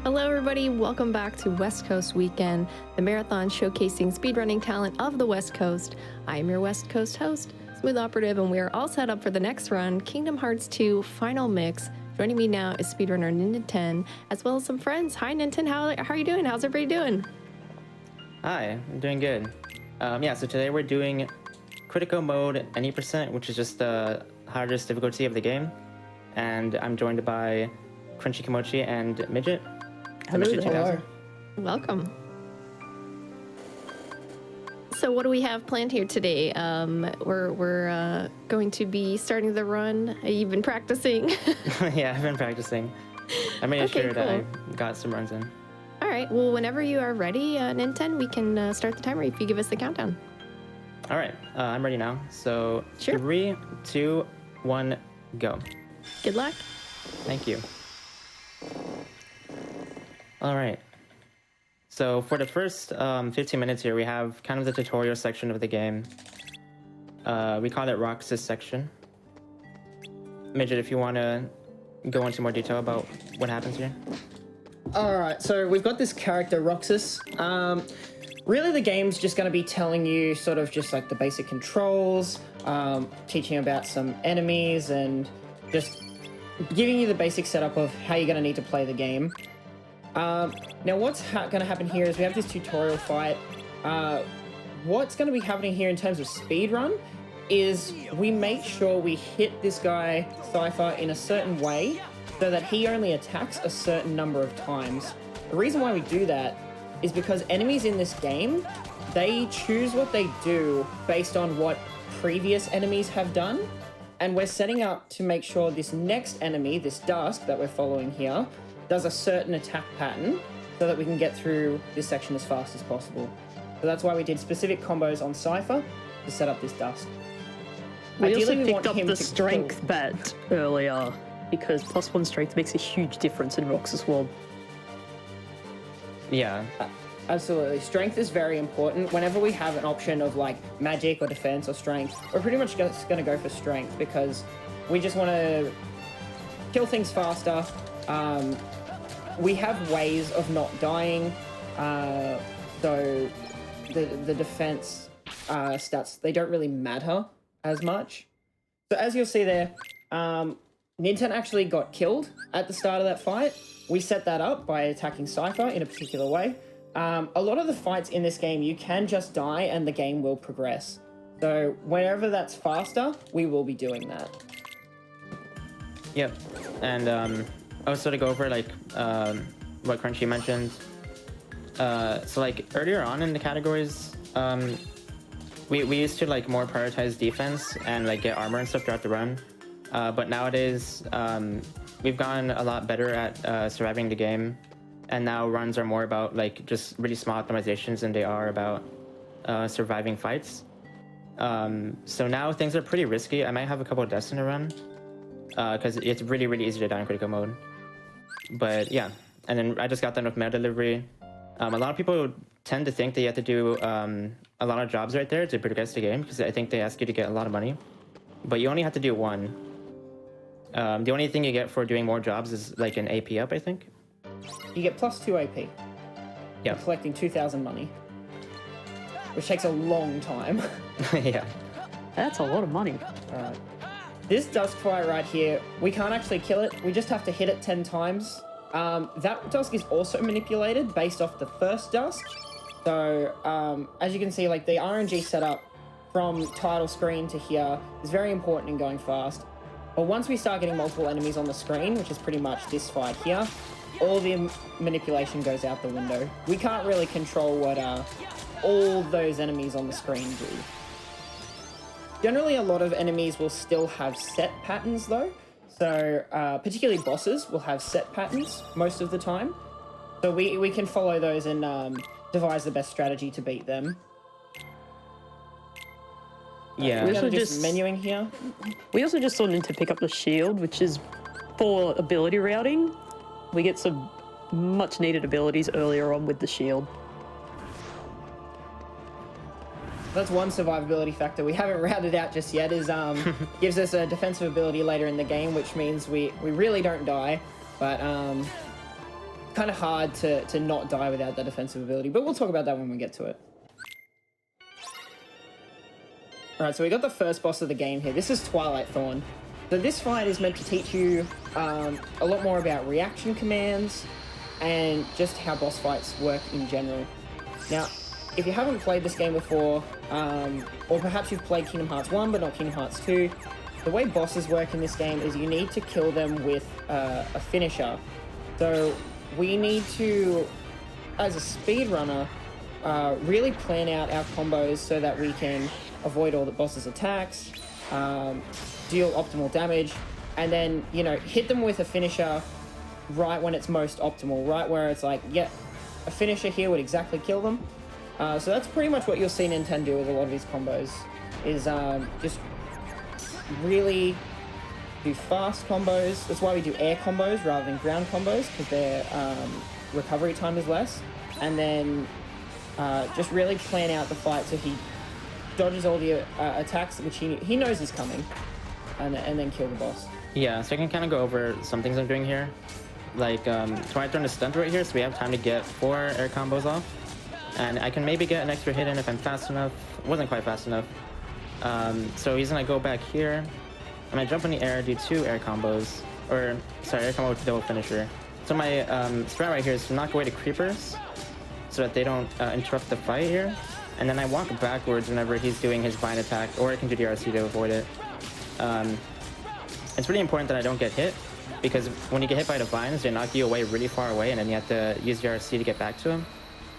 Hello everybody, welcome back to West Coast Weekend, the marathon showcasing speedrunning talent of the West Coast. I am your West Coast host, SmoothOperative, and we are all set up for the next run, Kingdom Hearts 2 Final Mix. Joining me now is speedrunner Ninten866, as well as some friends. Hi Ninten, how are you doing? How's everybody doing? Hi, I'm doing good. So today we're doing critical mode any %, which is just the hardest difficulty of the game. And I'm joined by CrunchieKimochi and DaMidget. Hello. Welcome. So what do we have planned here today? We're going to be starting the run. You've been practicing? Yeah, I've been practicing. I made sure that I got some runs in. All right. Well, whenever you are ready, Ninten, we can start the timer if you give us the countdown. All right, I'm ready now. So Sure. 3, 2, 1, go. Good luck. Thank you. All right. So for the first 15 minutes here, we have kind of the tutorial section of the game. We call it Roxas section. Midget, if you want to go into more detail about what happens here. Alright, so we've got this character, Roxas. Really the game's just going to be telling you sort of just like the basic controls, teaching about some enemies, and just giving you the basic setup of how you're going to need to play the game. Now what's going to happen here is we have this tutorial fight. What's going to be happening here in terms of speedrun is we make sure we hit this guy, Cypher, in a certain way so that he only attacks a certain number of times. The reason why we do that is because enemies in this game, they choose what they do based on what previous enemies have done. And we're setting up to make sure this next enemy, this Dusk that we're following here, does a certain attack pattern so that we can get through this section as fast as possible. So that's why we did specific combos on Cypher to set up this Dusk. We also picked up the strength bet earlier because +1 strength makes a huge difference in Roxas' world. Yeah. Absolutely. Strength is very important. Whenever we have an option of like magic or defense or strength, we're pretty much just going to go for strength because we just want to kill things faster. We have ways of not dying, so the defense stats, they don't really matter as much. So as you'll see there, Ninten actually got killed at the start of that fight. We set that up by attacking Cypher in a particular way. A lot of the fights in this game, you can just die and the game will progress. So whenever that's faster, we will be doing that. Yep. And also to go over like what Crunchy mentioned. So like earlier on in the categories, we used to like more prioritize defense and like get armor and stuff throughout the run. But nowadays, we've gotten a lot better at surviving the game, and now runs are more about like just really small optimizations than they are about surviving fights. So now things are pretty risky. I might have a couple of deaths in a run because it's really, really easy to die in critical mode. But yeah, and then I just got done with mail delivery. A lot of people tend to think that you have to do a lot of jobs right there to progress the game because I think they ask you to get a lot of money, but you only have to do one. The only thing you get for doing more jobs is like an AP up, I think. You get +2 AP. Yeah. Collecting 2,000 money, which takes a long time. Yeah. That's a lot of money. Alright. This Dusk fight right here, we can't actually kill it. We just have to hit it 10 times. That Dusk is also manipulated based off the first Dusk. So, as you can see, like the RNG setup from title screen to here is very important in going fast. But once we start getting multiple enemies on the screen, which is pretty much this fight here, all the manipulation goes out the window. We can't really control what all those enemies on the screen do. Generally, a lot of enemies will still have set patterns though. So particularly bosses will have set patterns most of the time. So we can follow those and devise the best strategy to beat them. Yeah. We're just menuing here. We also just wanted to pick up the shield, which is for ability routing. We get some much needed abilities earlier on with the shield. That's one survivability factor we haven't rounded out just yet, is gives us a defensive ability later in the game, which means we really don't die. But kind of hard to not die without that defensive ability, but we'll talk about that when we get to it. All right, so we got the first boss of the game here. This is Twilight Thorn. So this fight is meant to teach you a lot more about reaction commands and just how boss fights work in general. Now, if you haven't played this game before, or perhaps you've played Kingdom Hearts 1 but not Kingdom Hearts 2, the way bosses work in this game is you need to kill them with a finisher. So we need to, as a speedrunner, really plan out our combos so that we can avoid all the boss's attacks, deal optimal damage, and then, you know, hit them with a finisher right when it's most optimal, right where it's like, yeah, a finisher here would exactly kill them. So that's pretty much what you'll see Ninten do with a lot of his combos, is just really do fast combos. That's why we do air combos rather than ground combos, because their recovery time is less. And then just really plan out the fight so he dodges all the attacks which he knows is coming, and then kill the boss. Yeah, so I can kind of go over some things I'm doing here. Like, Twilight Thorn is stunned right here, so we have time to get 4 air combos off. And I can maybe get an extra hit in if I'm fast enough. Wasn't quite fast enough. So he's gonna go back here. I'm gonna jump in the air, do 2 air combos. Or, sorry, air combo with double finisher. So my strat right here is to knock away the creepers so that they don't interrupt the fight here. And then I walk backwards whenever he's doing his vine attack, or I can do DRC to avoid it. It's really important that I don't get hit, because when you get hit by the vines, they knock you away really far away, and then you have to use DRC to get back to him.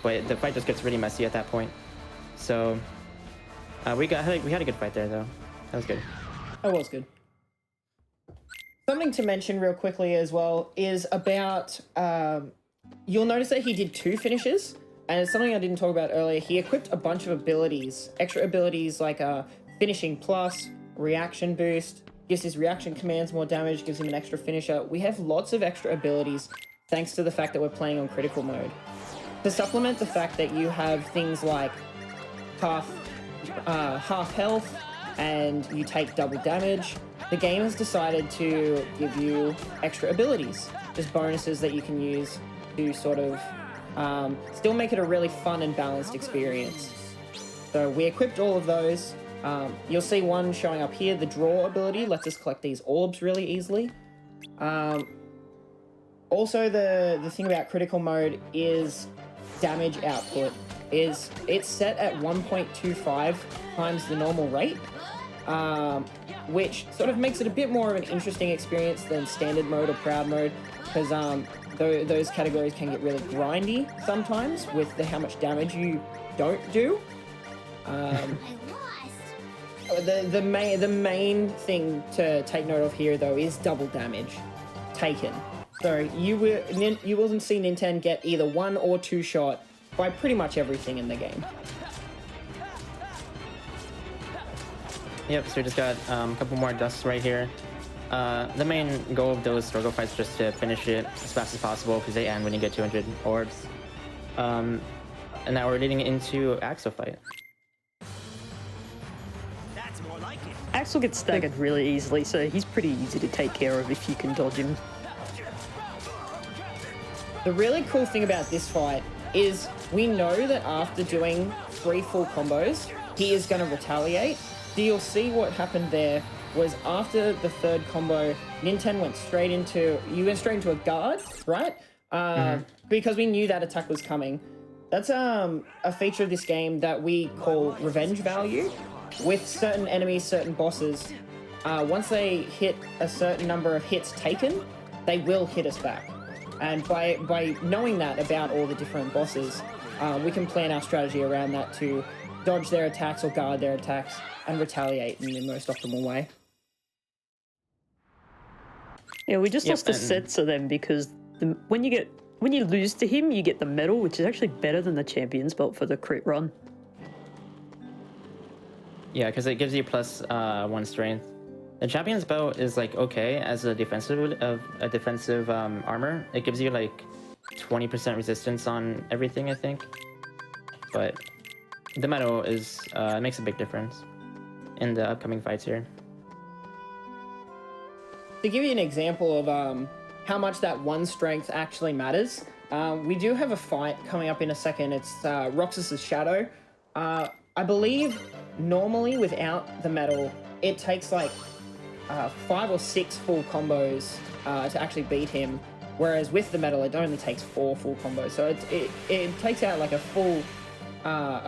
But the fight just gets really messy at that point. So we had a good fight there, though. That was good. That was good. Something to mention real quickly as well is about, you'll notice that he did 2 finishes, and it's something I didn't talk about earlier. He equipped a bunch of abilities, extra abilities like finishing plus, reaction boost, gives his reaction commands more damage, gives him an extra finisher. We have lots of extra abilities thanks to the fact that we're playing on critical mode. To supplement the fact that you have things like half health and you take double damage, the game has decided to give you extra abilities, just bonuses that you can use to sort of still make it a really fun and balanced experience. So we equipped all of those. You'll see one showing up here. The draw ability lets us collect these orbs really easily. Also, the thing about critical mode is damage output. It's set at 1.25 times the normal rate, which sort of makes it a bit more of an interesting experience than standard mode or proud mode, because those categories can get really grindy sometimes with how much damage you don't do. The main thing to take note of here, though, is double damage taken. So you will see Ninten get either 1 or 2 shot by pretty much everything in the game. Yep, so we just got a couple more dusts right here. The main goal of those struggle fights is just to finish it as fast as possible, because they end when you get 200 orbs. And now we're leading into Axel fight. Axel gets staggered really easily, so he's pretty easy to take care of if you can dodge him. The really cool thing about this fight is we know that after doing 3 full combos, he is going to retaliate. So you'll see what happened there was after the 3rd combo, Ninten went straight into a guard, right? Because we knew that attack was coming. That's a feature of this game that we call revenge value. With certain enemies, certain bosses, once they hit a certain number of hits taken, they will hit us back. And by knowing that about all the different bosses, we can plan our strategy around that to dodge their attacks or guard their attacks and retaliate in the most optimal way. Yeah, we just lost the sets of them because when you lose to him, you get the medal, which is actually better than the champion's belt for the crit run. Yeah, because it gives you plus 1 strength. The champion's belt is like okay as a defensive armor. It gives you like 20% resistance on everything, I think. But the medal is makes a big difference in the upcoming fights here. To give you an example of how much that 1 strength actually matters, We do have a fight coming up in a second. It's Roxas's Shadow. I believe normally without the medal, it takes like 5 or 6 full combos to actually beat him. Whereas with the medal, it only takes 4 full combos. So it takes out like a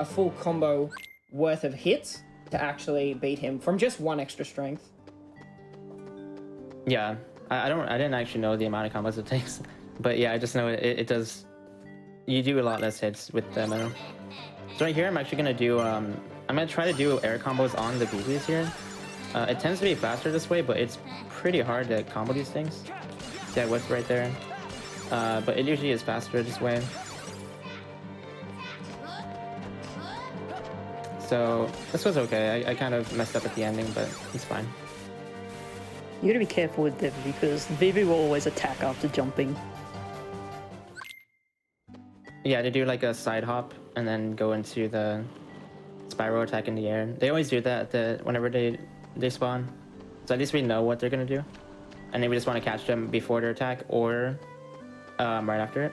full combo worth of hits to actually beat him from just 1 extra strength. Yeah, I didn't actually know the amount of combos it takes, but yeah, I just know it does. You do a lot less hits with the medal. So right here, I'm actually gonna do. I'm gonna try to do air combos on the BBs here. It tends to be faster this way, but it's pretty hard to combo these things. See, I whipped right there, but it usually is faster this way. So this was okay. I kind of messed up at the ending, but it's fine. You gotta be careful with them because Vivi will always attack after jumping. Yeah, they do like a side hop and then go into the spiral attack in the air. They always do that whenever they spawn. So at least we know what they're gonna do. And then we just want to catch them before their attack or right after it.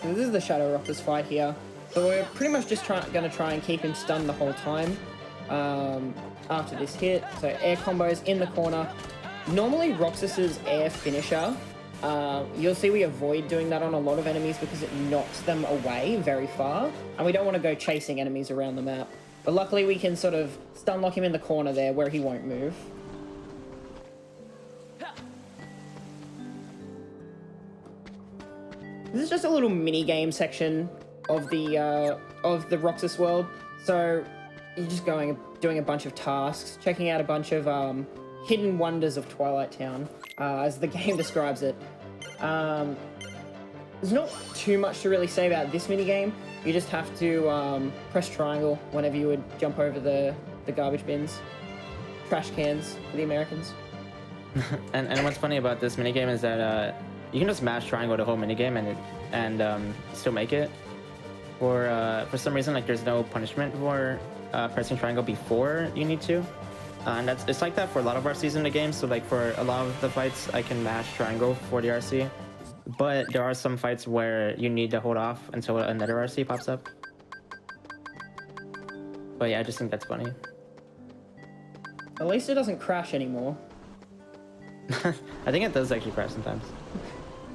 So this is the Shadow Roxas fight here. So we're pretty much just going to try and keep him stunned the whole time after this hit. So air combos in the corner. Normally Roxas's air finisher, you'll see we avoid doing that on a lot of enemies because it knocks them away very far. And we don't want to go chasing enemies around the map. But luckily we can sort of stun lock him in the corner there where he won't move. This is just a little mini game section of the Roxas world. So you're just doing a bunch of tasks, checking out a bunch of hidden wonders of Twilight Town, as the game describes it. There's not too much to really say about this mini game. You just have to press triangle whenever you would jump over the garbage bins, trash cans for the Americans. and what's funny about this minigame is that you can just mash triangle the whole minigame and still make it. For some reason, like there's no punishment for pressing triangle before you need to. And it's like that for a lot of RCs in the game. So like for a lot of the fights, I can mash triangle for the RC. But there are some fights where you need to hold off until another RC pops up. But yeah, I just think that's funny. At least it doesn't crash anymore. I think it does actually crash sometimes.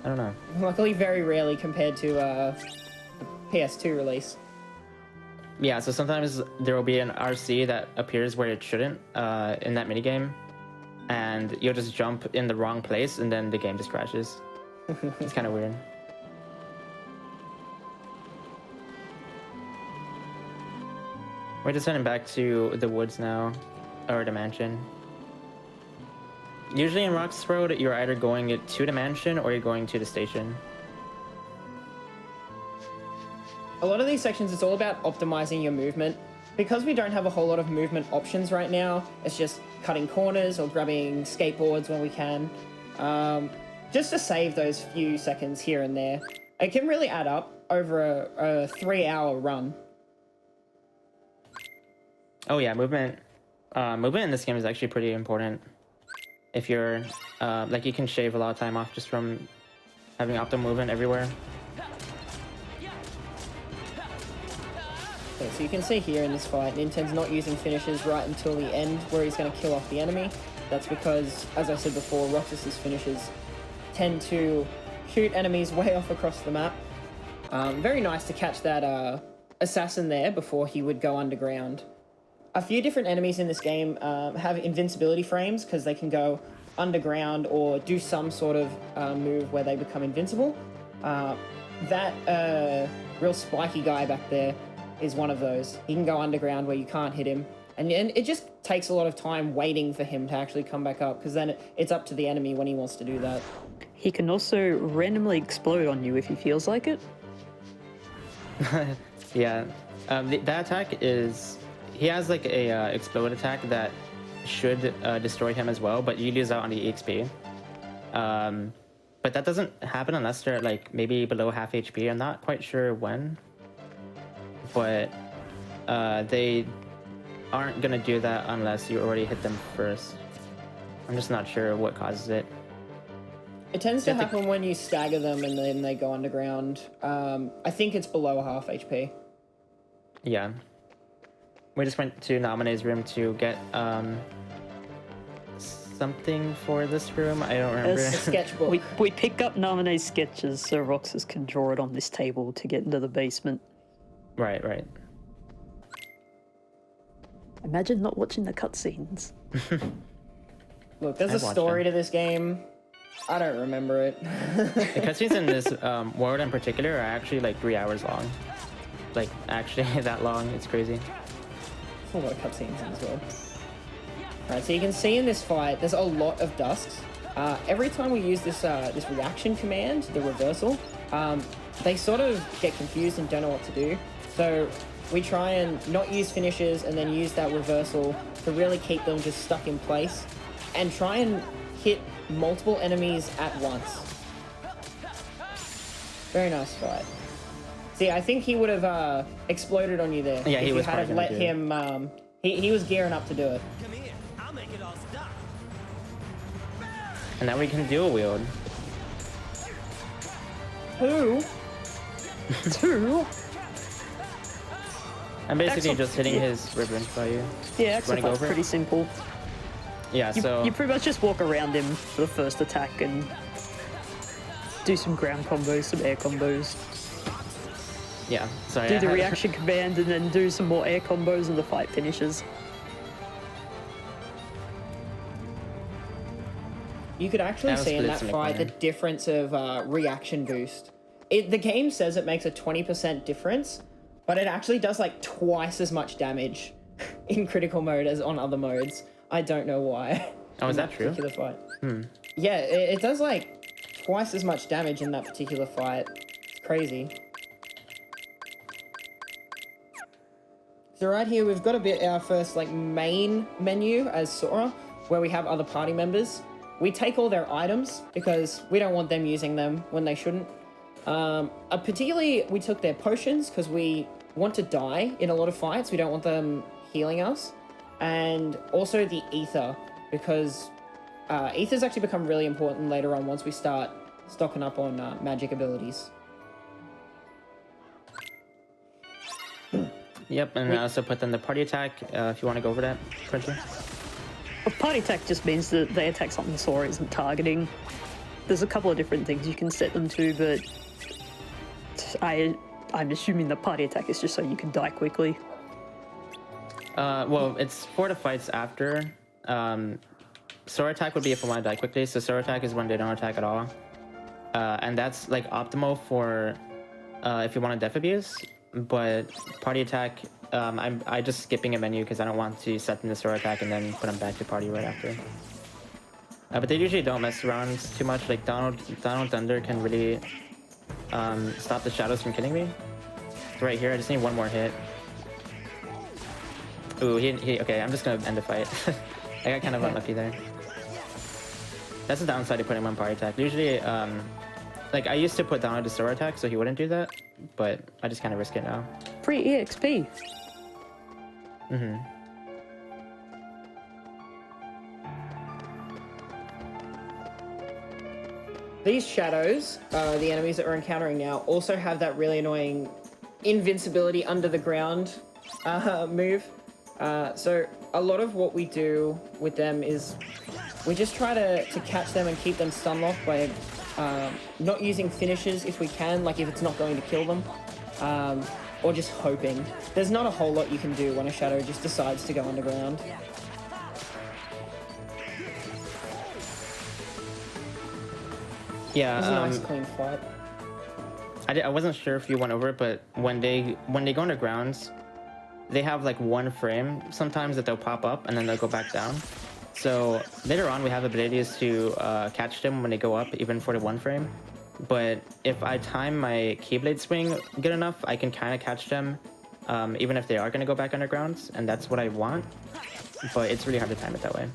I don't know. Luckily, very rarely compared to the PS2 release. Yeah, so sometimes there will be an RC that appears where it shouldn't in that minigame. And you'll just jump in the wrong place and then the game just crashes. It's kind of weird. We're just heading back to the woods now, or the mansion. Usually in Roxas Road, you're either going to the mansion or you're going to the station. A lot of these sections, it's all about optimizing your movement. Because we don't have a whole lot of movement options right now, it's just cutting corners or grabbing skateboards when we can. Just to save those few seconds here and there. It can really add up over a 3-hour run. Oh yeah, movement in this game is actually pretty important. If you're, like you can shave a lot of time off just from having optimal movement everywhere. Okay, so you can see here in this fight, Ninten's not using finishes right until the end where he's going to kill off the enemy. That's because, as I said before, Roxas's finishes tend to shoot enemies way off across the map. Very nice to catch that assassin there before he would go underground. A few different enemies in this game have invincibility frames because they can go underground or do some sort of move where they become invincible. That real spiky guy back there is one of those. He can go underground where you can't hit him. And it just takes a lot of time waiting for him to actually come back up because then it's up to the enemy when he wants to do that. He can also randomly explode on you if he feels like it. Yeah, that attack is... He has like a explode attack that should destroy him as well, but you lose out on the EXP. But that doesn't happen unless they're like maybe below half HP. I'm not quite sure when. But they aren't gonna do that unless you already hit them first. I'm just not sure what causes it. It tends to You have to- happen when you stagger them and then they go underground. I think it's below half HP. Yeah. We just went to Namine's room to get something for this room. I don't remember. A sketchbook. We pick up Namine's sketches so Roxas can draw it on this table to get into the basement. Right. Imagine not watching the cutscenes. Look, there's I've a watched story them. to this game. I don't remember it. The cutscenes in this world in particular are actually like 3 hours long. Like actually that long. It's crazy. There's a lot of cutscenes in this world. Alright, so you can see in this fight, there's a lot of dusks. Every time we use this this reaction command, the reversal, they sort of get confused and don't know what to do. So we try and not use finishes and then use that reversal to really keep them just stuck in place and try and hit multiple enemies at once. Very nice fight. See, I think he would have exploded on you there. Yeah, if he you was had probably have let gonna do him. He was gearing up to do it. Come here, I'll make it all stop. And now we can dual wield. Who? Two? I'm basically Excellent. just hitting his ribbons by you. Yeah, except Wanna go that's over it? pretty simple. Yeah, so You pretty much just walk around him for the first attack and do some ground combos, some air combos. yeah. Sorry. Do I the had- reaction command and then do some more air combos and the fight finishes. You could actually That was see in that splits in the fight the corner. difference of reaction boost. The game says it makes a 20% difference, but it actually does like twice as much damage in critical mode as on other modes. I don't know why. Oh, is in that true? Particular fight. Yeah, it does like twice as much damage in that particular fight. It's crazy. So right here we've got a bit our first like main menu as Sora, where we have other party members. We take all their items because we don't want them using them when they shouldn't. Particularly, we took their potions because we want to die in a lot of fights. We don't want them healing us. And also the ether, because ether's actually become really important later on once we start stocking up on magic abilities. Yep, and I also put them the party attack. If you want to go over that, Crunchy. A party attack just means that they attack something Sora isn't targeting. There's a couple of different things you can set them to, but I'm assuming the party attack is just so you can die quickly. Well, it's for the fights after. Sora attack would be if I want to die quickly. So Sora attack is when they don't attack at all, and that's like optimal for if you want to death abuse. But party attack, I just skipping a menu because I don't want to set them to Sora attack and then put them back to party right after. But they usually don't mess around too much. Like Donald Thunder can really stop the shadows from killing me. So right here, I just need one more hit. Ooh, he okay, I'm just gonna end the fight. I got kind of unlucky there. That's the downside of putting him on party attack. Usually, like I used to put down a Sora attack so he wouldn't do that, but I just kind of risk it now. Free EXP. These shadows, the enemies that we're encountering now, also have that really annoying invincibility under the ground move. So a lot of what we do with them is we just try to catch them and keep them stun locked by not using finishes if we can, like if it's not going to kill them, or just hoping. There's not a whole lot you can do when a shadow just decides to go underground. Yeah, It's a nice clean fight. I wasn't sure if you went over it, but when they go underground, they have like one frame sometimes that they'll pop up and then they'll go back down. So later on we have abilities to catch them when they go up, even for the one frame. But if I time my Keyblade swing good enough, I can kind of catch them, even if they are going to go back underground, and that's what I want. But it's really hard to time it that way.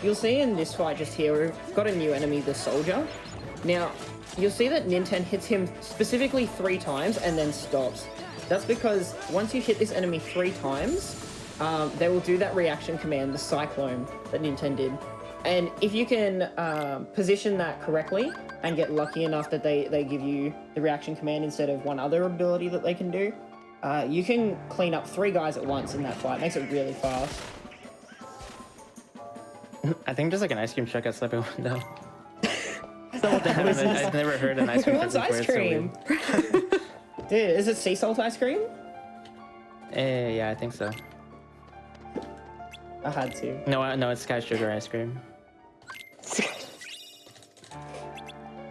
You'll see in this fight just here, we've got a new enemy, the Soldier. Now, you'll see that Ninten hits him specifically 3 times and then stops. That's because once you hit this enemy 3 times, they will do that reaction command, the Cyclone that Ninten did. And if you can position that correctly and get lucky enough that they give you the reaction command instead of one other ability that they can do, you can clean up 3 guys at once in that fight. It makes it really fast. I think just like an ice cream truck outside my window. I've never heard an ice cream Who truck wants before. ice It's so cream? Dude, is it sea salt ice cream? weird. Yeah, I think so. I had to. No, it's Sky Sugar ice cream.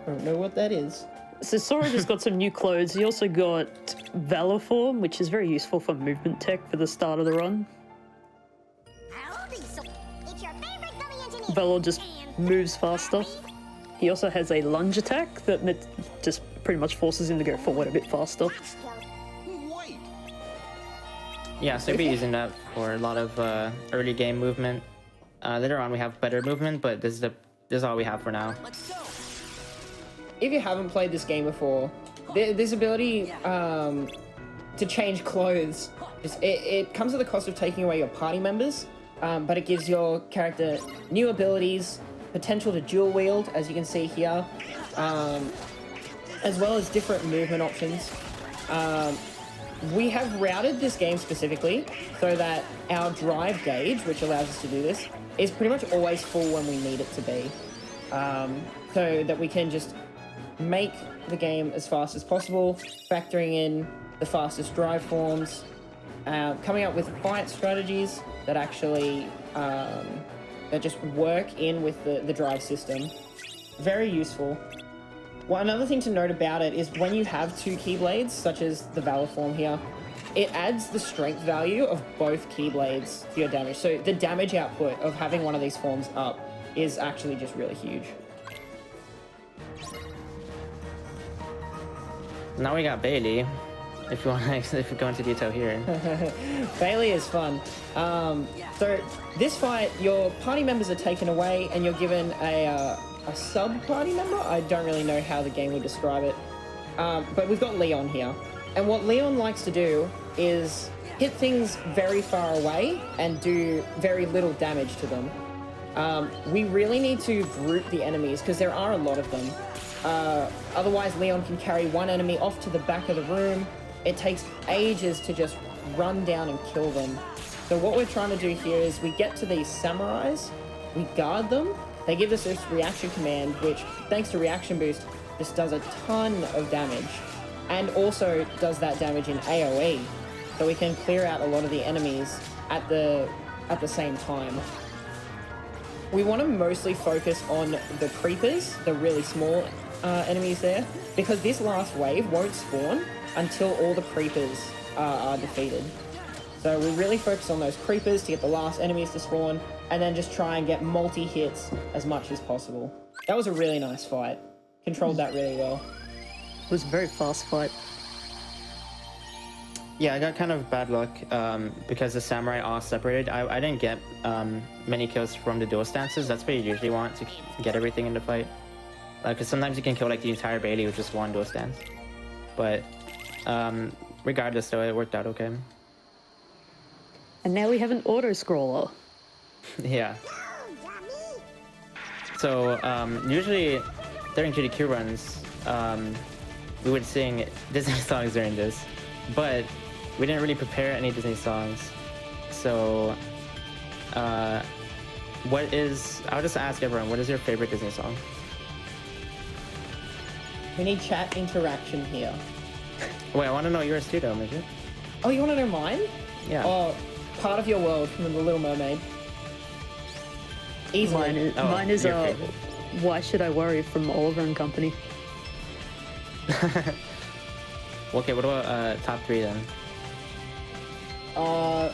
I don't know what that is. So Sora just got some new clothes. He also got Valor Form, which is very useful for movement tech for the start of the run. Valor just moves faster. He also has a lunge attack that just pretty much forces him to go forward a bit faster. Wait. Yeah, so we'll be using that for a lot of early game movement. Later on we have better movement, but this is all we have for now. Let's go. If you haven't played this game before, this ability to change clothes, it comes at the cost of taking away your party members, but it gives your character new abilities, potential to dual wield, as you can see here, as well as different movement options. We have routed this game specifically so that our drive gauge, which allows us to do this, is pretty much always full when we need it to be, so that we can just make the game as fast as possible, factoring in the fastest drive forms, coming up with fight strategies that actually that just work in with the drive system. Very useful. Well, another thing to note about it is when you have 2 keyblades, such as the Valor form here, it adds the strength value of both keyblades to your damage. So the damage output of having one of these forms up is actually just really huge. Now we got Bailey. If you want, if you go into detail here. Bailey is fun. So this fight, your party members are taken away and you're given a sub-party member. I don't really know how the game would describe it. But we've got Leon here. And what Leon likes to do is hit things very far away and do very little damage to them. We really need to group the enemies because there are a lot of them. Otherwise, Leon can carry one enemy off to the back of the room. It takes ages to just run down and kill them. So what we're trying to do here is we get to these samurais, we guard them, they give us this reaction command, which, thanks to reaction boost, just does a ton of damage. And also does that damage in AoE. So we can clear out a lot of the enemies at the same time. We want to mostly focus on the creepers, the really small enemies there, because this last wave won't spawn until all the creepers are defeated. So we really focus on those creepers to get the last enemies to spawn, and then just try and get multi-hits as much as possible. That was a really nice fight. Controlled that really well. It was a very fast fight. Yeah, I got kind of bad luck because the samurai all separated. I didn't get many kills from the dual stances. That's what you usually want to get everything in the fight. Because sometimes you can kill like the entire Bailey with just one dual stance. But regardless though, it worked out okay. And now we have an auto-scroller. Yeah. So usually during GDQ runs, we would sing Disney songs during this, but we didn't really prepare any Disney songs. So I'll just ask everyone, what is your favorite Disney song? We need chat interaction here. Wait, I want to know yours too, though, Midget. Oh, you want to know mine? Yeah. Oh, Part of Your World from The Little Mermaid. Easily. Mine is your favorite. Why Should I Worry from Oliver and Company. Okay, what about top 3 then? Well,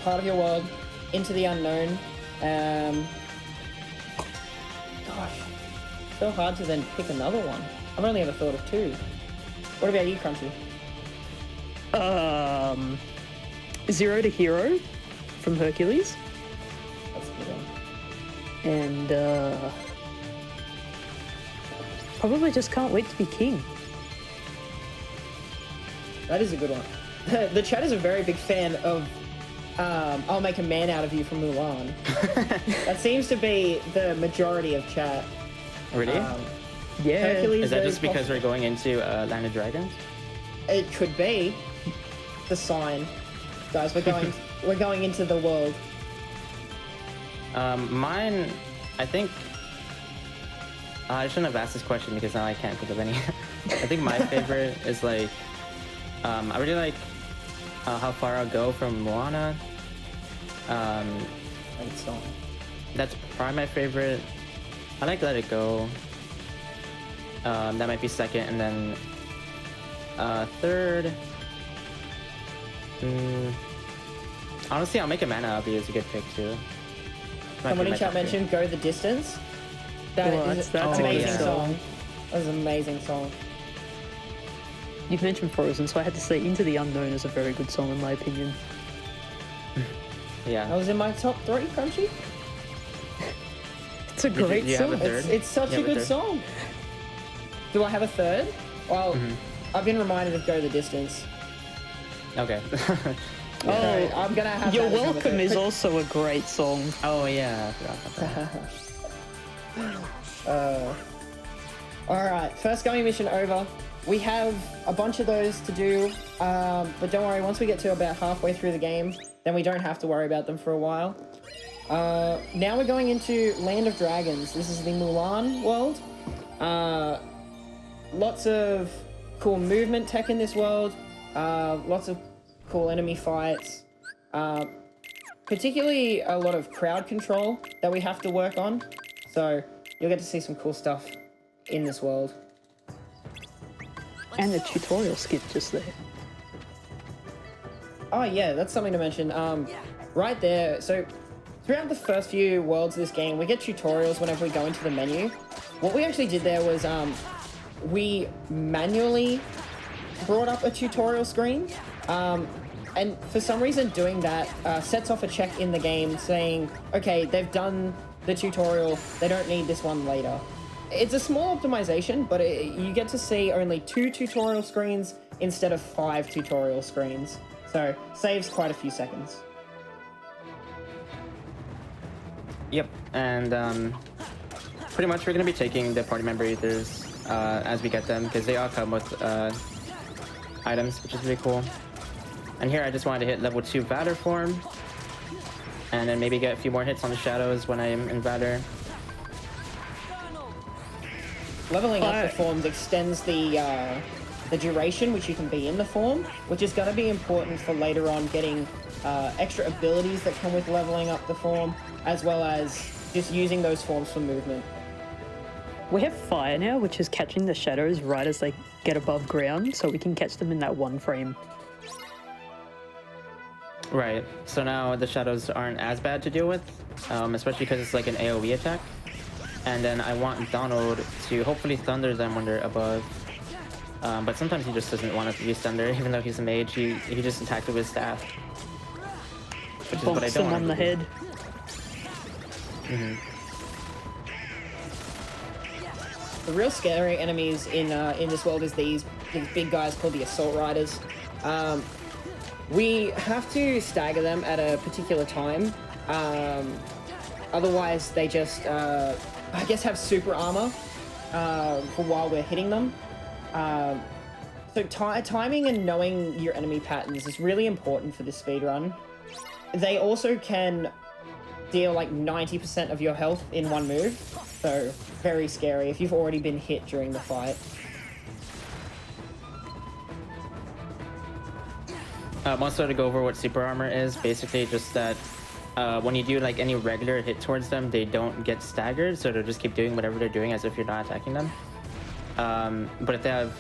Part of Your World, Into the Unknown. Gosh, so hard to then pick another one. I've only ever thought of 2. What about you, Crunchy? Zero to Hero from Hercules. That's a good one. And probably just Can't Wait to Be King. That is a good one. the chat is a very big fan of I'll make a man out of you from Mulan. That seems to be the majority of chat. Really? Yeah. Hercules Is that very just because popular. we're going into Land of Dragons? It could be the sign. Guys, we're going into the world. Mine, I think. I shouldn't have asked this question because now I can't think of any. I think my favorite is like, I really like How Far I'll Go from Moana. Great song. That's probably my favorite. I like Let It Go. That might be second, and then third. Honestly, I'll make a Mana Out of You is a good pick too. Someone in chat mentioned Go the Distance. That Oh, is that's an a amazing good song. That was an amazing song. You've mentioned Frozen, so I had to say Into the Unknown is a very good song in my opinion. That Yeah. was in my top 3, Crunchy. It's a you- great do you have song. a third? It's such You a have a good third? song. Do I have a third? Well, I've been reminded of Go the Distance. Okay. So I'm gonna have Your that as number Welcome three. is also a great song. Oh yeah, I forgot about that. Alright, first going mission over. We have a bunch of those to do, but don't worry, once we get to about halfway through the game, then we don't have to worry about them for a while. Now we're going into Land of Dragons. This is the Mulan world. Lots of cool movement tech in this world, lots of cool enemy fights, particularly a lot of crowd control that we have to work on. So you'll get to see some cool stuff in this world. And the tutorial skip just there. Oh yeah, that's something to mention. Right there, so throughout the first few worlds of this game, we get tutorials whenever we go into the menu. What we actually did there was we manually brought up a tutorial screen. And for some reason doing that sets off a check in the game saying, okay, they've done the tutorial, they don't need this one later. It's a small optimization, but you get to see only 2 tutorial screens instead of 5 tutorial screens. So saves quite a few seconds. Yep, and pretty much we're gonna be taking the party member ethers as we get them because they all come with items, which is really cool. And here I just wanted to hit level 2 Vader form, and then maybe get a few more hits on the shadows when I am in Vader. Leveling up the forms extends the duration which you can be in the form, which is going to be important for later on getting extra abilities that come with leveling up the form, as well as just using those forms for movement. We have fire now, which is catching the shadows right as they get above ground, so we can catch them in that one frame. Right, so now the shadows aren't as bad to deal with, especially because it's like an AoE attack. And then I want Donald to hopefully thunder them when they're above. But sometimes he just doesn't want to use thunder, even though he's a mage. He just attacked with his staff. Which is what I Bonks don't them want on the to do. head. The real scary enemies in this world is these big guys called the Assault Riders. We have to stagger them at a particular time. Otherwise, they just, I guess, have super armor for while we're hitting them. So timing and knowing your enemy patterns is really important for this speedrun. They also can deal like 90% of your health in one move. So very scary if you've already been hit during the fight. Also to go over what super armor is, basically just that when you do like any regular hit towards them, they don't get staggered, so they'll just keep doing whatever they're doing as if you're not attacking them. But if they have,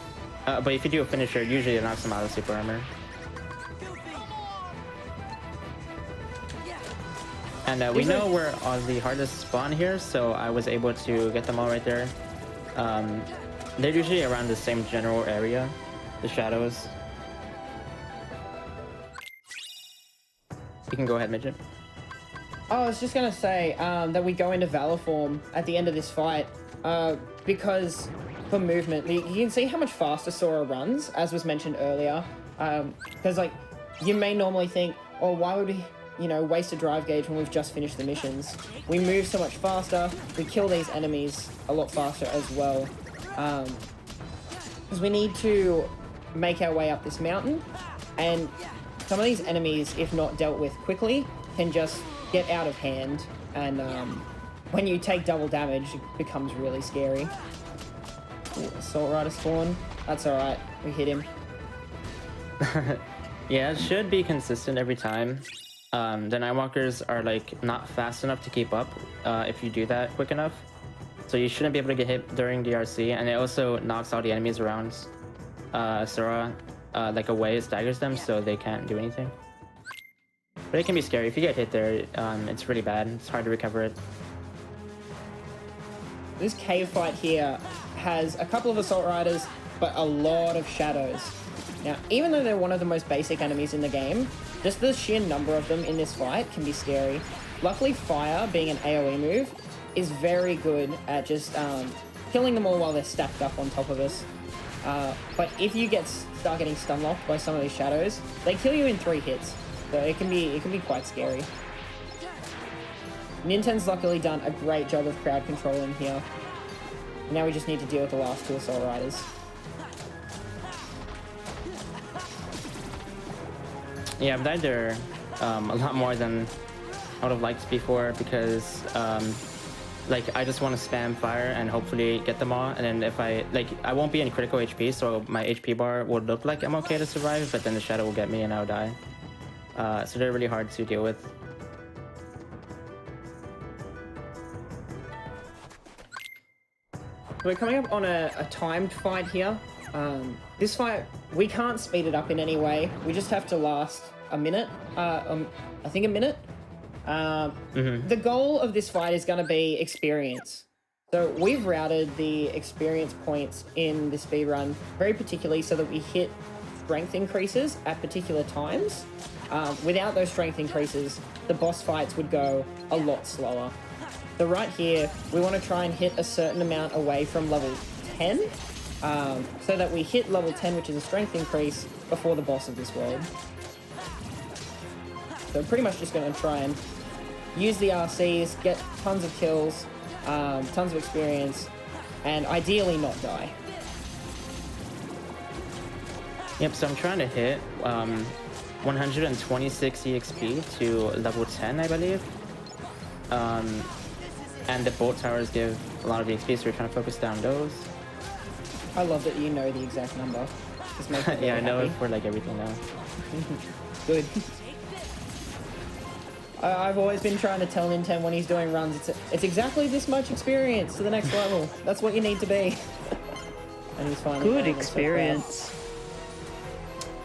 but if you do a finisher, usually it knocks them out of super armor. And we know we're on the hardest spawn here, so I was able to get them all right there. They're usually around the same general area, the shadows. You can go ahead, Midget. Oh, I was just gonna say that we go into Valor form at the end of this fight because for movement, you can see how much faster Sora runs, as was mentioned earlier. Because like you may normally think, oh, why would we, you know, waste a drive gauge when we've just finished the missions? We move so much faster. We kill these enemies a lot faster as well. Because we need to make our way up this mountain, and some of these enemies, if not dealt with quickly, can just get out of hand, and when you take double damage, it becomes really scary. Ooh, Assault Rider spawn. That's alright, we hit him. Yeah, it should be consistent every time. The Nightwalkers are like not fast enough to keep up if you do that quick enough. So you shouldn't be able to get hit during DRC, and it also knocks all the enemies around Sora like away, it staggers them so they can't do anything. But it can be scary. If you get hit there, it's really bad. It's hard to recover it. This cave fight here has a couple of Assault Riders, but a lot of shadows. Now, even though they're one of the most basic enemies in the game, just the sheer number of them in this fight can be scary. Luckily, Fire, being an AoE move, is very good at just killing them all while they're stacked up on top of us. But if you start getting stun locked by some of these shadows, they kill you in 3 hits. So it can be quite scary. Ninten's luckily done a great job of crowd controlling here. Now we just need to deal with the last 2 Assault Riders. Yeah, I've died there a lot more than I would have liked before because like I just want to spam fire and hopefully get them all, and then if I won't be in critical HP, so my HP bar will look like I'm okay to survive, but then the shadow will get me and I'll die. So they're really hard to deal with. We're coming up on a timed fight here. This fight, we can't speed it up in any way. We just have to last a minute. I think a minute. The goal of this fight is going to be experience. So we've routed the experience points in the speedrun very particularly so that we hit strength increases at particular times. Without those strength increases, the boss fights would go a lot slower. So right here, we want to try and hit a certain amount away from level 10, so that we hit level 10, which is a strength increase, before the boss of this world. So pretty much just going to try and use the RCs, get tons of kills, tons of experience, and ideally not die. Yep, so I'm trying to hit 126 EXP to level 10, I believe. And the bolt towers give a lot of EXP, so we're trying to focus down those. I love that you know the exact number. Just makes me yeah, I know happy. it for like everything now. Good. I've always been trying to tell Ninten when he's doing runs, it's exactly this much experience to the next level. That's what you need to be. And he's finally Good doing it so experience.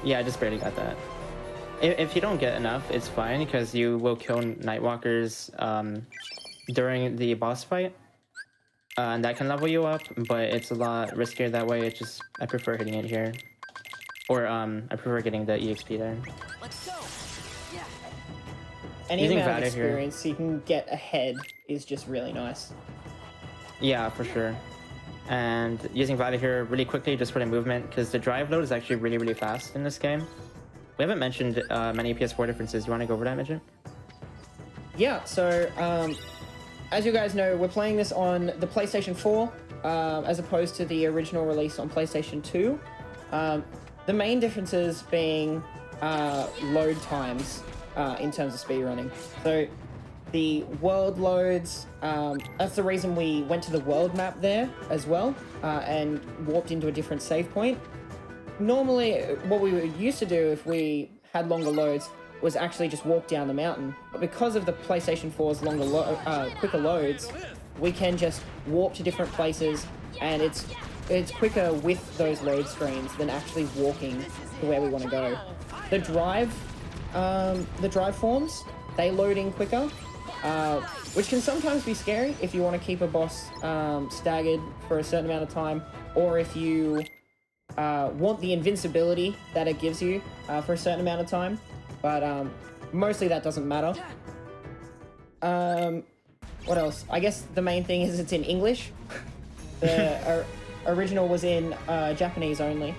Yeah, I just barely got that. If you don't get enough, it's fine because you will kill Nightwalkers during the boss fight. And that can level you up, but it's a lot riskier that way. It's just, I prefer hitting it here. Or I prefer getting the EXP there. Let's go. Yeah. Any Using amount of Vada here. experience you can get ahead is just really nice. Yeah, for sure. And using Vada here really quickly just for the movement, because the drive load is actually really, really fast in this game. We haven't mentioned many PS4 differences. You want to go over that, Midget? Yeah, so as you guys know, we're playing this on the PlayStation 4 as opposed to the original release on PlayStation 2. The main differences being load times in terms of speedrunning. So the world loads, that's the reason we went to the world map there as well and warped into a different save point. Normally, what we used to do if we had longer loads was actually just walk down the mountain. But because of the PlayStation 4's quicker loads, we can just warp to different places, and it's quicker with those load screens than actually walking to where we want to go. The drive forms, they load in quicker, which can sometimes be scary if you want to keep a boss staggered for a certain amount of time, or if you want the invincibility that it gives you for a certain amount of time. But mostly that doesn't matter. What else? I guess the main thing is it's in English. The original was in Japanese only.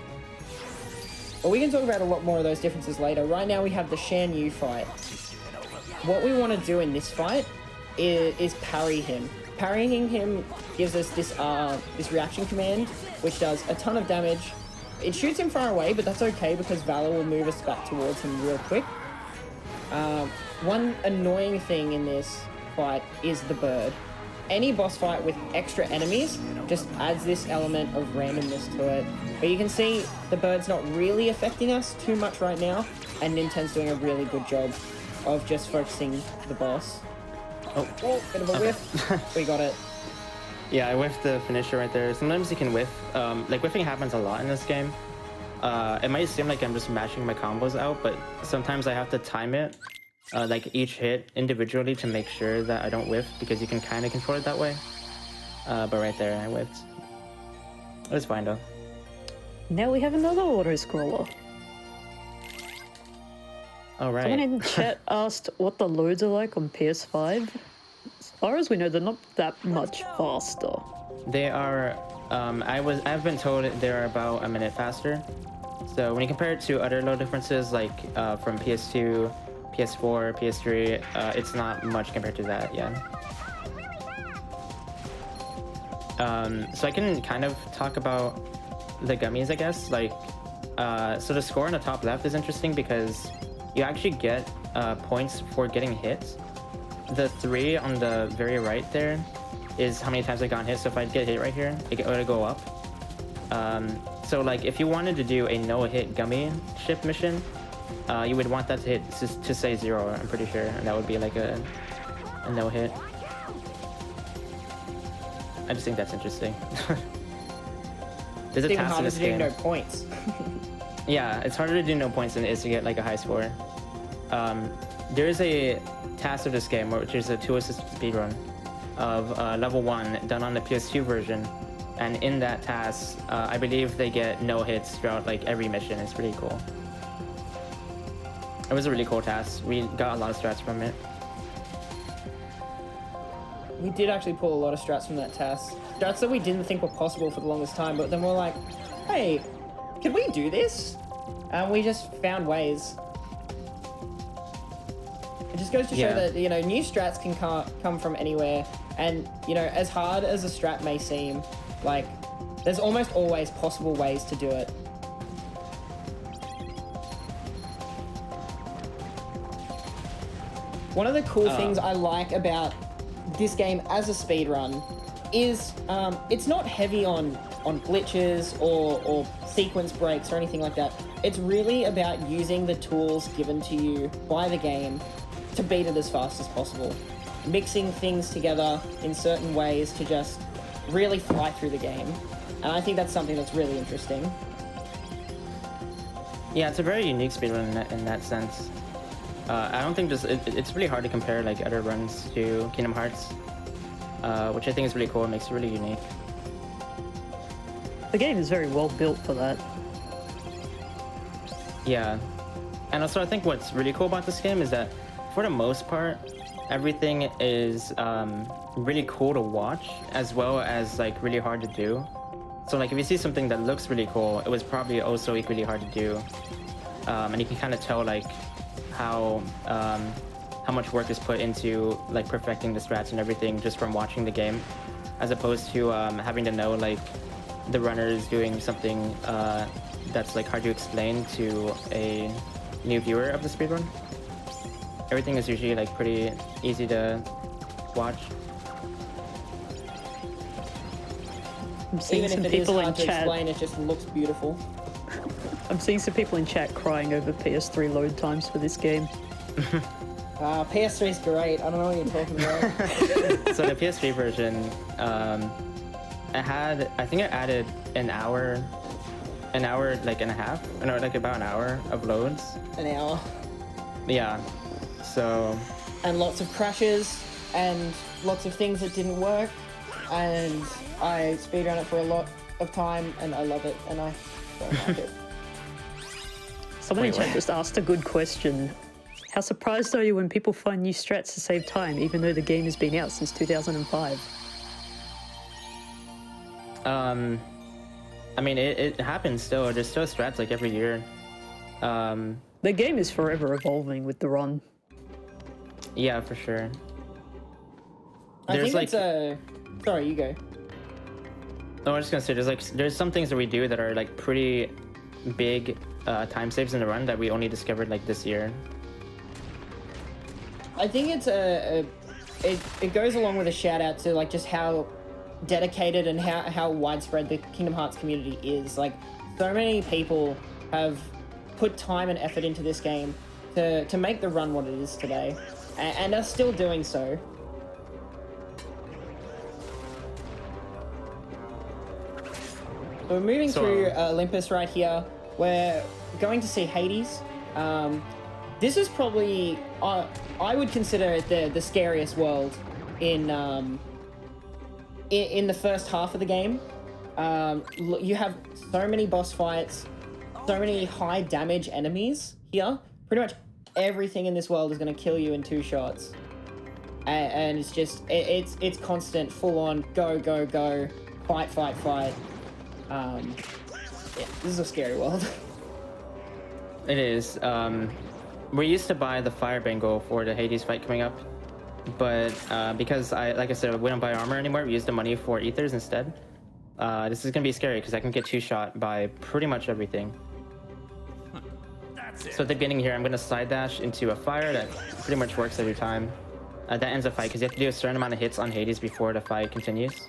But we can talk about a lot more of those differences later. Right now we have the Shan Yu fight. What we want to do in this fight is parry him. Parrying him gives us this reaction command, which does a ton of damage. It shoots him far away, but that's okay because Valor will move us back towards him real quick. One annoying thing in this fight is the bird. Any boss fight with extra enemies just adds this element of randomness to it. But you can see the bird's not really affecting us too much right now, and Ninten's doing a really good job of just focusing the boss. Oh, bit of a whiff. We got it. Yeah, I whiffed the finisher right there. Sometimes you can whiff. Like, whiffing happens a lot in this game. It might seem like I'm just mashing my combos out, but sometimes I have to time it, like each hit individually to make sure that I don't whiff, because you can kind of control it that way. But right there, I whiffed. It was fine, though. Now we have another auto-scroller. All right. Someone in chat asked what the loads are like on PS5. As far as we know, they're not that much faster. They are, I've been told they're about a minute faster. So when you compare it to other load differences, like from PS2, PS4, PS3, it's not much compared to that, yeah. So I can kind of talk about the gummies, I guess. Like, so the score on the top left is interesting because you actually get points for getting hit. The 3 on the very right there is how many times I got hit. So if I get hit right here, it would go up. So like if you wanted to do a no-hit gummy ship mission, you would want that to hit to say 0, I'm pretty sure, and that would be like a no-hit. I just think that's interesting. There's a task in this game. No points. Yeah, it's harder to do no points than it is to get like a high score. There is a task of this game, which is a 2-assisted speedrun of level 1 done on the PS2 version, and in that task, I believe they get no hits throughout like every mission. It's pretty cool. It was a really cool task. We got a lot of strats from it. We did actually pull a lot of strats from that task. Strats that we didn't think were possible for the longest time, but then we're like, hey, can we do this? And we just found ways. It just goes to show that, you know, new strats can come from anywhere. And, you know, as hard as a strat may seem, like, there's almost always possible ways to do it. One of the cool things I like about this game as a speedrun is it's not heavy on glitches or sequence breaks or anything like that. It's really about using the tools given to you by the game to beat it as fast as possible. Mixing things together in certain ways to just really fly through the game. And I think that's something that's really interesting. Yeah, it's a very unique speedrun in that sense. I don't think it's really hard to compare like other runs to Kingdom Hearts, which I think is really cool. It makes it really unique. The game is very well built for that. Yeah, and also I think what's really cool about this game is that for the most part, everything is really cool to watch as well as like really hard to do. So like if you see something that looks really cool, it was probably also equally hard to do, and you can kind of tell like how much work is put into like perfecting the strats and everything just from watching the game, as opposed to having to know like the runner is doing something that's like hard to explain to a new viewer of the speedrun. Everything is usually like pretty easy to watch. I'm seeing Even some if it is people in hard to chat. explain, it just looks beautiful. I'm seeing some people in chat crying over PS3 load times for this game. PS3 is great. I don't know what you're talking about. So the PS3 version, I think it added an hour like and a half, no, like about an hour of loads. An hour. Yeah, so. And lots of crashes and lots of things that didn't work. And I speedrun it for a lot of time and I love it and I don't like it. Someone in chat just asked a good question. How surprised are you when people find new strats to save time, even though the game has been out since 2005? I mean, it happens still. There's still strats like every year. The game is forever evolving with the run. Yeah, for sure. I There's think it's a. Sorry, you go. No, I was just gonna say there's some things that we do that are like pretty big time saves in the run that we only discovered like this year. I think it's it goes along with a shout out to like just how dedicated and how widespread the Kingdom Hearts community is. Like, so many people have put time and effort into this game to make the run what it is today, and are still doing so. So we're moving through Olympus right here. We're going to see Hades. This is probably, I would consider it the scariest world in the first half of the game. You have so many boss fights, so many high damage enemies here. Pretty much everything in this world is going to kill you in 2 shots. And it's just, it's constant, full on, go, go, go, fight, fight, fight. Yeah, this is a scary world. It is. We used to buy the fire bangle for the Hades fight coming up, but because like I said, we don't buy armor anymore. We use the money for ethers instead. This is gonna be scary because I can get 2-shot by pretty much everything. That's it. So at the beginning here, I'm gonna slide dash into a fire that pretty much works every time. That ends the fight because you have to do a certain amount of hits on Hades before the fight continues.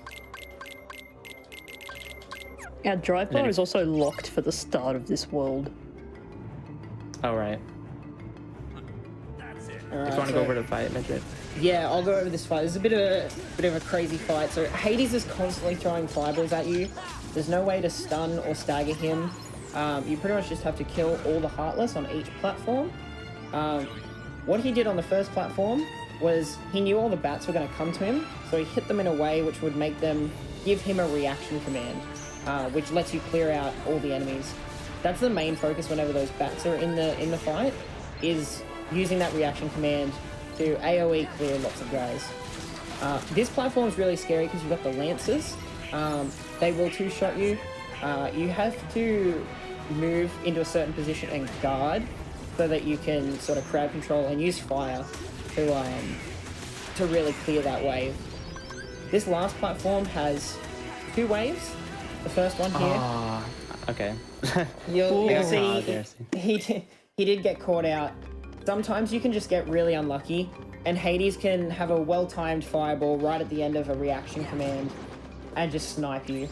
Our drive bar is also locked for the start of this world. Oh right. That's it. All right, If you want to go over to the fight, Midget. Yeah, I'll go over this fight. This is a bit of a crazy fight. So Hades is constantly throwing fireballs at you. There's no way to stun or stagger him. You pretty much just have to kill all the Heartless on each platform. What he did on the first platform was he knew all the bats were going to come to him, so he hit them in a way which would make them give him a reaction command, which lets you clear out all the enemies. That's the main focus whenever those bats are in the fight, is using that reaction command to AoE clear lots of guys. This platform is really scary because you've got the Lancers. They will 2-shot you. You have to move into a certain position and guard so that you can sort of crowd control and use fire to really clear that wave. This last platform has 2 waves. The first one here. Okay. You'll see there, he did get caught out. Sometimes you can just get really unlucky, and Hades can have a well-timed fireball right at the end of a reaction command and just snipe you.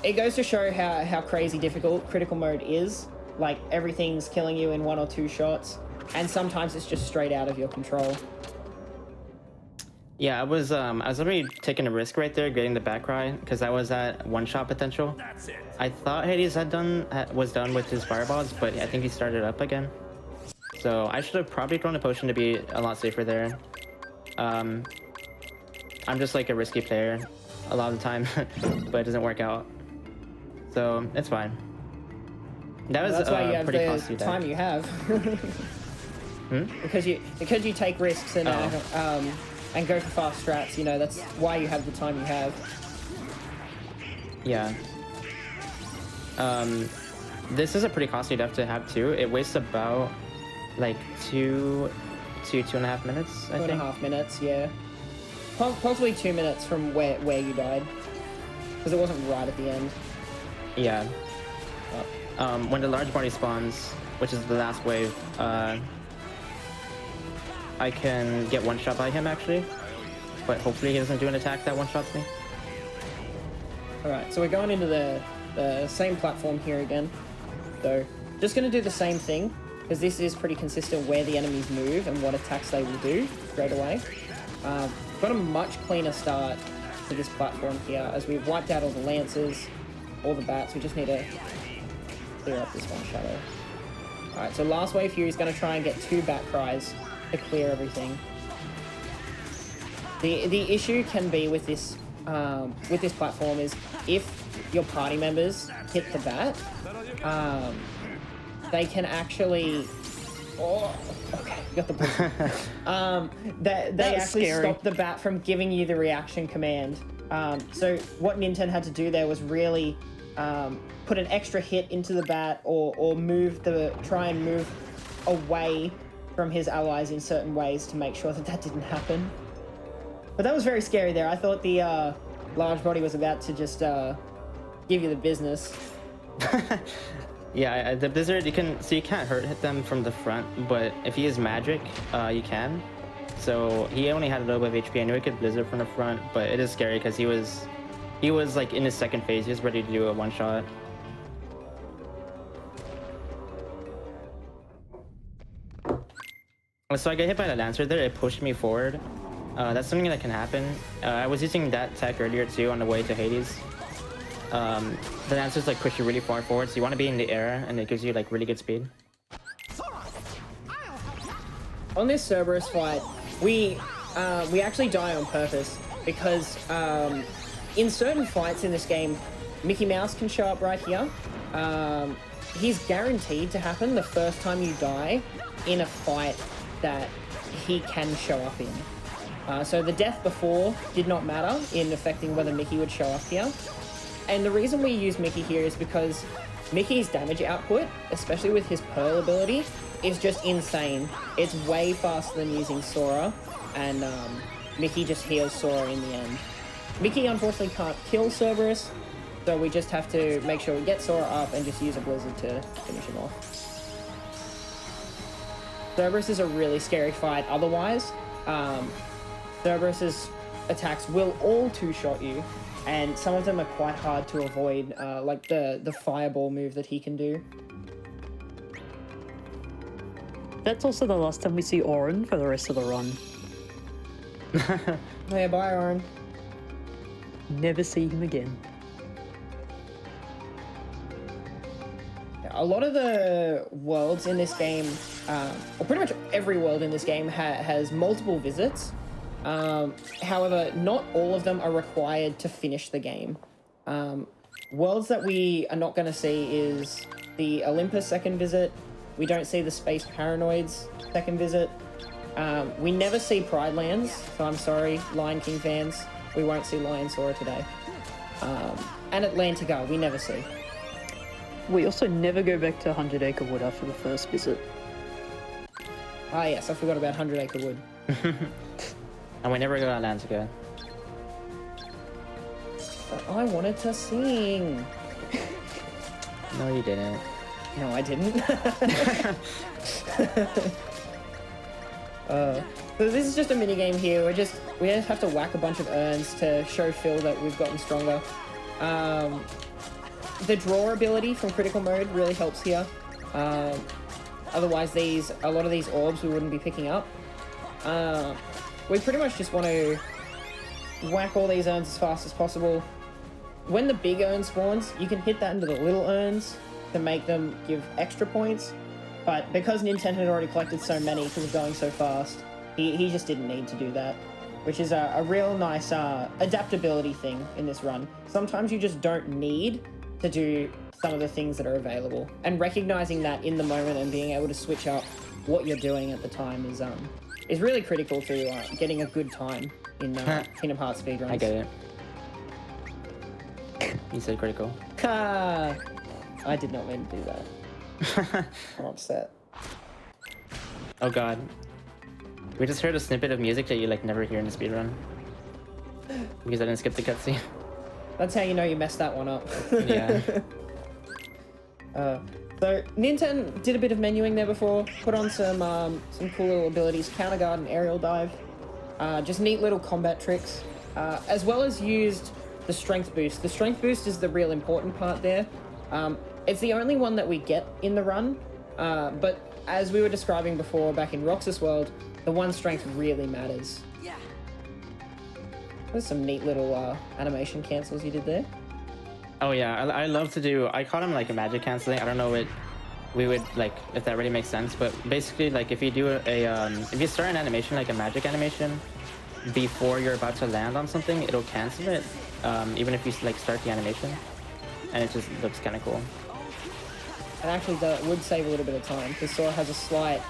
It goes to show how crazy difficult critical mode is. Like, everything's killing you in 1 or 2 shots, and sometimes it's just straight out of your control. Yeah, I was already taking a risk right there, getting the back cry, because I was at 1-shot potential. That's it. I thought Hades was done with his fireballs, but I think he started up again. So I should have probably thrown a potion to be a lot safer there. I'm just like a risky player a lot of the time, but it doesn't work out. So it's fine. That was That's why you have pretty the costly time deck. you have. Because you take risks and go for fast strats. You know, that's why you have the time you have. Yeah. This is a pretty costly deck to have too. It wastes about like 2 to 2.5 minutes, I think. 2.5 minutes, yeah. Possibly 2 minutes from where you died, because it wasn't right at the end. Yeah. When the large body spawns, which is the last wave, I can get 1-shot by him actually, but hopefully he doesn't do an attack that 1-shots me. Alright, so we're going into the same platform here again. So, just going to do the same thing, because this is pretty consistent where the enemies move and what attacks they will do straight away. Got a much cleaner start to this platform here, as we've wiped out all the Lancers, all the bats. We just need to clear up this one shadow. Alright, so last wave here is going to try and get 2 bat cries to clear everything. The issue can be with this platform is if your party members hit the bat, they can actually. Oh, okay, got the point. They actually scary. stop the bat from giving you the reaction command. So what Ninten had to do there was really put an extra hit into the bat or try and move away from his allies in certain ways to make sure that that didn't happen. But that was very scary there. I thought the large body was about to just give you the business. Yeah, the Blizzard, you can't hit them from the front, but if he is magic, you can. So he only had a little bit of HP. I knew he could Blizzard from the front, but it is scary because he was like in his second phase. He was ready to do a one shot. So I got hit by the Lancer there. It pushed me forward. That's something that can happen. I was using that tech earlier too on the way to Hades. The Lancers like push you really far forward, so you want to be in the air, and it gives you like really good speed. On this Cerberus fight, we actually die on purpose because in certain fights in this game, Mickey Mouse can show up right here. He's guaranteed to happen the first time you die in a fight that he can show up in. So the death before did not matter in affecting whether Mickey would show up here. And the reason we use Mickey here is because Mickey's damage output, especially with his Pearl ability, is just insane. It's way faster than using Sora, and Mickey just heals Sora in the end. Mickey unfortunately can't kill Cerberus, so we just have to make sure we get Sora up and just use a Blizzard to finish him off. Cerberus is a really scary fight otherwise. Cerberus's attacks will all two-shot you, and some of them are quite hard to avoid, like the fireball move that he can do. That's also the last time we see Orin for the rest of the run. Oh yeah, bye, Orin. Never see him again. A lot of the worlds in this game, or pretty much every world in this game has multiple visits. However, not all of them are required to finish the game. Worlds that we are not going to see is the Olympus second visit. We don't see the Space Paranoids second visit. We never see Pride Lands, so I'm sorry, Lion King fans. We won't see Lion Sora today. And Atlantica, we never see. We also never go back to 100 Acre Wood after the first visit. Ah yes, I forgot about 100 Acre Wood. And we never go to Atlantica. But I wanted to sing. No, you didn't. No, I didn't. So this is just a mini game here. We just have to whack a bunch of urns to show Phil that we've gotten stronger. The draw ability from critical mode really helps here. Otherwise, a lot of these orbs we wouldn't be picking up. We pretty much just want to whack all these urns as fast as possible. When the big urn spawns, you can hit that into the little urns to make them give extra points. But because Ninten had already collected so many because of going so fast, he just didn't need to do that. Which is a real nice adaptability thing in this run. Sometimes you just don't need to do some of the things that are available. And recognizing that in the moment and being able to switch up what you're doing at the time is really critical to getting a good time in Kingdom Hearts speedruns. I get it. You said critical. I did not mean to do that. I'm upset. Oh god. We just heard a snippet of music that you like never hear in a speedrun. Because I didn't skip the cutscene. That's how you know you messed that one up. Yeah. So Ninten did a bit of menuing there before, put on some cool little abilities, counter guard and aerial dive. Just neat little combat tricks, as well as used the strength boost. The strength boost is the real important part there. It's the only one that we get in the run, but as we were describing before back in Roxas World, the one strength really matters. Yeah. There's some neat little animation cancels you did there. Oh yeah, I love to do, I call them like a magic canceling. I don't know what we would like, if that really makes sense, but basically like if you do if you start an animation like a magic animation before you're about to land on something, it'll cancel it, even if you like start the animation, and it just looks kind of cool. And actually that would save a little bit of time because Sora has a slight,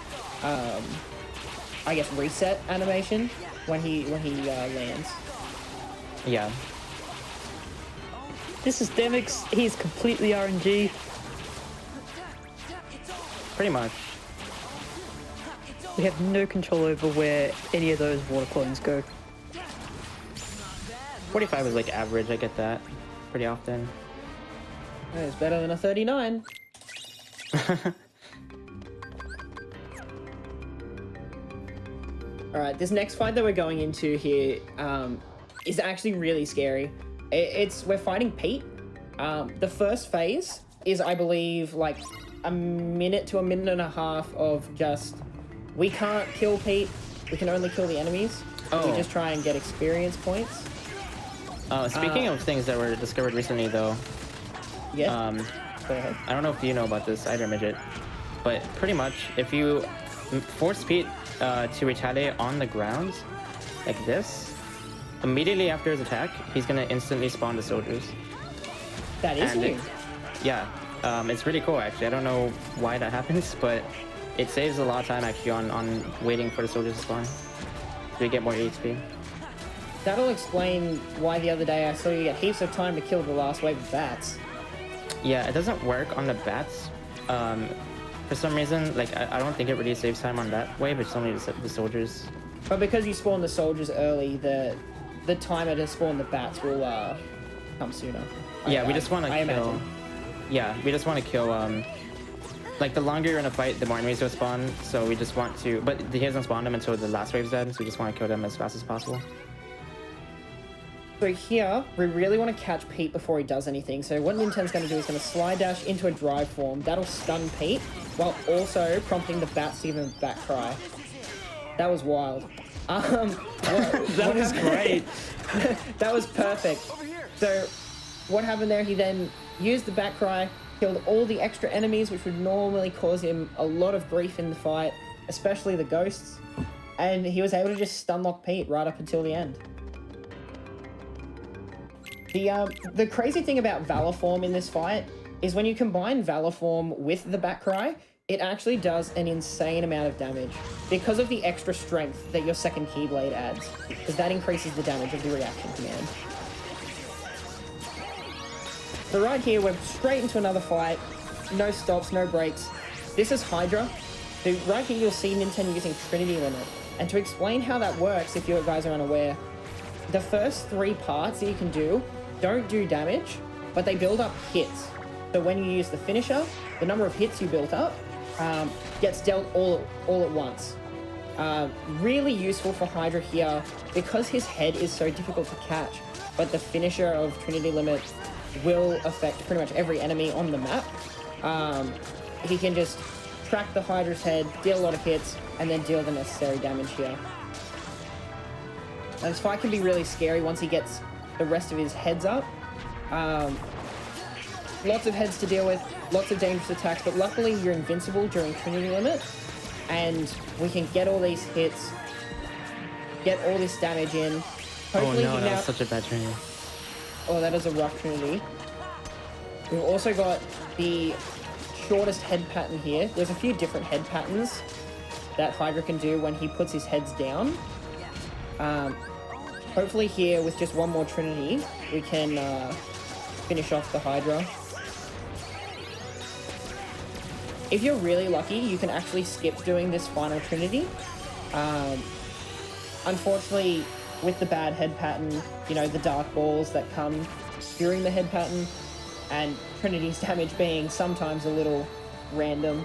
I guess, reset animation when he lands. Yeah. This is Demix. He's completely RNG. Pretty much. We have no control over where any of those water clones go. 45 is like average, I get that pretty often. It's better than a 39. Alright, this next fight that we're going into here is actually really scary. We're fighting Pete. The first phase is, I believe, like a minute to a minute and a half of just... We can't kill Pete, we can only kill the enemies. Oh. We just try and get experience points. Speaking of things that were discovered recently, though, Yeah, go ahead. I don't know if you know about this either, Midget, but pretty much if you force Pete to retaliate on the ground, like this, immediately after his attack, he's gonna instantly spawn the soldiers. That is And new. Yeah, it's really cool actually. I don't know why that happens, but it saves a lot of time actually on waiting for the soldiers to spawn. So you get more HP. That'll explain why the other day I saw you get heaps of time to kill the last wave of bats. Yeah, it doesn't work on the bats. For some reason, like I don't think it really saves time on that wave. It's only the soldiers. But because you spawn the soldiers early, the timer to spawn the bats will come sooner. Yeah, we just want to I kill. imagine. Yeah, we just want to kill. Like the longer you're in a fight, the more enemies will spawn. So we just want to, but he doesn't spawn them until the last wave's dead. So we just want to kill them as fast as possible. So here, we really want to catch Pete before he does anything. So what Ninten's going to do is going to slide dash into a drive form. That'll stun Pete, while also prompting the bats to give him a bat cry. That was wild. That was great. That was perfect. So what happened there, he then used the bat cry, killed all the extra enemies, which would normally cause him a lot of grief in the fight, especially the ghosts. And he was able to just stun lock Pete right up until the end. The crazy thing about Valor Form in this fight is when you combine Valor Form with the Bat Cry, it actually does an insane amount of damage because of the extra strength that your second Keyblade adds, because that increases the damage of the reaction command. So right here, we're straight into another fight. No stops, no breaks. This is Hydra. So right here, you'll see Nintendo using Trinity Limit. And to explain how that works, if you guys are unaware, the first 3 parts that you can do don't do damage, but they build up hits. So when you use the finisher, the number of hits you built up gets dealt all at once. Really useful for Hydra here because his head is so difficult to catch, but the finisher of Trinity Limit will affect pretty much every enemy on the map. He can just track the Hydra's head, deal a lot of hits, and then deal the necessary damage here. And this fight can be really scary once he gets the rest of his heads up. Lots of heads to deal with, lots of dangerous attacks, but luckily you're invincible during Trinity Limit, and we can get all these hits, get all this damage in. Hopefully Oh no, that was such a bad training. Oh, that is a rough Trinity. We've also got the shortest head pattern here. There's a few different head patterns that Hydra can do when he puts his heads down. Hopefully here, with just one more Trinity, we can finish off the Hydra. If you're really lucky, you can actually skip doing this final Trinity. Unfortunately, with the bad head pattern, you know, the dark balls that come during the head pattern, and Trinity's damage being sometimes a little random.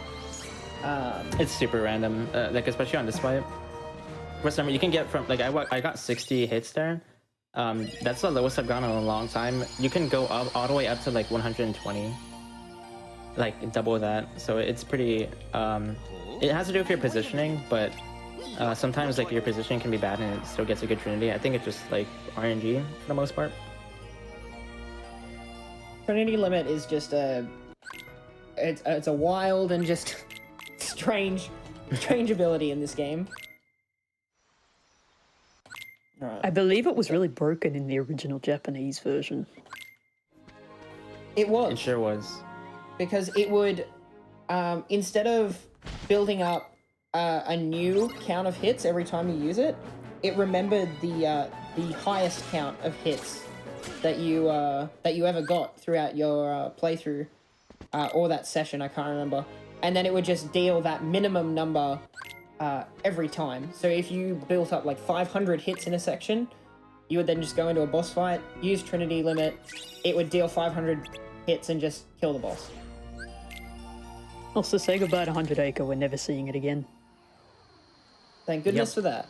It's super random, like especially on this fight. For some reason, you can get from like I got 60 hits there. That's the lowest I've gone in a long time. You can go up all the way up to like 120, like double that. So it's pretty. It has to do with your positioning, but sometimes like your positioning can be bad and it still gets a good Trinity. I think it's just like RNG for the most part. Trinity Limit is just it's a wild and just strange ability in this game. I believe it was really broken in the original Japanese version. It was. It sure was. Because it would, instead of building up a new count of hits every time you use it, it remembered the highest count of hits that you ever got throughout your playthrough or that session. I can't remember. And then it would just deal that minimum number every time. So if you built up like 500 hits in a section, you would then just go into a boss fight, use Trinity Limit. It would deal 500 hits and just kill the boss. Also, say goodbye to 100 Acre. We're never seeing it again. Thank goodness Yep. for that.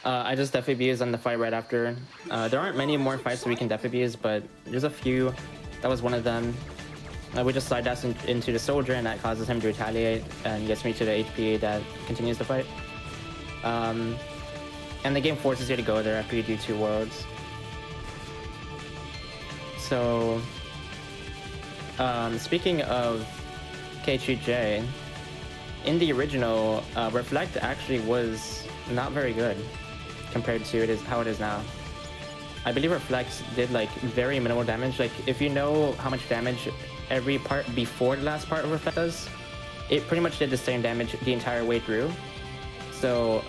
I just FABs on the fight right after. There aren't many more fights that we can FABs, but there's a few. That was one of them. We just slide dash into the soldier, and that causes him to retaliate and gets me to the HP that continues the fight. And the game forces you to go there after you do 2 worlds. So, speaking of K2J, in the original, Reflect actually was not very good compared to how it is now. I believe Reflect did like very minimal damage. Like if you know how much damage every part before the last part of Reflect does, it pretty much did the same damage the entire way through. So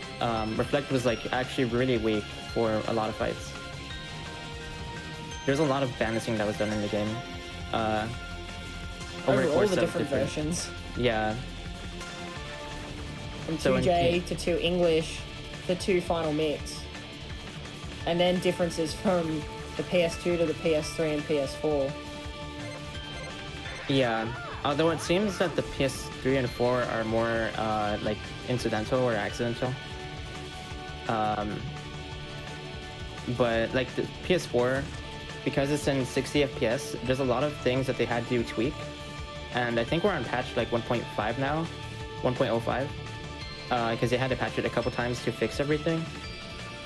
Reflect was like actually really weak for a lot of fights. There's a lot of balancing that was done in the game. Over the all course the of different versions. Yeah. From So in 2J to 2 English to 2 Final Mix. And then differences from the PS2 to the PS3 and PS4. Yeah, although it seems that the PS3 and 4 are more like incidental or accidental. But like the PS4, because it's in 60 FPS, there's a lot of things that they had to tweak. And I think we're on patch like 1.5 now, 1.05, because they had to patch it a couple times to fix everything.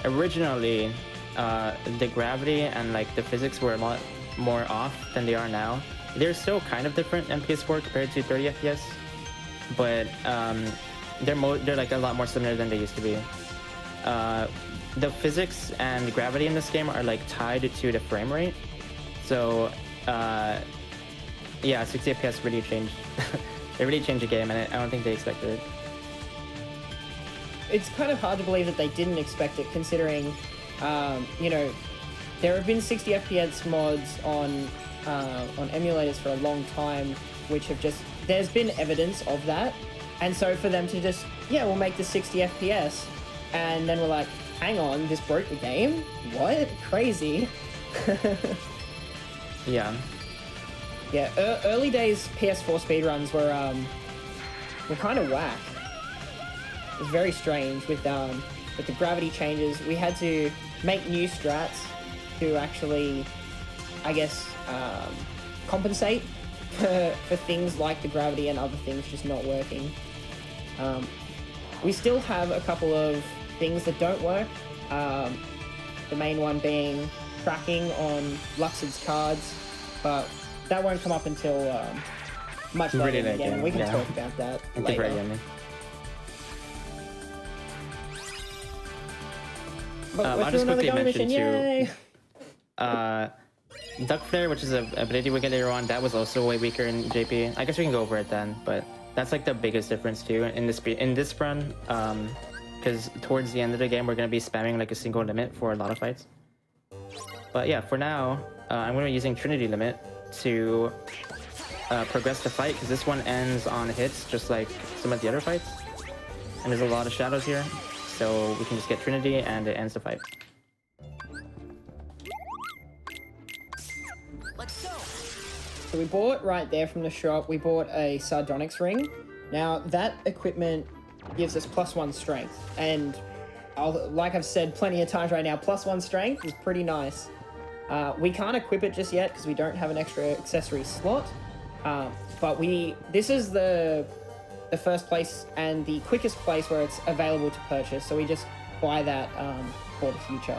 Originally, the gravity and like the physics were a lot more off than they are now. They're still kind of different in PS4 compared to 30 FPS, but they're like a lot more similar than they used to be. The physics and gravity in this game are like tied to the frame rate, so yeah, 60 FPS really changed. They really changed the game, and I don't think they expected it. It's kind of hard to believe that they didn't expect it, considering, you know, there have been 60 FPS mods on emulators for a long time, which have just, there's been evidence of that. And so for them to just, yeah, we'll make the 60 FPS, and then we're like, hang on, this broke the game? What? Crazy. Yeah. Yeah, early days PS4 speedruns were kind of whack. It was very strange with the gravity changes. We had to make new strats to actually, I guess, compensate for things like the gravity and other things just not working. We still have a couple of things that don't work. The main one being tracking on Luxord's cards, but that won't come up until much later in the game. We can talk about that later. But I'll just quickly mention yay! Duck Flare, which is a ability we get later on, that was also way weaker in JP. I guess we can go over it then, but that's like the biggest difference too in this run, because towards the end of the game we're going to be spamming like a single limit for a lot of fights. But yeah, for now, I'm going to be using Trinity Limit to progress the fight, because this one ends on hits just like some of the other fights. And there's a lot of shadows here, so we can just get Trinity and it ends the fight. So we bought right there from the shop, we bought a Sardonyx ring. Now that equipment gives us +1 strength, and like I've said plenty of times right now, +1 strength is pretty nice. We can't equip it just yet because we don't have an extra accessory slot, but this is the first place and the quickest place where it's available to purchase, so we just buy that for the future.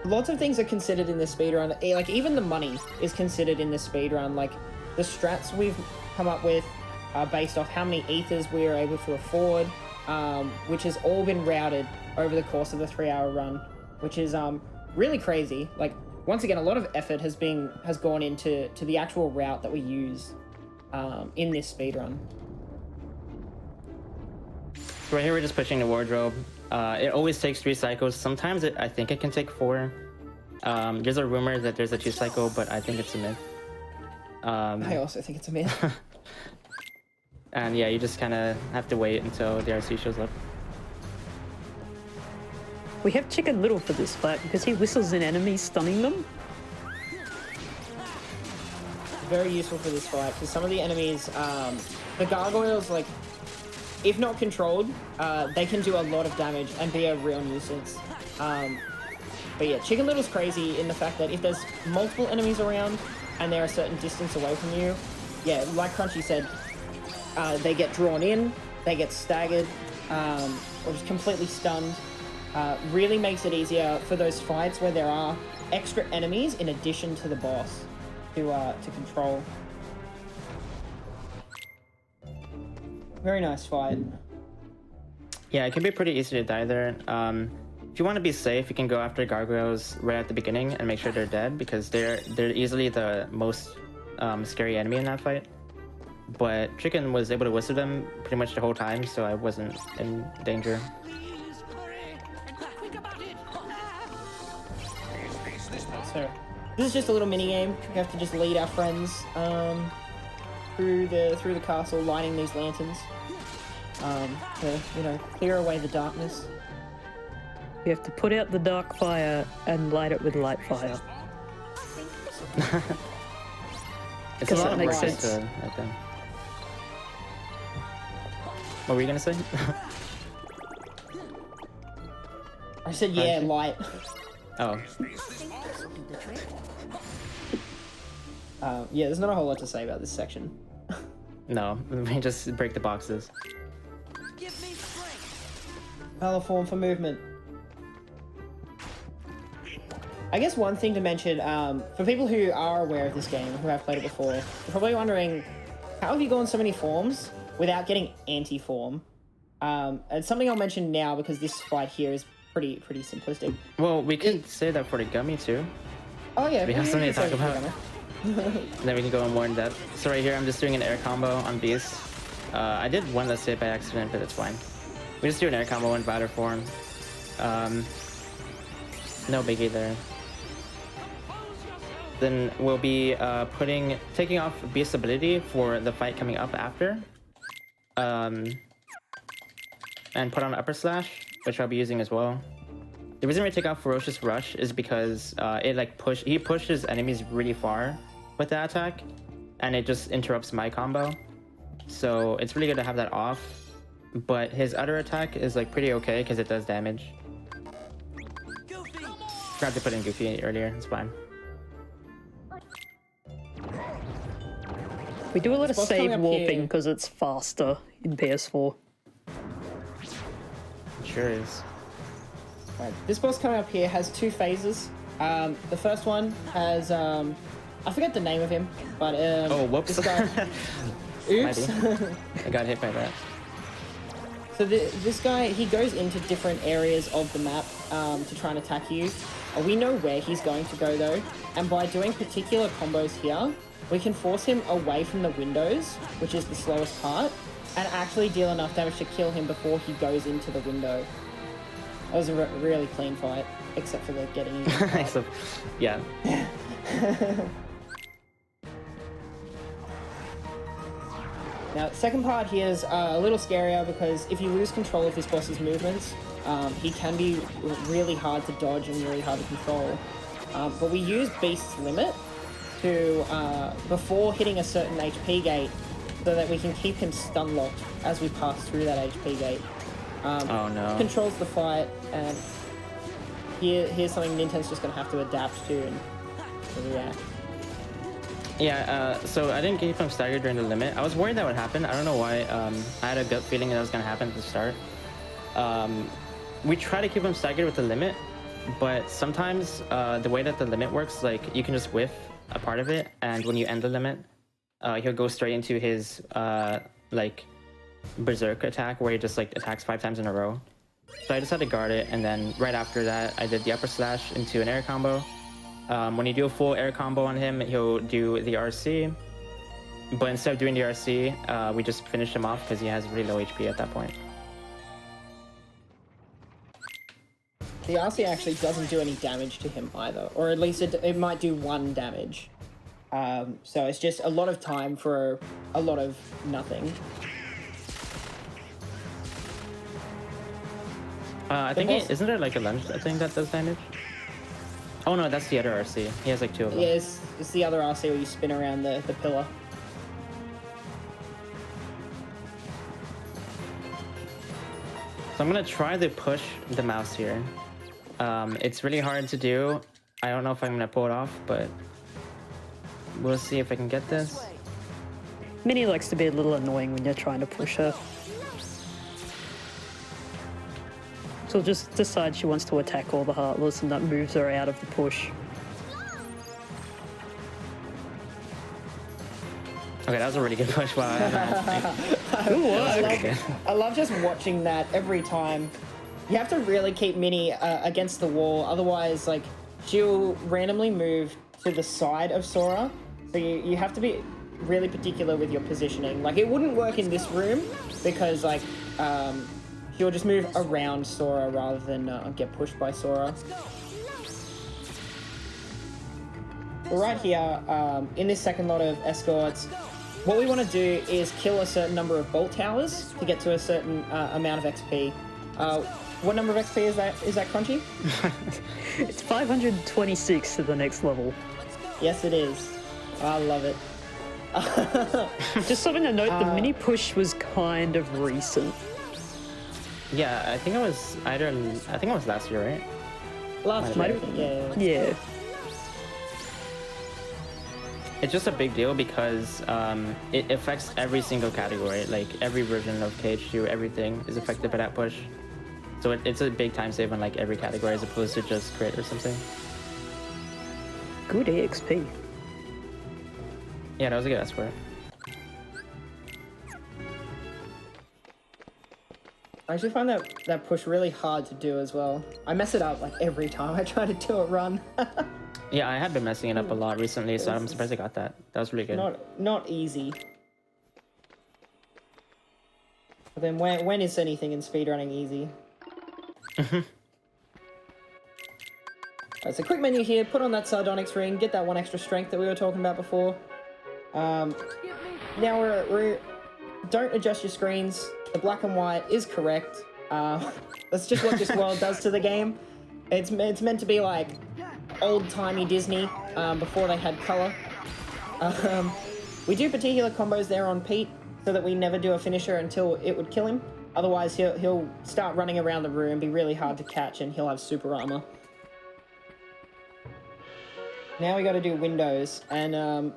Lots of things are considered in this speedrun, like even the money is considered in this speedrun. Like the strats we've come up with are based off how many ethers we are able to afford, which has all been routed over the course of the 3-hour run, which is really crazy. Like once again, a lot of effort has gone into the actual route that we use in this speedrun. So right here we're just pushing the wardrobe. It always takes 3 cycles. Sometimes I think it can take 4. There's a rumor that there's a 2 cycle, but I think it's a myth. I also think it's a myth. And yeah, you just kind of have to wait until the RC shows up. We have Chicken Little for this fight because he whistles in enemies, stunning them. Very useful for this fight because some of the enemies, the gargoyles, like, if not controlled, they can do a lot of damage and be a real nuisance. But yeah, Chicken Little's crazy in the fact that if there's multiple enemies around and they're a certain distance away from you, yeah, like Crunchy said, they get drawn in, they get staggered, or just completely stunned. Really makes it easier for those fights where there are extra enemies in addition to the boss to control. Very nice fight. Yeah, it can be pretty easy to die there. If you want to be safe, you can go after gargoyles right at the beginning and make sure they're dead because they're easily the most scary enemy in that fight. But Chicken was able to whistle them pretty much the whole time, so I wasn't in danger. So this is just a little mini game. We have to just lead our friends through the castle, lighting these lanterns to clear away the darkness. You have to put out the dark fire and light it with light fire. It's a Guess lot that of makes practice sense. to let them. What were you gonna say? I said, yeah, light. Oh. Yeah, there's not a whole lot to say about this section. No, we just break the boxes. Valor form for movement. I guess one thing to mention, for people who are aware of this game, who have played it before, you're probably wondering, how have you gone so many forms without getting anti-form? It's something I'll mention now because this fight here is pretty simplistic. Well, we could say that for the gummy too. Oh yeah, We have something to talk about. Gummy. Then we can go in more in depth. So right here, I'm just doing an air combo on Beast. I did one let's hit by accident, but it's fine. We just do an air combo in Batter form. No biggie there. Then we'll be taking off Beast's ability for the fight coming up after. And put on Upper Slash, which I'll be using as well. The reason we take off Ferocious Rush is because he pushes enemies really far with that attack, and it just interrupts my combo. So it's really good to have that off. But his other attack is like pretty okay because it does damage. Forgot to put in Goofy earlier, it's fine. We do a lot of Boss save coming up warping here. because it's faster in PS4. It sure is. Right, this boss coming up here has 2 phases. The first one has I forget the name of him, but Oh, whoops. This guy, oops. I got hit by that. So this guy, he goes into different areas of the map to try and attack you. We know where he's going to go though, and by doing particular combos here, we can force him away from the windows, which is the slowest part, and actually deal enough damage to kill him before he goes into the window. That was a really clean fight, except for the getting in. So, yeah. Now, the second part here is a little scarier because if you lose control of this boss's movements, he can be really hard to dodge and really hard to control. But we use Beast's Limit to before hitting a certain HP gate so that we can keep him stun locked as we pass through that HP gate. Oh no. Controls the fight, and here's something Ninten's just going to have to adapt to and react. Yeah, so I didn't keep him staggered during the limit. I was worried that would happen. I don't know why. I had a gut feeling that was going to happen at the start. We try to keep him staggered with the limit, but sometimes the way that the limit works, like you can just whiff a part of it, and when you end the limit, he'll go straight into his berserk attack where he just like attacks 5 times in a row. So I just had to guard it, and then right after that, I did the upper slash into an air combo. When you do a full air combo on him, he'll do the RC. But instead of doing the RC, we just finished him off because he has really low HP at that point. The RC actually doesn't do any damage to him either, or at least it might do 1 damage. So it's just a lot of time for a lot of nothing. I think isn't there like a lunge thing that does damage? Oh no, that's the other RC. He has like 2 of them. Yeah, it's the other RC where you spin around the pillar. So I'm gonna try to push the mouse here. It's really hard to do. I don't know if I'm gonna pull it off, but we'll see if I can get this. Minnie likes to be a little annoying when you're trying to push her. She'll just decide she wants to attack all the Heartless, and that moves her out of the push. Okay, that was a really good push. Wow. Good work. I love just watching that every time. You have to really keep Minnie against the wall, otherwise, like, she'll randomly move to the side of Sora. So you have to be really particular with your positioning. Like, it wouldn't work in this room because, like, she'll just move around Sora rather than get pushed by Sora. Right here, in this second lot of escorts, what we want to do is kill a certain number of bolt towers to get to a certain amount of XP. What number of XP is that? Is that Crunchy? It's 526 to the next level. Yes, it is. I love it. Just something to note, the mini push was kind of recent. Yeah, I think it was last year, right? Last year, yeah. Yeah. It's just a big deal because it affects every single category. Like every version of KH2, everything is affected by that push. So it's a big time save on like every category as opposed to just crit or something. Good EXP. Yeah, that was a good escort. I actually find that push really hard to do as well. I mess it up like every time I try to do a run. Yeah, I have been messing it up a lot recently, so I'm surprised I got that. That was really good. Not easy. But then when is anything in speedrunning easy? Alright, so quick menu here, put on that sardonyx ring, get that 1 extra strength that we were talking about before. Now we're don't adjust your screens. The black and white is correct. That's just what this world does to the game. It's meant to be like old-timey Disney before they had color. We do particular combos there on Pete so that we never do a finisher until it would kill him. Otherwise, he'll start running around the room, be really hard to catch, and he'll have super armor. Now we got to do windows, and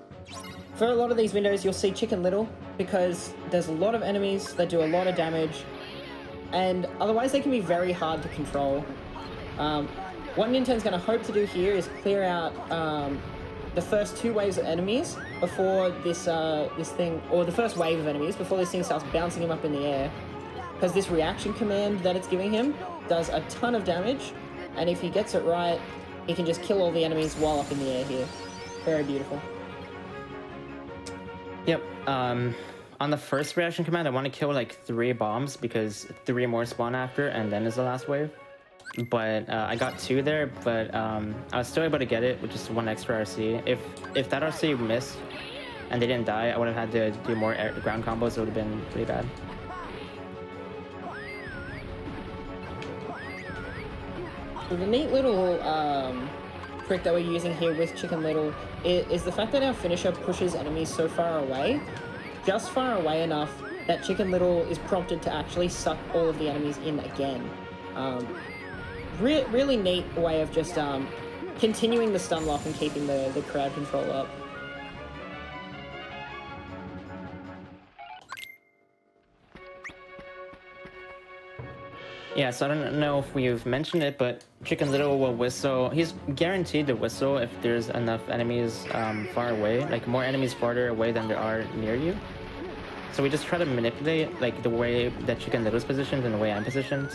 for a lot of these windows, you'll see Chicken Little because there's a lot of enemies that do a lot of damage, and otherwise they can be very hard to control. What Ninten's going to hope to do here is clear out the first 2 waves of enemies before this thing, or the first wave of enemies before this thing starts bouncing him up in the air. Because this reaction command that it's giving him does a ton of damage, and if he gets it right, he can just kill all the enemies while up in the air here. Very beautiful. Yep. On the first reaction command, I want to kill like 3 bombs because 3 more spawn after, and then is the last wave. But I got 2 there, but I was still able to get it with just 1 extra RC. If that RC missed and they didn't die, I would have had to do more ground combos. It would have been pretty bad. So the neat little trick that we're using here with Chicken Little is the fact that our finisher pushes enemies so far away, just far away enough that Chicken Little is prompted to actually suck all of the enemies in again. Really neat way of just continuing the stun lock and keeping the crowd control up. Yeah, so I don't know if we've mentioned it, but Chicken Little will whistle. He's guaranteed to whistle if there's enough enemies far away, like more enemies farther away than there are near you. So we just try to manipulate like the way that Chicken Little's positioned and the way I'm positioned,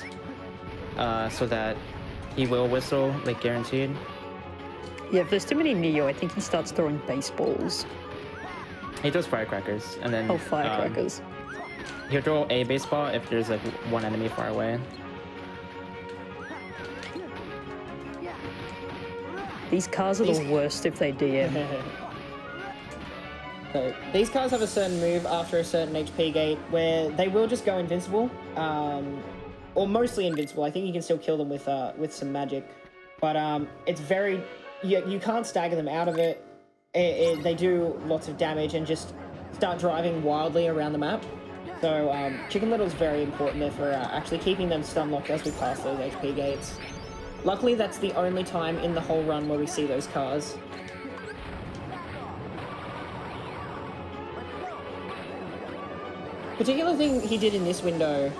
so that he will whistle, like guaranteed. Yeah, if there's too many Neo, I think he starts throwing baseballs. He throws firecrackers, and then Firecrackers. he'll throw a baseball if there's like 1 enemy far away. These cars are the worst if they DM. So these cars have a certain move after a certain HP gate where they will just go invincible, or mostly invincible. I think you can still kill them with some magic, but it's very you can't stagger them out of it. They do lots of damage and just start driving wildly around the map. So Chicken Little is very important there for actually keeping them stun locked as we pass those HP gates. Luckily, that's the only time in the whole run where we see those cars. Particular thing he did in this window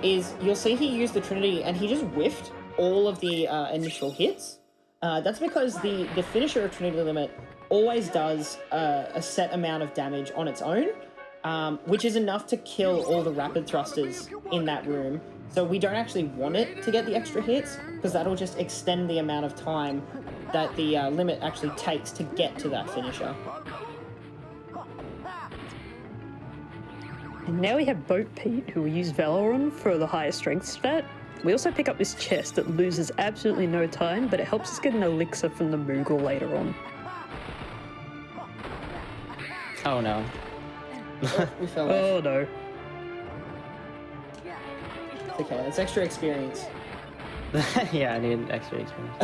is you'll see he used the Trinity and he just whiffed all of the initial hits. That's because the finisher of Trinity Limit always does a set amount of damage on its own, which is enough to kill all the rapid thrusters in that room. So we don't actually want it to get the extra hits because that'll just extend the amount of time that the limit actually takes to get to that finisher. And now we have Boat Pete, who will use Valoron for the higher strength stat. We also pick up this chest that loses absolutely no time, but it helps us get an elixir from the Moogle later on. Oh no. We fell off. Oh no. It's okay, that's extra experience. Yeah, I need extra experience.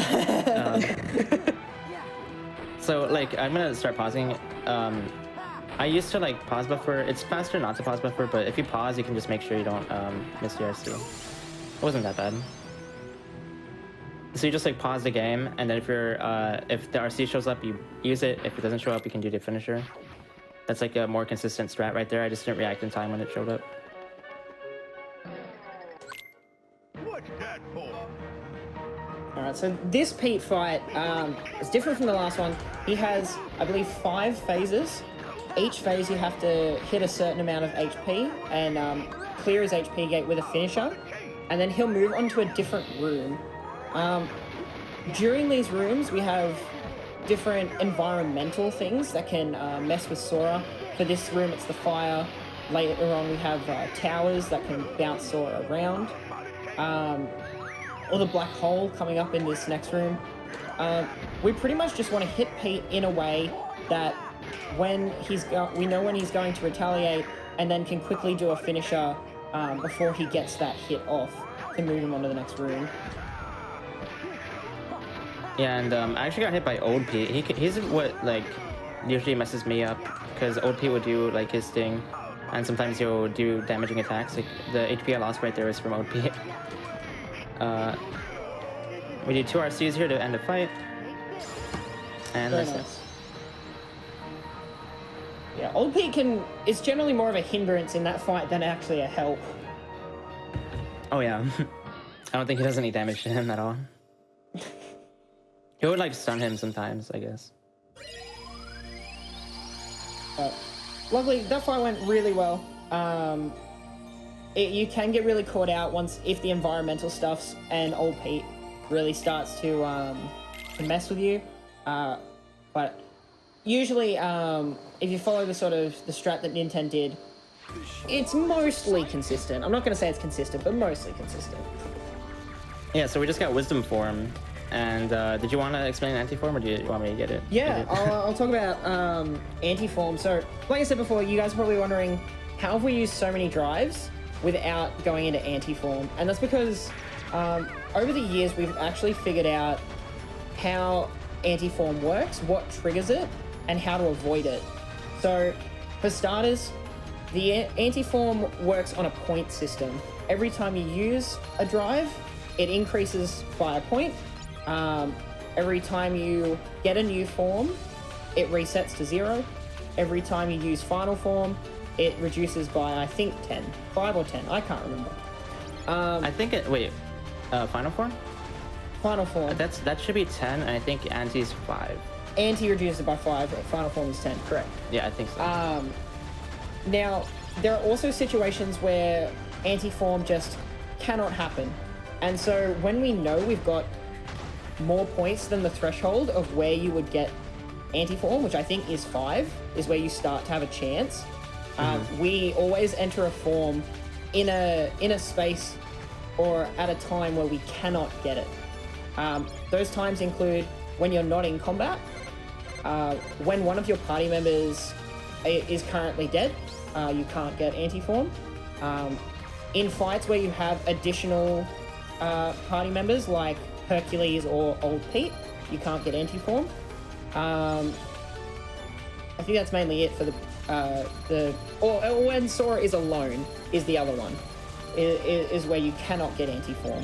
So like, I'm gonna start pausing. I used to like pause buffer. It's faster not to pause buffer, but if you pause, you can just make sure you don't miss your RC. It wasn't that bad. So you just like pause the game, and then if the RC shows up, you use it. If it doesn't show up, you can do the finisher. That's like a more consistent strat right there. I just didn't react in time when it showed up. What's that for? Alright, so this Pete fight is different from the last one. He has, I believe, 5 phases. Each phase you have to hit a certain amount of HP and clear his HP gate with a finisher, and then he'll move on to a different room. During these rooms we have different environmental things that can mess with Sora. For this room it's the fire. Later on we have towers that can bounce Sora around. Or the black hole coming up in this next room. We pretty much just want to hit Pete in a way that when we know when he's going to retaliate, and then can quickly do a finisher before he gets that hit off to move him on to the next room. Yeah, and I actually got hit by Old Pete. He's what like usually messes me up, because Old Pete would do like his thing, and sometimes he'll do damaging attacks. Like the HP I lost right there is from Old Pete. We do 2 RCs here to end the fight, and Very that's nice. Yeah, Old Pete is generally more of a hindrance in that fight than actually a help. it. Oh yeah, I don't think he does any damage to him at all. He would like stun him sometimes, I guess. Luckily, that fight went really well. You can get really caught out if the environmental stuffs and Old Pete really starts to mess with you. But usually, if you follow the strat that Ninten did, it's mostly consistent. I'm not going to say it's consistent, but mostly consistent. Yeah, so we just got Wisdom Form, and did you want to explain Anti-Form, or do you want me to get it? Yeah, I'll talk about anti-form. So, like I said before, you guys are probably wondering, how have we used so many drives without going into anti-form? And that's because over the years, we've actually figured out how anti-form works, what triggers it, and how to avoid it. So, for starters, the anti-form works on a point system. Every time you use a drive, it increases by a point. Every time you get a new form, it resets to 0. Every time you use final form, it reduces by, I think, 10. 5 or 10, I can't remember. I think Final Form? Final form. That should be 10, and I think Anti's 5. Anti reduces by 5, final form is 10, correct. Yeah, I think so. Now, there are also situations where anti-form just cannot happen. And so when we know we've got more points than the threshold of where you would get anti-form, which I think is 5, is where you start to have a chance, we always enter a form in a space or at a time where we cannot get it. Those times include when you're not in combat, when one of your party members is currently dead, you can't get anti-form. In fights where you have additional party members like Hercules or Old Pete, you can't get anti-form. I think that's mainly it for or when Sora is alone is the other one, is where you cannot get anti-form.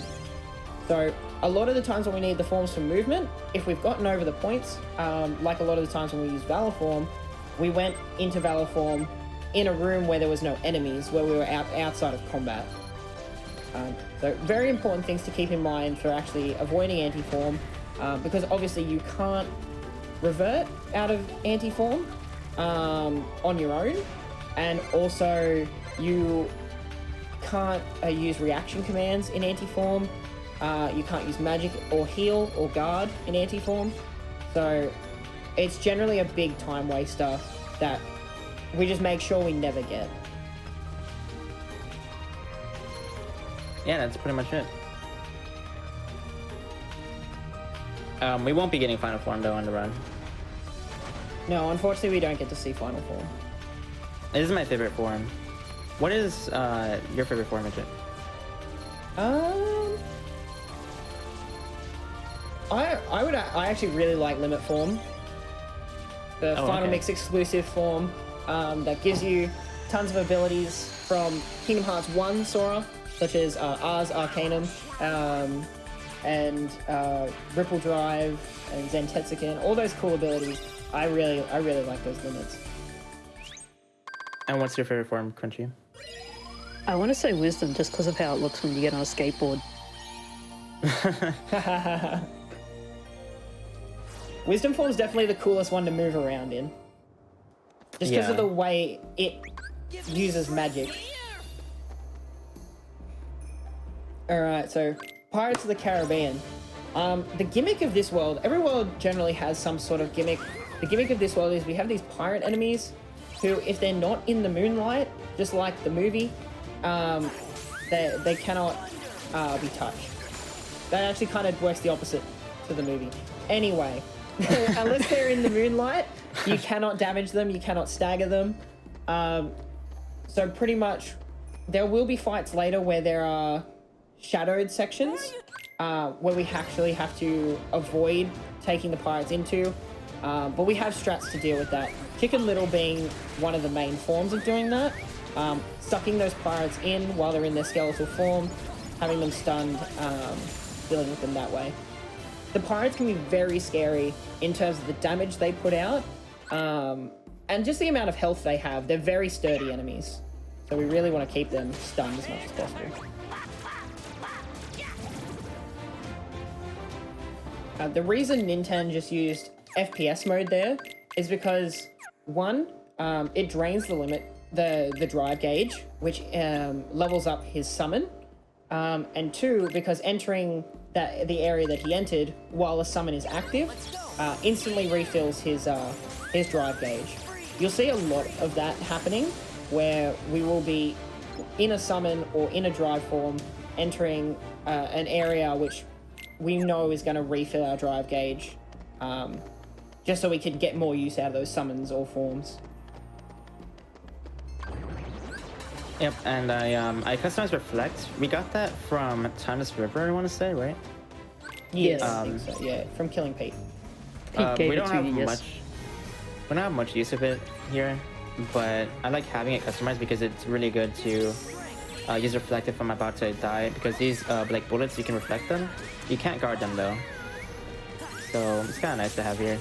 So a lot of the times when we need the forms for movement, if we've gotten over the points, like a lot of the times when we use Valor Form, we went into Valor Form in a room where there was no enemies, where we were outside of combat. So very important things to keep in mind for actually avoiding anti-form, because obviously you can't revert out of anti-form on your own, and also you can't use reaction commands in anti-form. You can't use magic or heal or guard in anti-form. So it's generally a big time waster that we just make sure we never get. Yeah, that's pretty much it. We won't be getting Final Form though on the run. No, unfortunately we don't get to see Final Form. This is my favorite form. What is your favorite form, Midget? I actually really like Limit Form. The Final Mix exclusive form that gives you tons of abilities from Kingdom Hearts 1 Sora, such as Ars Arcanum, and Ripple Drive, and Zen Tetsuken, all those cool abilities. I really like those limits. And what's your favorite form, Crunchy? I want to say Wisdom just because of how it looks when you get on a skateboard. Wisdom Form's definitely the coolest one to move around in. Just because of the way it uses magic. Alright, so Pirates of the Caribbean. The gimmick of this world, every world generally has some sort of gimmick. The gimmick of this world is we have these pirate enemies who, if they're not in the moonlight, just like the movie, they cannot be touched. That actually kind of works the opposite to the movie. Anyway, unless they're in the moonlight, you cannot damage them, you cannot stagger them. So pretty much, there will be fights later where there are shadowed sections where we actually have to avoid taking the pirates into, but we have strats to deal with that. Chicken Little being one of the main forms of doing that. Sucking those pirates in while they're in their skeletal form, having them stunned, dealing with them that way. The pirates can be very scary in terms of the damage they put out, and just the amount of health they have. They're very sturdy enemies, so we really want to keep them stunned as much as possible. The reason Ninten just used FPS mode there is because, one, it drains the drive gauge, which levels up his summon, and two, because entering the area that he entered while a summon is active instantly refills his drive gauge. You'll see a lot of that happening where we will be in a summon or in a drive form entering an area which we know is going to refill our drive gauge, just so we can get more use out of those summons or forms. Yep, and I customized Reflect. We got that from Timeless River, I want to say, right? Yes, I think so. Yeah, from Killing Pete. Pete gave We it don't to have you, yes. much. We don't have much use of it here, but I like having it customized because it's really good to use Reflect if I'm about to die. Because these like bullets, you can reflect them. You can't guard them though, so it's kind of nice to have here.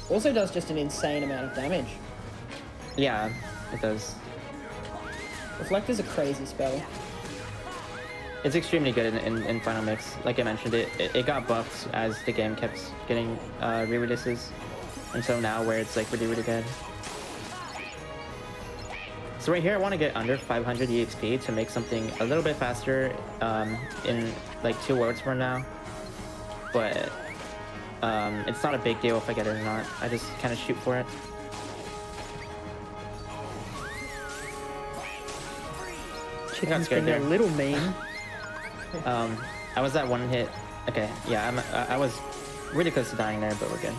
Also does just an insane amount of damage. Yeah, it does. Reflect is a crazy spell. It's extremely good in Final Mix. Like I mentioned, it got buffed as the game kept getting re-releases, and so now where it's like really good. So right here, I want to get under 500 EXP to make something a little bit faster in like 2 worlds from now. But it's not a big deal if I get it or not. I just kind of shoot for it. Chicken's scared being a there. little mean. I was at one hit. Okay, yeah, I was really close to dying there, but we're good.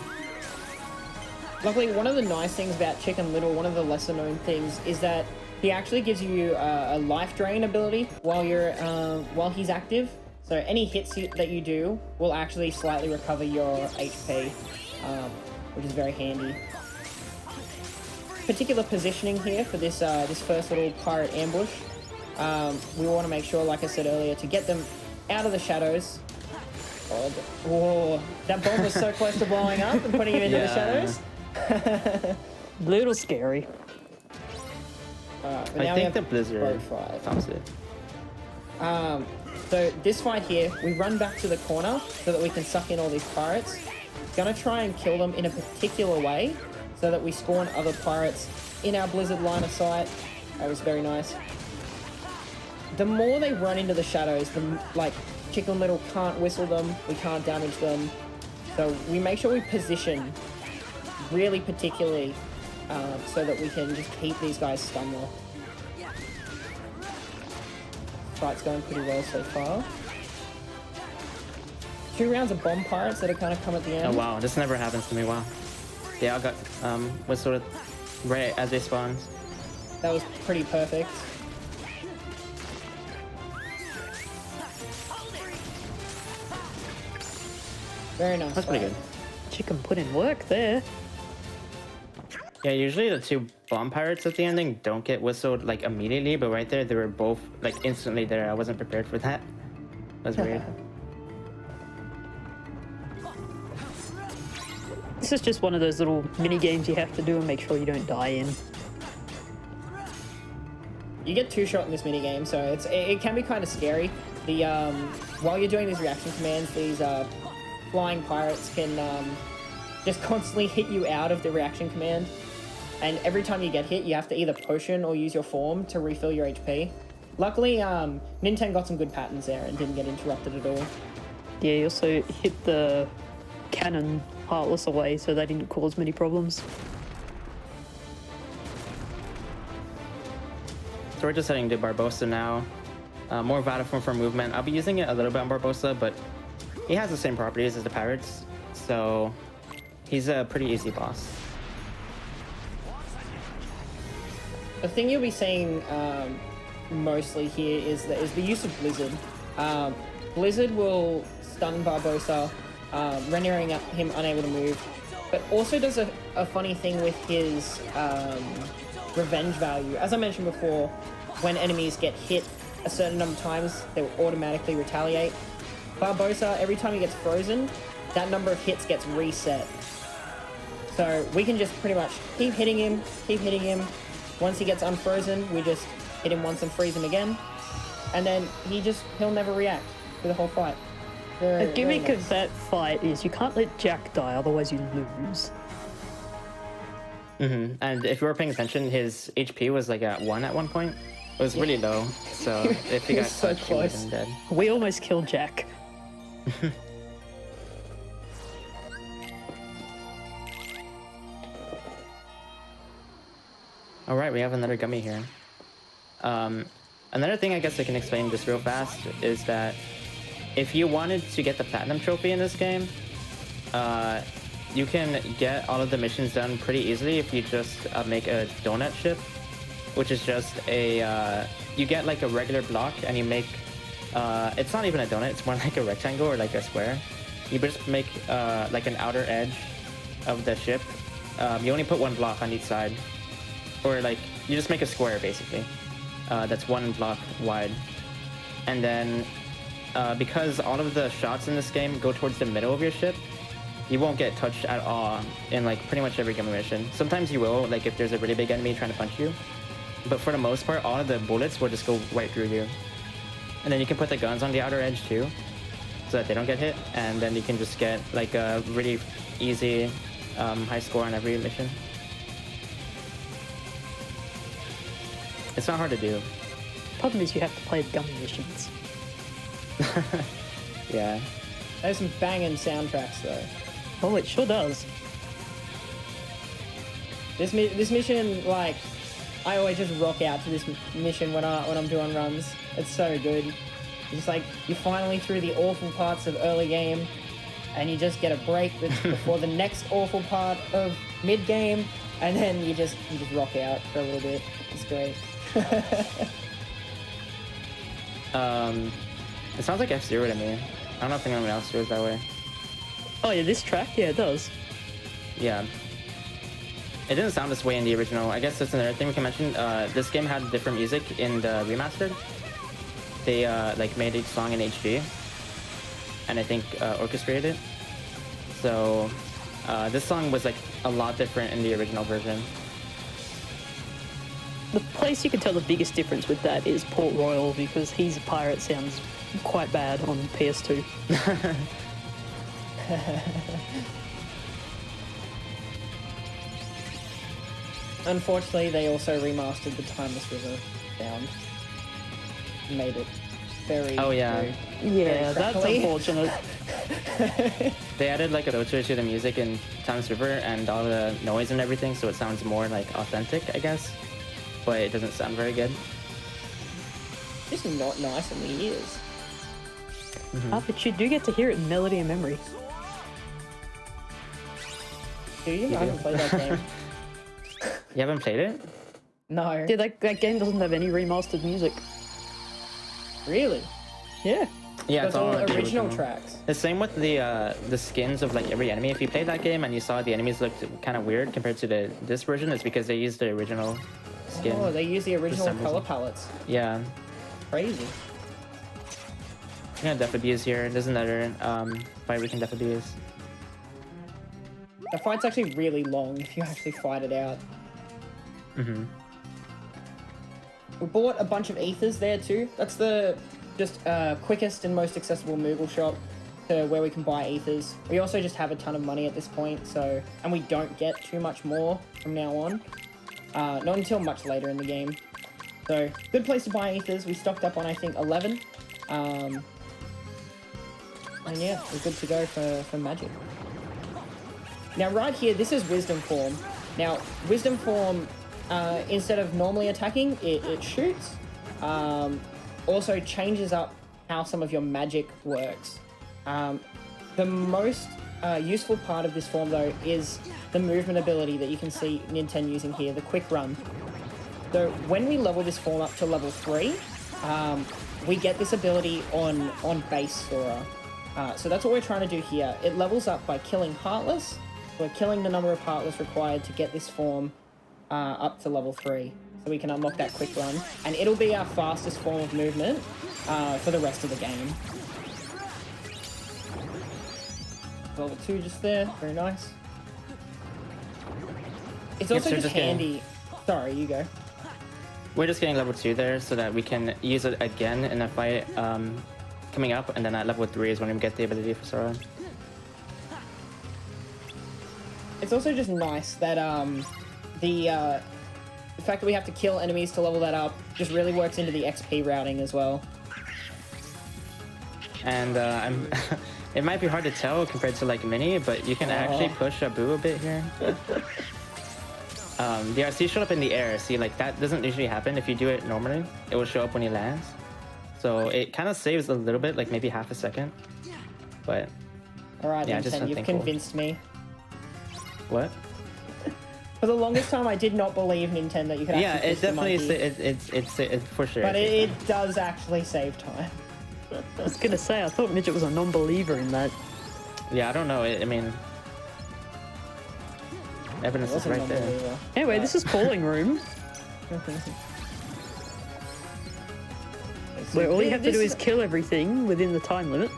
Luckily, one of the nice things about Chicken Little, one of the lesser known things, is that he actually gives you a life drain ability while he's active. So any hits that you do will actually slightly recover your HP, which is very handy. Particular positioning here for this this first little pirate ambush. We want to make sure, like I said earlier, to get them out of the shadows. Oh, that bomb was so close to blowing up and putting him into the shadows. Little scary. I think the blizzard stops it. So this fight here, we run back to the corner so that we can suck in all these pirates. Gonna try and kill them in a particular way so that we spawn other pirates in our blizzard line of sight. That was very nice. The more they run into the shadows, like Chicken Little can't whistle them, we can't damage them. So we make sure we position really particularly so that we can just keep these guys stun locked. Fight's going pretty well so far. 2 rounds of bomb pirates that are kind of come at the end. Oh wow, this never happens to me. Wow. They all got whistled right as they spawned. That was pretty perfect. Very nice. That's pretty good. Chicken put in work there. Yeah, usually the 2 bomb pirates at the ending don't get whistled like immediately, but right there they were both like instantly there. I wasn't prepared for that. That's weird. This is just one of those little mini games you have to do and make sure you don't die in. You get 2-shot in this mini game, so it can be kind of scary. The while you're doing these reaction commands, these flying pirates can just constantly hit you out of the reaction command. And every time you get hit, you have to either potion or use your form to refill your HP. Luckily, Ninten got some good patterns there and didn't get interrupted at all. Yeah, he also hit the cannon heartless away, so that didn't cause many problems. So we're just heading to Barbosa now. More Vodafone for movement. I'll be using it a little bit on Barbosa, but he has the same properties as the pirates, so he's a pretty easy boss. The thing you'll be seeing mostly here is the use of Blizzard. Blizzard will stun Barbosa, rendering him unable to move, but also does a funny thing with his revenge value. As I mentioned before, when enemies get hit a certain number of times, they will automatically retaliate. Barbosa, every time he gets frozen, that number of hits gets reset. So we can just pretty much keep hitting him. Once he gets unfrozen, we just hit him once and freeze him again. And then he'll never react for the whole fight. The gimmick of that fight is you can't let Jack die, otherwise you lose. Mm-hmm. And if you were paying attention, his HP was like at 1 at one point. It was really low, so if he got so touched, he would have close. been dead. We almost killed Jack. All right, we have another gummy here. Another thing I guess I can explain just real fast is that if you wanted to get the platinum trophy in this game, you can get all of the missions done pretty easily if you just make a donut ship, which is just a you get like a regular block and you make it's not even a donut, it's more like a rectangle or like a square. You just make like an outer edge of the ship. You only put 1 block on each side, or like you just make a square basically that's 1 block wide, and then because all of the shots in this game go towards the middle of your ship, you won't get touched at all in like pretty much every gummy mission. Sometimes you will, like if there's a really big enemy trying to punch you, but for the most part all of the bullets will just go right through you. And then you can put the guns on the outer edge too, so that they don't get hit, and then you can just get like a really easy high score on every mission. It's not hard to do. Problem is you have to play the gummy missions. Yeah. There's some banging soundtracks though. Oh, it sure does. This mission, like, I always just rock out to this mission when I'm doing runs. It's so good. It's like you're finally through the awful parts of early game, and you just get a break before the next awful part of mid game, and then you just rock out for a little bit. It's great. It sounds like F-Zero to me. I don't know if anyone else feels that way. Oh yeah, this track? Yeah, it does. Yeah. It didn't sound this way in the original. I guess that's another thing we can mention. This game had different music in the remastered. They like made each song in HD, and I think orchestrated it. So this song was like a lot different in the original version. The place you can tell the biggest difference with that is Port Royal, because He's a Pirate sounds quite bad on PS2. Unfortunately, they also remastered the Timeless River sound. Made it very... Oh, yeah. Yeah, that's crackly. unfortunate. They added like a filter to the music in Timeless River and all the noise and everything, so it sounds more like authentic, I guess. But it doesn't sound very good. Just not nice in the ears. But you do get to hear it in melody and memory. Do you? I haven't played that game. You haven't played it? No. Yeah, that game doesn't have any remastered music. Really? Yeah. Yeah, That's it's all all the original original. tracks. The same with the skins of like every enemy. If you played that game and you saw the enemies looked kind of weird compared to this version, it's because they used the original skin. Oh, they use the original some color reason. palettes. Yeah. Crazy. Yeah, Death Abuse here. There's another fight we can Death Abuse. The fight's actually really long if you actually fight it out. We bought a bunch of ethers there too. That's the just quickest and most accessible Moogle shop to where we can buy ethers. We also just have a ton of money at this point, so and we don't get too much more from now on. Not until much later in the game. So good place to buy ethers. We stocked up on I think 11. And yeah, we're good to go for magic. Now right here, this is Wisdom Form. Now, Wisdom Form, instead of normally attacking, it shoots. Also changes up how some of your magic works. The most useful part of this form, though, is the movement ability that you can see Ninten using here, the quick run. So when we level this form up to level 3, we get this ability on base Sora. So that's what we're trying to do here. It levels up by killing Heartless. We're killing the number of Heartless required to get this form up to level 3. So we can unlock that quick run. And it'll be our fastest form of movement for the rest of the game. Level 2 just there. Very nice. It's also so just just getting- handy... Sorry, you go. We're just getting level 2 there so that we can use it again in a fight coming up, and then at level 3 is when we get the ability for Sora. It's also just nice that the fact that we have to kill enemies to level that up just really works into the XP routing as well. And it might be hard to tell compared to like Mini, but you can actually push Abu a bit here. Yeah, see, showed up in the air. See, like that doesn't usually happen. If you do it normally, it will show up when he lands. So it kind of saves a little bit, like maybe half a second. But Alright, yeah, Ninten, just you've thankful. convinced me. What? For the longest time, I did not believe Ninten that you could actually Yeah, it push the definitely monkey. it's for sure. But it does actually save time. I was gonna say, I thought Midget was a non-believer in that. Yeah, I don't know. I mean, evidence is Wasn't right there. unbelievable. Anyway, this is Calling Room, where all you have to do is kill everything within the time limit.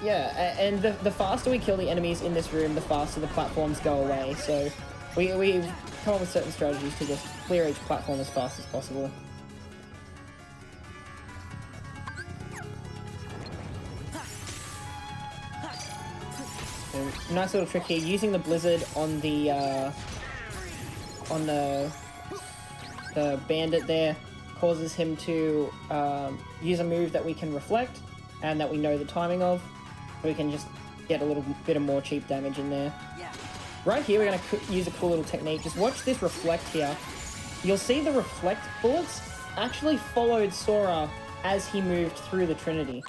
Yeah, and the faster we kill the enemies in this room, the faster the platforms go away. So we've come up with certain strategies to just clear each platform as fast as possible. So, nice little trick here, using the blizzard on the bandit there causes him to use a move that we can reflect and that we know the timing of. We can just get a little bit of more cheap damage in there. Right here, we're going to use a cool little technique. Just watch this reflect here. You'll see the reflect bullets actually followed Sora as he moved through the Trinity.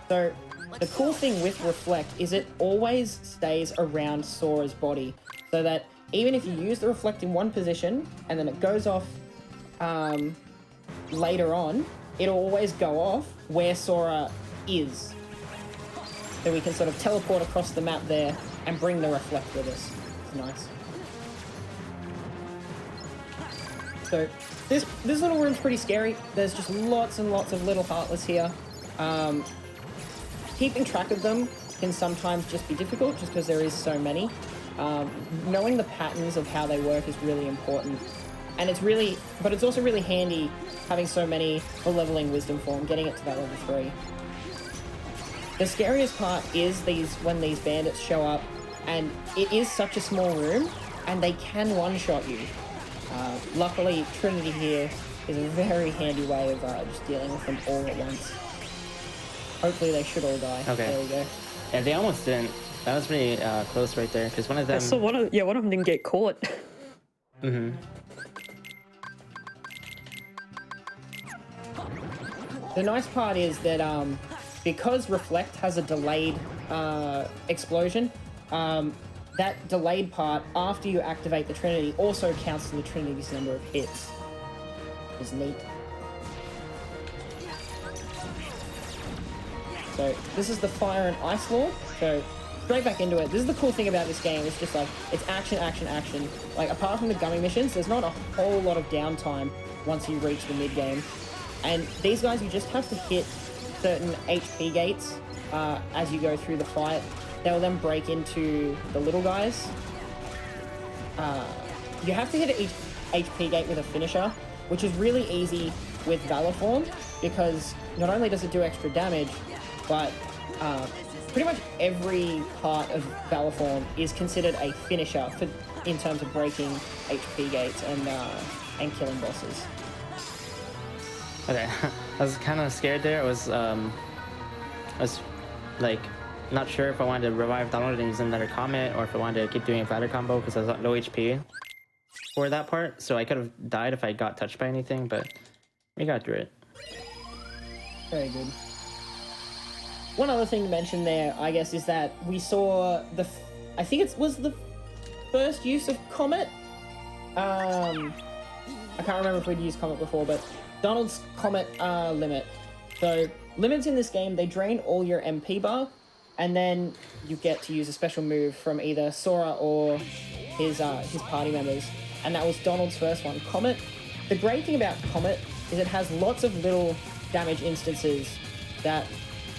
So the cool thing with Reflect is it always stays around Sora's body, so that even if you use the Reflect in one position and then it goes off later on, it'll always go off where Sora is. So we can sort of teleport across the map there and bring the Reflect with us. It's nice. So this little room's pretty scary. There's just lots and lots of little Heartless here. Keeping track of them can sometimes just be difficult just because there is so many. Knowing the patterns of how they work is really important. And but it's also really handy having so many for leveling Wisdom Form, getting it to that level 3. The scariest part is when these bandits show up, and it is such a small room, and they can one-shot you. Luckily, Trinity here is a very handy way of just dealing with them all at once. Hopefully they should all die. Okay. There we go. Yeah, they almost didn't. That was pretty close right there, because one of them... So one of them didn't get caught. Mm-hmm. The nice part is that because Reflect has a delayed explosion, that delayed part after you activate the Trinity also counts to the Trinity's number of hits. Is neat. So this is the Fire and Ice Law. So straight back into it. This is the cool thing about this game. It's just like, it's action, action, action. Like, apart from the gummy missions, there's not a whole lot of downtime once you reach the mid-game. And these guys, you just have to hit certain HP gates as you go through the fight. They'll then break into the little guys. You have to hit each HP gate with a finisher, which is really easy with Valor Form, because not only does it do extra damage, but pretty much every part of Valor Form is considered a finisher in terms of breaking HP gates and killing bosses. Okay, I was kind of scared there. I was like not sure if I wanted to revive Donald and use another Comet, or if I wanted to keep doing a Flatter combo because I was at low HP for that part. So I could have died if I got touched by anything, but we got through it. Very good. One other thing to mention there, I guess, is that we saw I think it was the first use of Comet. I can't remember if we'd used Comet before, but Donald's Comet limit. So limits in this game, they drain all your MP bar, and then you get to use a special move from either Sora or his party members. And that was Donald's first one, Comet. The great thing about Comet is it has lots of little damage instances that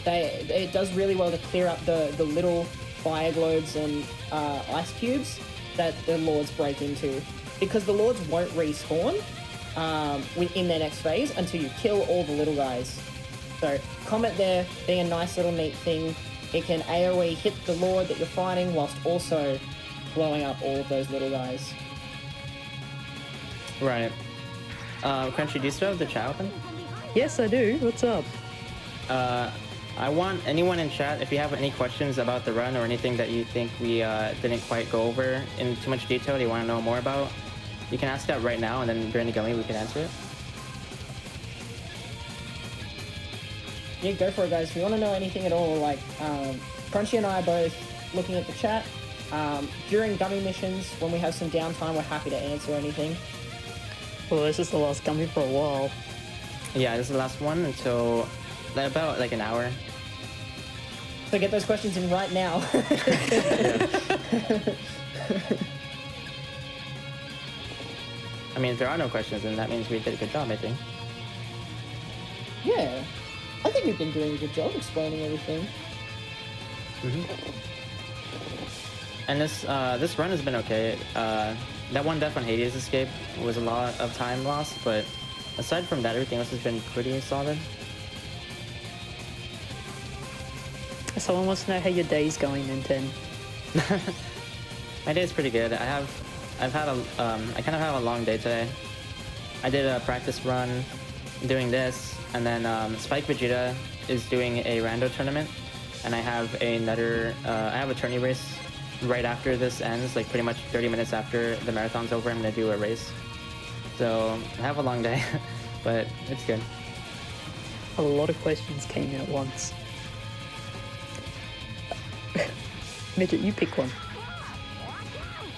it does really well to clear up the little fire globes and ice cubes that the Lords break into. Because the Lords won't respawn in their next phase until you kill all the little guys. So Comet there being a nice little neat thing. It can AoE hit the Lord that you're fighting whilst also blowing up all of those little guys. Right. Crunchy, do you still have the chat open? Yes, I do. What's up? I want anyone in chat, if you have any questions about the run or anything that you think we didn't quite go over in too much detail, you want to know more about, you can ask that right now, and then during the gummy we can answer it. Yeah, go for it, guys. If you want to know anything at all, like, Crunchy and I are both looking at the chat. During gummy missions, when we have some downtime, we're happy to answer anything. Well, this is the last gummy for a while. Yeah, this is the last one until about like an hour. So get those questions in right now. I mean, if there are no questions, then that means we did a good job, I think. Yeah. I think we've been doing a good job explaining everything. And this run has been okay. That one death on Hades escape was a lot of time lost, but aside from that, everything else has been pretty solid. Someone wants to know how your day's going, Ninten. My day's pretty good. I kind of have a long day today. I did a practice run doing this, and then Spike Vegeta is doing a rando tournament, and I have another, I have a tourney race right after this ends, like pretty much 30 minutes after the marathon's over. I'm gonna do a race. So I have a long day, but it's good. A lot of questions came in at once. Midget, you pick one.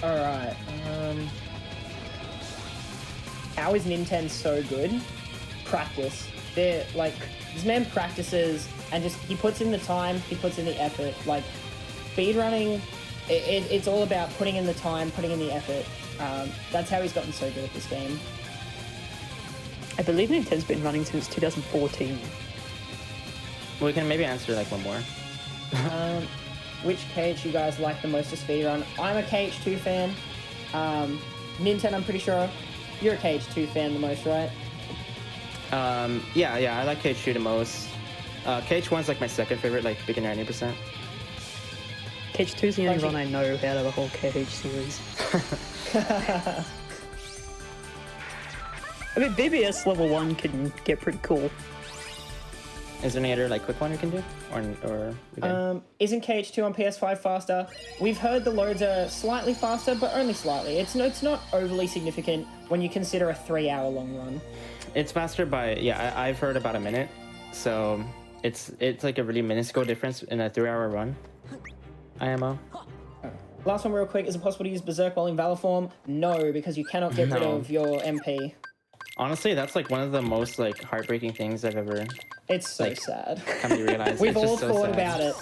Alright, how is Ninten so good? Practice. They're like, this man practices and just, he puts in the time, he puts in the effort. Like, speedrunning, it's all about putting in the time, putting in the effort. That's how he's gotten so good at this game. I believe Ninten's been running since 2014. We can maybe answer like one more. Which KH you guys like the most to speedrun? I'm a KH2 fan. Ninten, I'm pretty sure you're a KH2 fan the most, right? Yeah, I like KH2 the most. KH1's like my second favorite, like beginner 90%. KH2's the only run I know out of the whole KH series. I mean, BBS level 1 can get pretty cool. Is there any other like quick one you can do, or isn't KH2 on PS5 faster? We've heard the loads are slightly faster, but only slightly. It's not overly significant when you consider a 3-hour long run. It's faster by I've heard about a minute, so it's like a really minuscule difference in a 3-hour run. IMO. Last one real quick, is it possible to use Berserk while in Valor form? No, because you cannot get rid of your MP. Honestly, that's like one of the most like heartbreaking things I've ever. It's so sad. Come to realize. We've it's all just so thought sad. about it.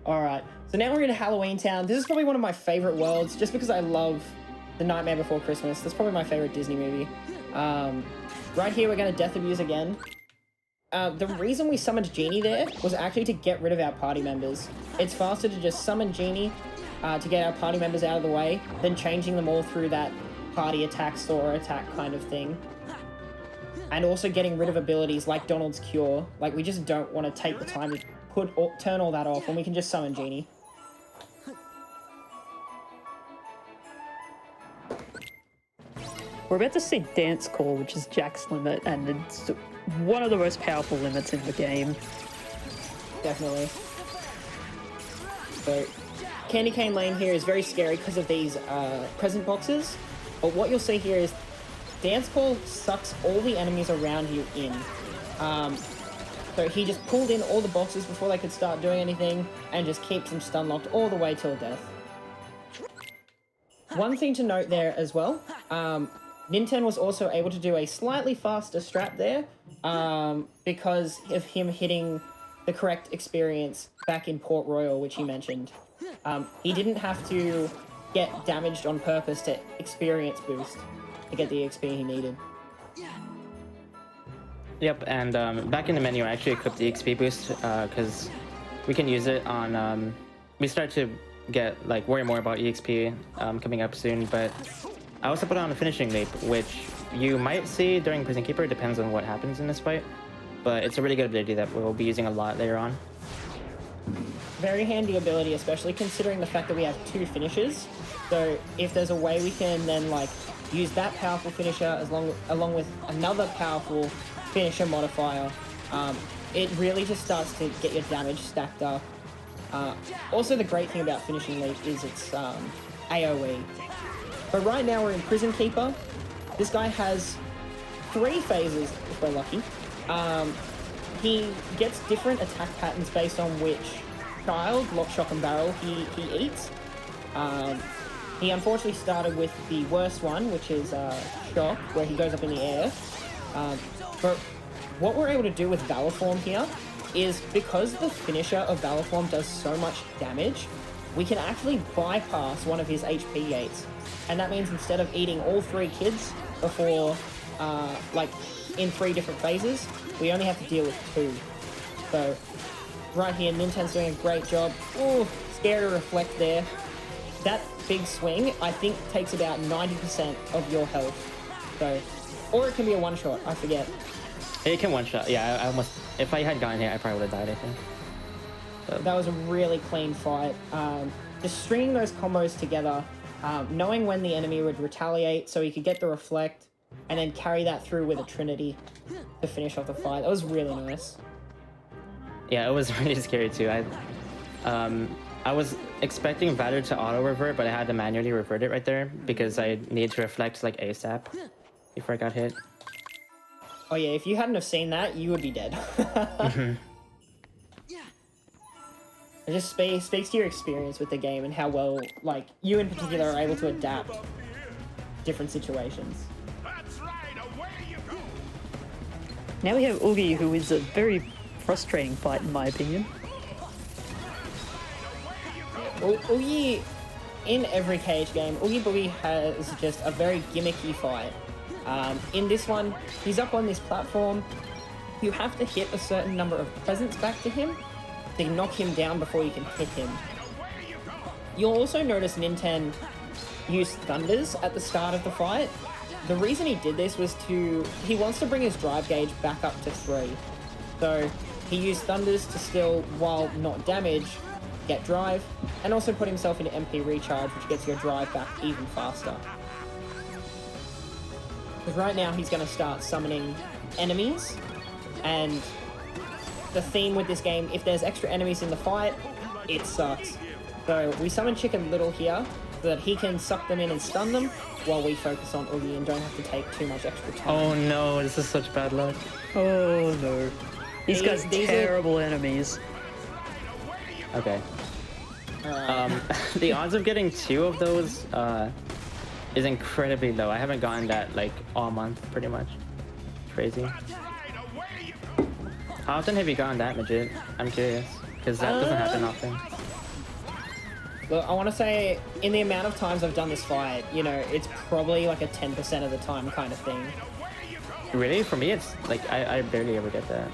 Alright, so now we're in Halloween Town. This is probably one of my favorite worlds, just because I love The Nightmare Before Christmas. That's probably my favorite Disney movie. Right here, we're going to Death Abuse again. The reason we summoned Genie there was actually to get rid of our party members. It's faster to just summon Genie to get our party members out of the way than changing them all through that party attack, Sora attack kind of thing. And also getting rid of abilities like Donald's Cure. Like, we just don't want to take the time to turn all that off when we can just summon Genie. We're about to see Dance Call, which is Jack's limit, and it's one of the most powerful limits in the game. Definitely. So, Candy Cane Lane here is very scary because of these present boxes. But what you'll see here is Dance Call sucks all the enemies around you in. So he just pulled in all the boxes before they could start doing anything and just keeps them stun locked all the way till death. One thing to note there as well, Ninten was also able to do a slightly faster strat there because of him hitting the correct experience back in Port Royal, which he mentioned. He didn't have to get damaged on purpose to experience boost to get the XP he needed. Yep, and back in the menu, I actually equipped the XP boost because we can use it on. We start to get like worry more about EXP coming up soon, but I also put on a finishing leap, which you might see during Prison Keeper. It depends on what happens in this fight, but it's a really good ability that we'll be using a lot later on. Very handy ability, especially considering the fact that we have 2 finishers. So if there's a way we can then like use that powerful finisher along with another powerful finisher modifier, it really just starts to get your damage stacked up. Also, the great thing about finishing leap is its AoE. But right now we're in Prison Keeper. This guy has 3 phases, if we're lucky. He gets different attack patterns based on which child, lock, shock, and barrel he eats. He unfortunately started with the worst one, which is shock, where he goes up in the air. But what we're able to do with Valor Form here is because the finisher of Valor Form does so much damage, we can actually bypass one of his HP gates. And that means instead of eating all 3 kids before, like, in 3 different phases, we only have to deal with 2. So, right here, Ninten's doing a great job. Ooh, scary reflect there. That big swing, I think, takes about 90% of your health. So, or it can be a one-shot, I forget. It can one-shot. Yeah, I almost. If I had gotten here, I probably would have died, I think. But That was a really clean fight. Just stringing those combos together, knowing when the enemy would retaliate so he could get the reflect, and then carry that through with a Trinity to finish off the fight. That was really nice. yeah, it was really scary too. I was expecting Vader to auto-revert, but I had to manually revert it right there because I needed to reflect like ASAP before I got hit. Oh yeah, if you hadn't have seen that, you would be dead. It just speaks to your experience with the game and how well, like, you in particular are able to adapt different situations. That's right, away you go. Now we have Oogie, who is a very frustrating fight, in my opinion. Oogie, in every cage game, Oogie Boogie has just a very gimmicky fight. In this one, he's up on this platform. You have to hit a certain number of presents back to him to knock him down before you can hit him. You'll also notice Ninten use thunders at the start of the fight. The reason he did this was he wants to bring his drive gauge back up to 3. So he used thunders to still, while not damage, get drive, and also put himself into MP recharge, which gets your drive back even faster. Because right now he's going to start summoning enemies, and the theme with this game, if there's extra enemies in the fight, it sucks. So we summon Chicken Little here so that he can suck them in and stun them while we focus on Oogie and don't have to take too much extra time. Oh no, this is such bad luck. Oh no. These guys are terrible enemies. Okay. The odds of getting 2 of those is incredibly low. I haven't gotten that like all month, pretty much. Crazy. How often have you gotten that, Midget? I'm curious, because that doesn't happen often. Look, I want to say, in the amount of times I've done this fight, you know, it's probably like a 10% of the time kind of thing. Really? For me, it's like I barely ever get that.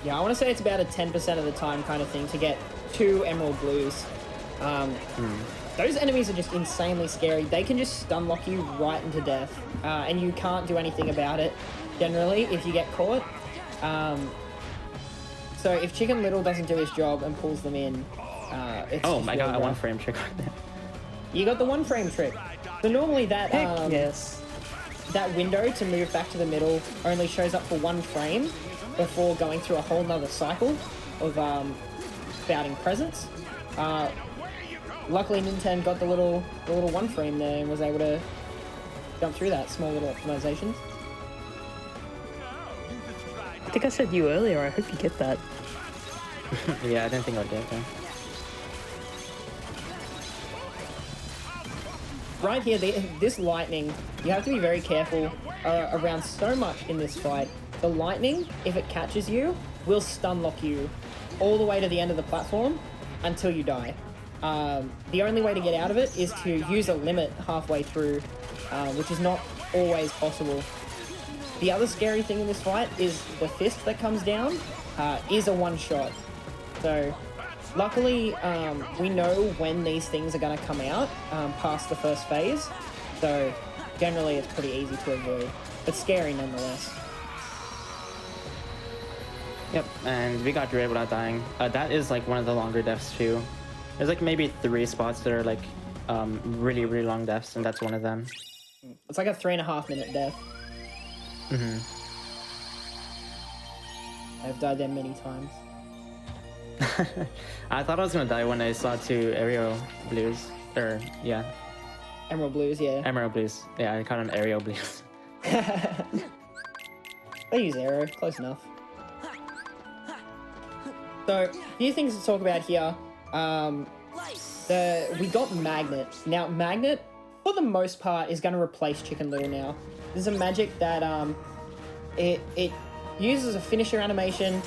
Yeah, I want to say it's about a 10% of the time kind of thing to get 2 Emerald Blues. Those enemies are just insanely scary. They can just stun lock you right into death, and you can't do anything about it, generally, if you get caught. So if Chicken Little doesn't do his job and pulls them in, it's Oh just my really god, a rough. 1-frame trick right there. You got the 1-frame trick. So normally that Yes. that window to move back to the middle only shows up for 1 frame before going through a whole nother cycle of spouting presents. Luckily Ninten got the little 1 frame there and was able to jump through that. Small little optimizations. I think I said you earlier, I hope you get that. Yeah, I didn't think I would get that. Right here, this lightning, you have to be very careful around so much in this fight. The lightning, if it catches you, will stun lock you all the way to the end of the platform until you die. The only way to get out of it is to use a limit halfway through, which is not always possible. The other scary thing in this fight is the fist that comes down is a one-shot. So luckily, we know when these things are going to come out past the first phase. So generally it's pretty easy to avoid, but scary nonetheless. Yep, and we got Dread without dying. That is like one of the longer deaths too. There's like maybe 3 spots that are like really, really long deaths, and that's one of them. It's like a 3.5-minute death. I've died there many times. I thought I was gonna die when I saw 2 aerial blues. Or, yeah, Emerald Blues, yeah. emerald blues. Yeah, I caught an aerial blues. They use arrow, close enough. So, a few things to talk about here. We got Magnet. Now, Magnet, for the most part, is going to replace Chicken Little now. This is a magic that it uses a finisher animation,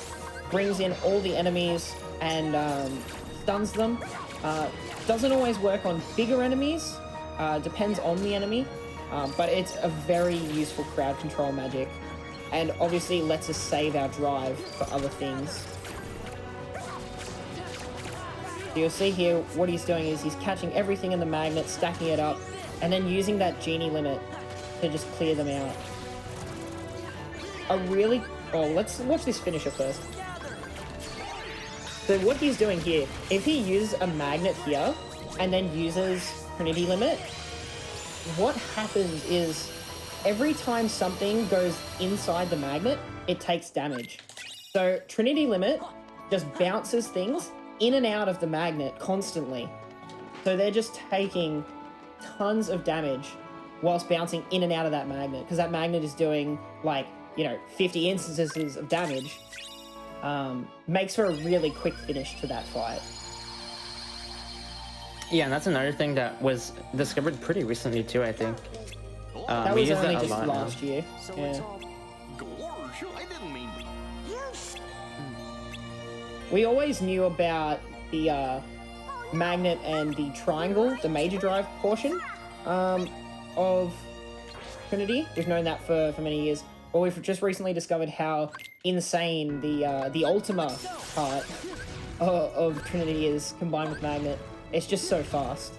brings in all the enemies, and stuns them. Doesn't always work on bigger enemies, depends on the enemy, but it's a very useful crowd control magic, and obviously lets us save our drive for other things. You'll see here what he's doing is he's catching everything in the magnet, stacking it up, and then using that genie limit to just clear them out. Let's watch this finisher first. So what he's doing here, if he uses a magnet here and then uses Trinity Limit, what happens is every time something goes inside the magnet, it takes damage. So Trinity Limit just bounces things in and out of the magnet constantly. So they're just taking tons of damage whilst bouncing in and out of that magnet, because that magnet is doing like, 50 instances of damage, makes for a really quick finish to that fight. Yeah, and that's another thing that was discovered pretty recently too, I think. That We was use only that a just lot last now. year. So Yeah. it's all gorge. I didn't mean. Yes. We always knew about the magnet and the triangle, the major drive portion of Trinity. We've known that for many years. But we've just recently discovered how insane the Ultima part of Trinity is combined with magnet. It's just so fast.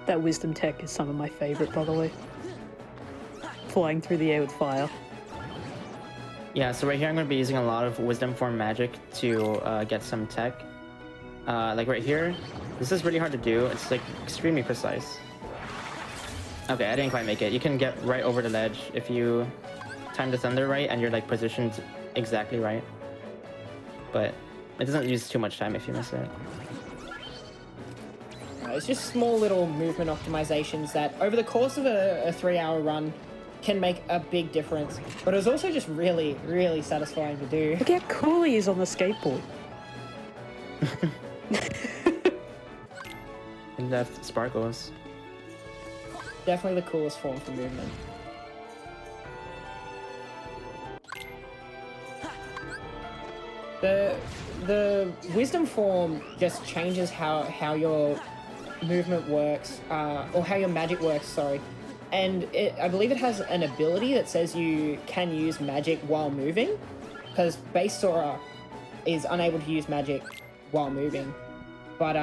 That wisdom tech is some of my favorite, by the way. Flying through the air with fire. Yeah, so right here I'm going to be using a lot of wisdom form magic to get some tech. Like right here, this is really hard to do. It's like extremely precise. Okay, I didn't quite make it. You can get right over the ledge if you time the thunder right and you're like positioned exactly right. But it doesn't use too much time if you miss it. It's just small little movement optimizations that over the course of a 3-hour run can make a big difference. But it was also just really, really satisfying to do. Look how cool he is on the skateboard. And that sparkles. Definitely the coolest form for movement. The wisdom form just changes how your movement works, or how your magic works, sorry. And I believe it has an ability that says you can use magic while moving, because base Sora is unable to use magic while moving. But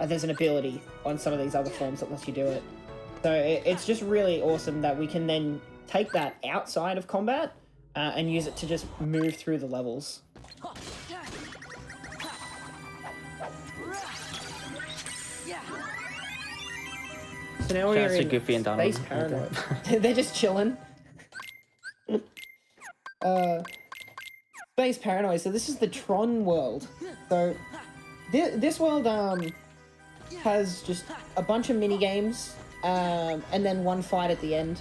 there's an ability on some of these other forms that lets you do it. So it's just really awesome that we can then take that outside of combat and use it to just move through the levels. So now we're Shout out to in Goofy and Donald. Space Paranoid. They're just chilling. Space Paranoid. So this is the Tron world. So this world has just a bunch of mini games and then one fight at the end.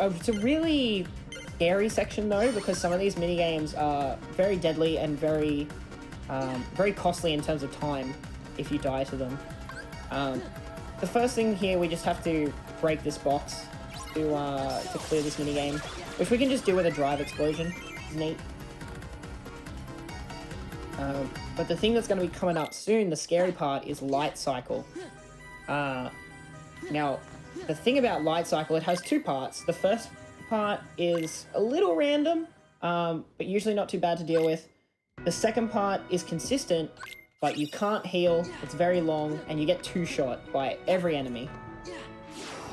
It's a really scary section though, because some of these mini games are very deadly and very costly in terms of time if you die to them. The first thing here, we just have to break this box to clear this mini game, which we can just do with a drive explosion. It's neat. But the thing that's going to be coming up soon, the scary part, is Light Cycle. Now, the thing about Light Cycle, it has two parts. The first part is a little random, but usually not too bad to deal with. The second part is consistent, but you can't heal, it's very long, and you get two-shot by every enemy.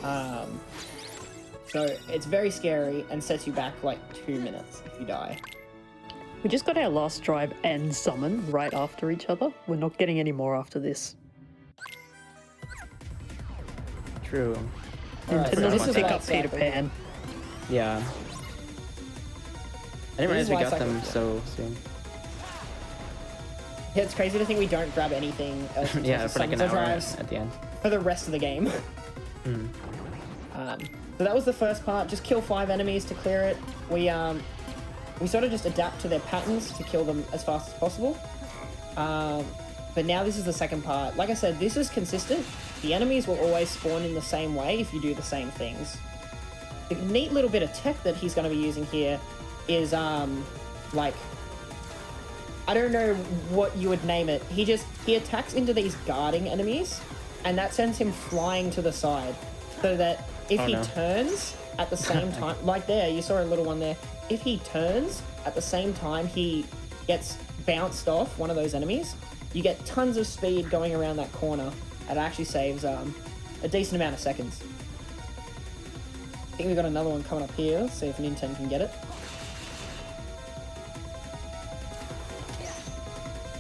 So it's very scary and sets you back like 2 minutes if you die. We just got our last drive and summon right after each other. We're not getting any more after this. True. Alright, And so then this is pick Light up Peter Cycle. Pan. Yeah. I didn't This is realize we Light got Cycle, them yeah. so soon. Yeah, it's crazy to think we don't grab anything else in Yeah, terms of for like an summons or hour drives at the end. for the rest of the game. Mm. So that was the first part. Just kill 5 enemies to clear it. We sort of just adapt to their patterns to kill them as fast as possible. But now this is the second part. Like I said, this is consistent. The enemies will always spawn in the same way if you do the same things. The neat little bit of tech that he's going to be using here is like, I don't know what you would name it. He attacks into these guarding enemies, and that sends him flying to the side, so that if he turns at the same time, like there, you saw a little one there. If he turns at the same time he gets bounced off one of those enemies, you get tons of speed going around that corner. It actually saves a decent amount of seconds. I think we got another one coming up here. See if Ninten can get it.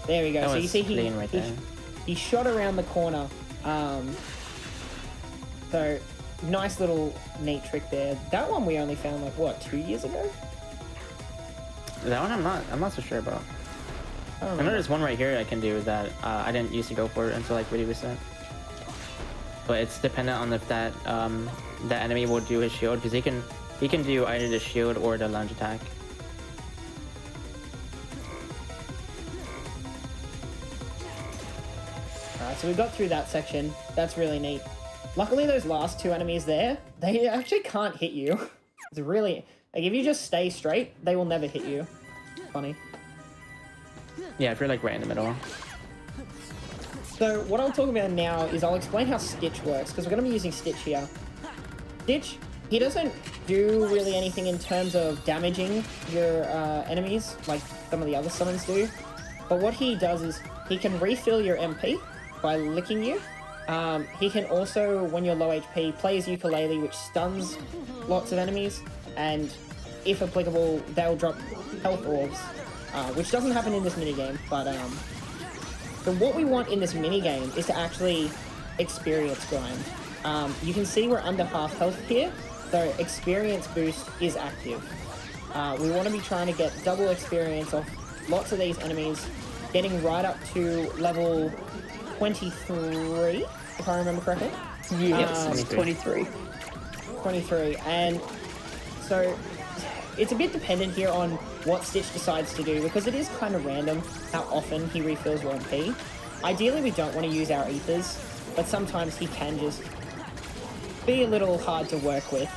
There we go. That So you was see clean right there. he shot around the corner. So nice little neat trick there. That one we only found like what, 2 years ago? That one I'm not so sure about. I don't I know know. there's one right here I can do that I didn't used to go for until like really recent. but it's dependent on if that that enemy will do his shield, because he can do either the shield or the lunge attack. Alright, so we got through that section. That's really neat. Luckily, those last two enemies there, they actually can't hit you. It's really... Like, if you just stay straight, they will never hit you. Funny. Yeah, if you're like right in the middle. So, what I'll talk about now is I'll explain how Stitch works, because we're going to be using Stitch here. Stitch, he doesn't do really anything in terms of damaging your enemies, like some of the other summons do. But what he does is, he can refill your MP by licking you. He can also, when you're low HP, play his ukulele, which stuns lots of enemies, and if applicable, they'll drop health orbs, which doesn't happen in this minigame, but so what we want in this minigame is to actually experience grind. You can see we're under half health here, so experience boost is active. We want to be trying to get double experience off lots of these enemies, getting right up to level 23, if I remember correctly. Yes, 23. 23, and so it's a bit dependent here on what Stitch decides to do, because it is kind of random how often he refills your MP. Ideally, we don't want to use our ethers, but sometimes he can just be a little hard to work with.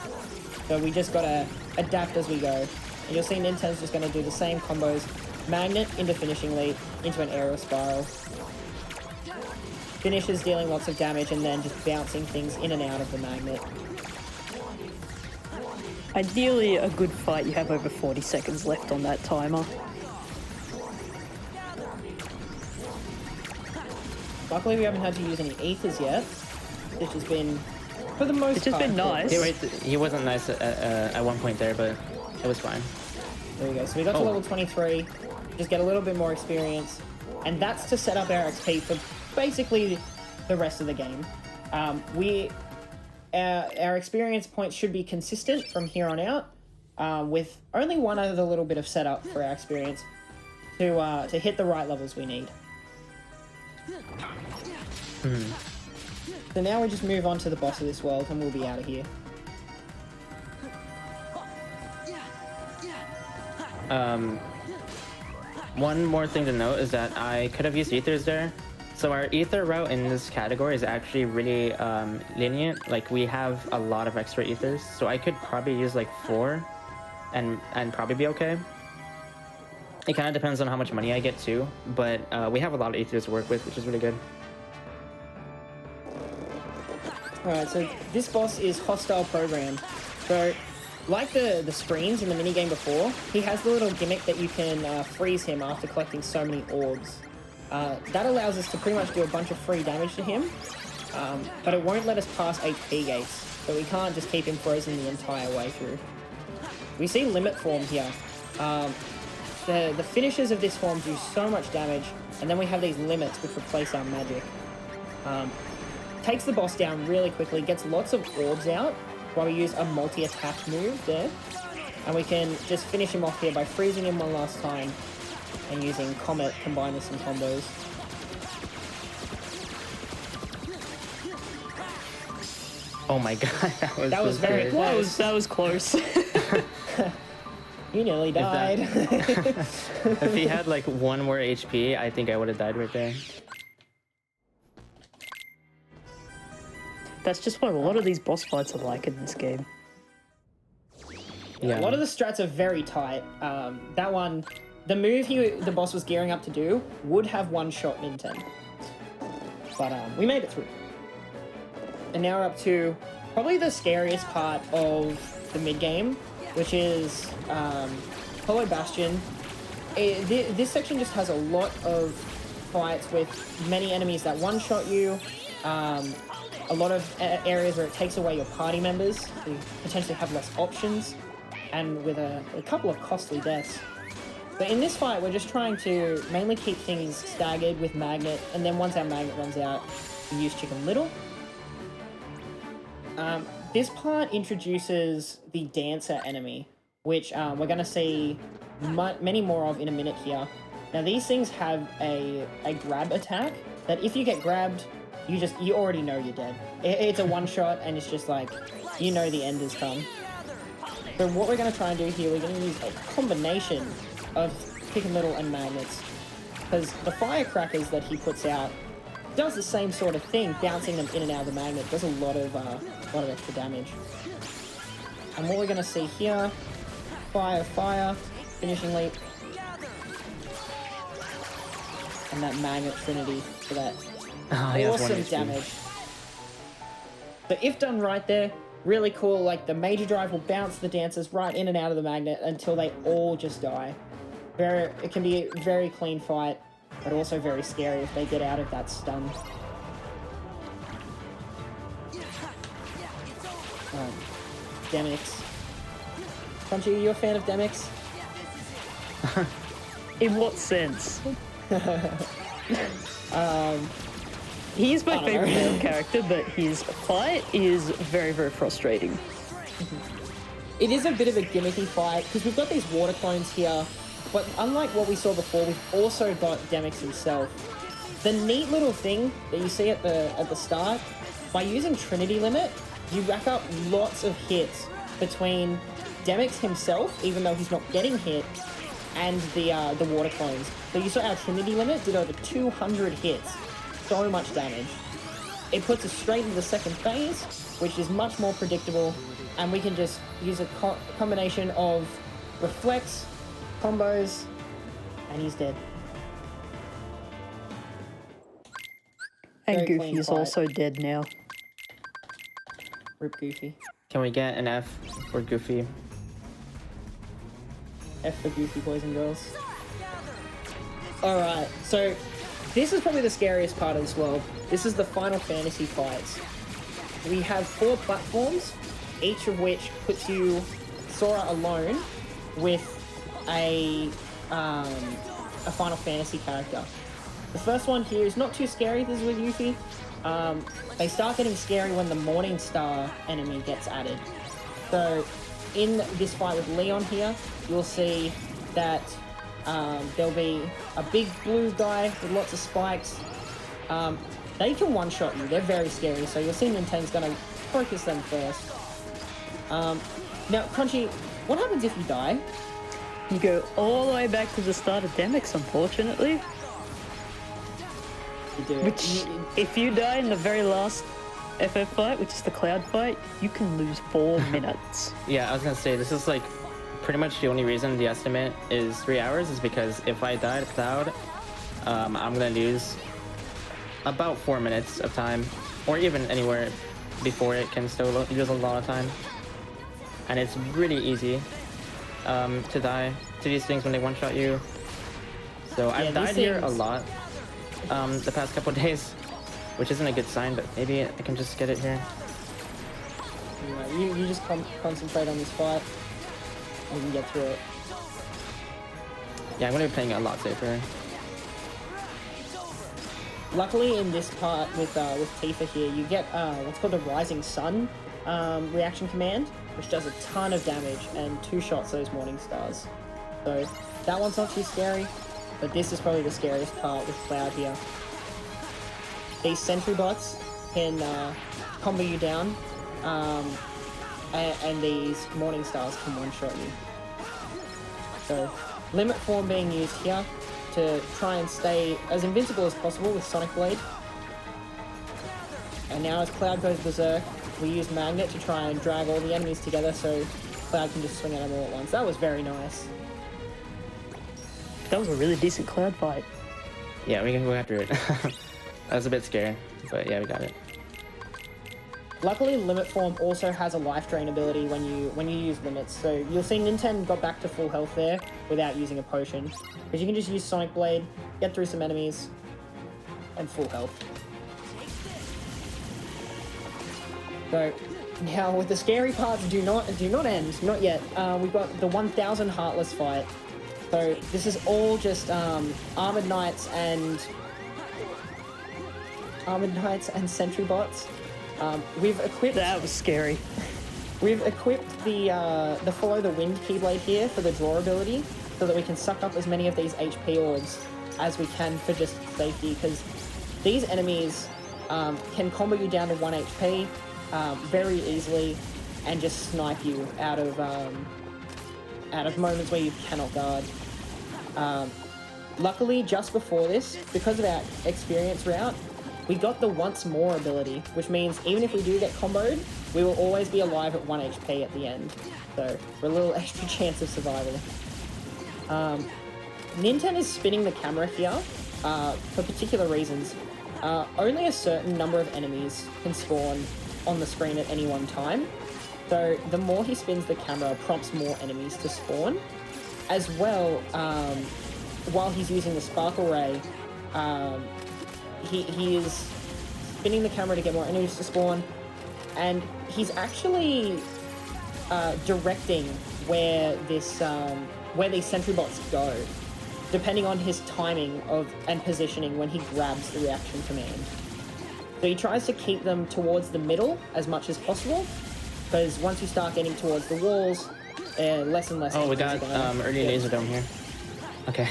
So we just gotta adapt as we go. And you'll see Ninten's just gonna do the same combos. Magnet into finishing leap, into an aerial spiral. Finishes dealing lots of damage and then just bouncing things in and out of the magnet. Ideally, a good fight, you have over 40 seconds left on that timer. Luckily, we haven't had to use any ethers yet, which has been, for the most part... It's just been nice. He wasn't nice at one point there, but it was fine. There we go. So we got to level 23, just get a little bit more experience, and that's to set up our XP for basically the rest of the game. Our experience points should be consistent from here on out, with only one other little bit of setup for our experience to hit the right levels we need. So now we just move on to the boss of this world and we'll be out of here. One more thing to note is that I could have used ethers there. So our ether route in this category is actually really lenient. Like, we have a lot of extra ethers, so I could probably use like 4 and probably be okay. It kind of depends on how much money I get too, but we have a lot of ethers to work with, which is really good. Alright, so this boss is Hostile Program. So, like the screens in the minigame before, he has the little gimmick that you can freeze him after collecting so many orbs. That allows us to pretty much do a bunch of free damage to him, but it won't let us pass HP gates, so we can't just keep him frozen the entire way through. We see limit form here. The finishers of this form do so much damage, and then we have these limits which replace our magic. Takes the boss down really quickly, gets lots of orbs out while we use a multi-attack move there, and we can just finish him off here by freezing him one last time and using Comet combined with some combos. Oh my god, that was very good. close. That was close. You nearly died. If he had like 1 more HP, I think I would have died right there. That's just what a lot of these boss fights are like in this game. Yeah. A lot of the strats are very tight. That one, the move the boss was gearing up to do would have one-shot Ninten. But we made it through. And now we're up to probably the scariest part of the mid-game, which is Hollow Bastion. This section just has a lot of fights with many enemies that one-shot you. A lot of areas where it takes away your party members, so you potentially have less options, and with a couple of costly deaths. But in this fight, we're just trying to mainly keep things staggered with Magnet, and then once our Magnet runs out, we use Chicken Little. This part introduces the Dancer enemy, which we're going to see many more of in a minute here. Now, these things have a grab attack that if you get grabbed, you already know you're dead. It's a one-shot, and it's just like, you know the end has come. So what we're going to try and do here, we're going to use a combination of Chicken Little and magnets, because the firecrackers that he puts out does the same sort of thing, bouncing them in and out of the magnet. Does a lot of extra damage. And what we're going to see here, fire, finishing leap, and that magnet trinity for that awesome damage. So if done right there, really cool. Like the major drive will bounce the dancers right in and out of the magnet until they all just die. It can be a very clean fight, but also very scary if they get out of that stun. Demix. Crunchy, are you a fan of Demix? In what sense? He's my favorite male character, but his fight is very, very frustrating. It is a bit of a gimmicky fight, because we've got these water clones here, but unlike what we saw before, we've also got Demix himself. The neat little thing that you see at the start, by using Trinity Limit, you rack up lots of hits between Demix himself, even though he's not getting hit, and the water clones. So you saw our Trinity Limit did over 200 hits. So much damage. It puts us straight into the second phase, which is much more predictable, and we can just use a combination of reflex, combos, and he's dead. And Very Goofy clean is fight. also dead now. Rip Goofy. Can we get an F for Goofy? F for Goofy, boys and girls. Alright, so this is probably the scariest part as well. This is the Final Fantasy fights. We have 4 platforms, each of which puts you, Sora alone, with a Final Fantasy character. The first one here is not too scary. This is with Yuffie. They start getting scary when the Morning Star enemy gets added. So in this fight with Leon here, you'll see that there'll be a big blue guy with lots of spikes. They can one-shot you. They're very scary, so you'll see Ninten's going to focus them first. Now, Crunchy, what happens if you die? You go all the way back to the start of Demix, unfortunately. You do. Which, if you die in the very last FF fight, which is the Cloud fight, you can lose 4 minutes. Yeah, I was gonna say, this is like pretty much the only reason the estimate is 3 hours is because if I die to Cloud, I'm gonna lose about 4 minutes of time, or even anywhere before it can still lose a lot of time. And it's really easy to die to these things when they one-shot you. So I've died here a lot the past couple days, which isn't a good sign, but maybe I can just get it here. Yeah, you just concentrate on this fight, and you can get through it. Yeah, I'm gonna be playing it a lot safer. Luckily, in this part with Tifa here, you get what's called a Rising Sun reaction command, which does a ton of damage and 2-shots those Morning Stars. So that one's not too scary, but this is probably the scariest part with Cloud here. These sentry bots can combo you down, and these Morning Stars can one-shot you. So Limit Form being used here to try and stay as invincible as possible with Sonic Blade. And now as Cloud goes berserk, we use Magnet to try and drag all the enemies together so Cloud can just swing at them all at once. That was very nice. That was a really decent Cloud fight. Yeah, we can go after it. That was a bit scary, but yeah, we got it. Luckily, Limit Form also has a life drain ability when you use limits. So you'll see Ninten got back to full health there without using a potion. Because you can just use Sonic Blade, get through some enemies, and full health. So now with the scary parts do not end, not yet. We've got the 1000 Heartless fight. So this is all just Armored Knights and Sentry bots. We've equipped. That was scary. We've equipped the Follow the Wind Keyblade here for the draw ability, so that we can suck up as many of these HP orbs as we can for just safety. Because these enemies, can combo you down to 1 HP very easily and just snipe you out of moments where you cannot guard. Luckily, just before this, because of our experience route, we got the once more ability, which means even if we do get comboed, we will always be alive at 1 HP at the end. So, for a little extra chance of survival. Ninten is spinning the camera here for particular reasons. Only a certain number of enemies can spawn on the screen at any one time. So, the more he spins the camera, prompts more enemies to spawn. As well, while he's using the sparkle ray, he is spinning the camera to get more enemies to spawn, and he's actually directing where these sentry bots go, depending on his timing and positioning when he grabs the reaction command. So he tries to keep them towards the middle as much as possible, because once you start getting towards the walls, less and less. Oh, we got early laser dome here. Okay.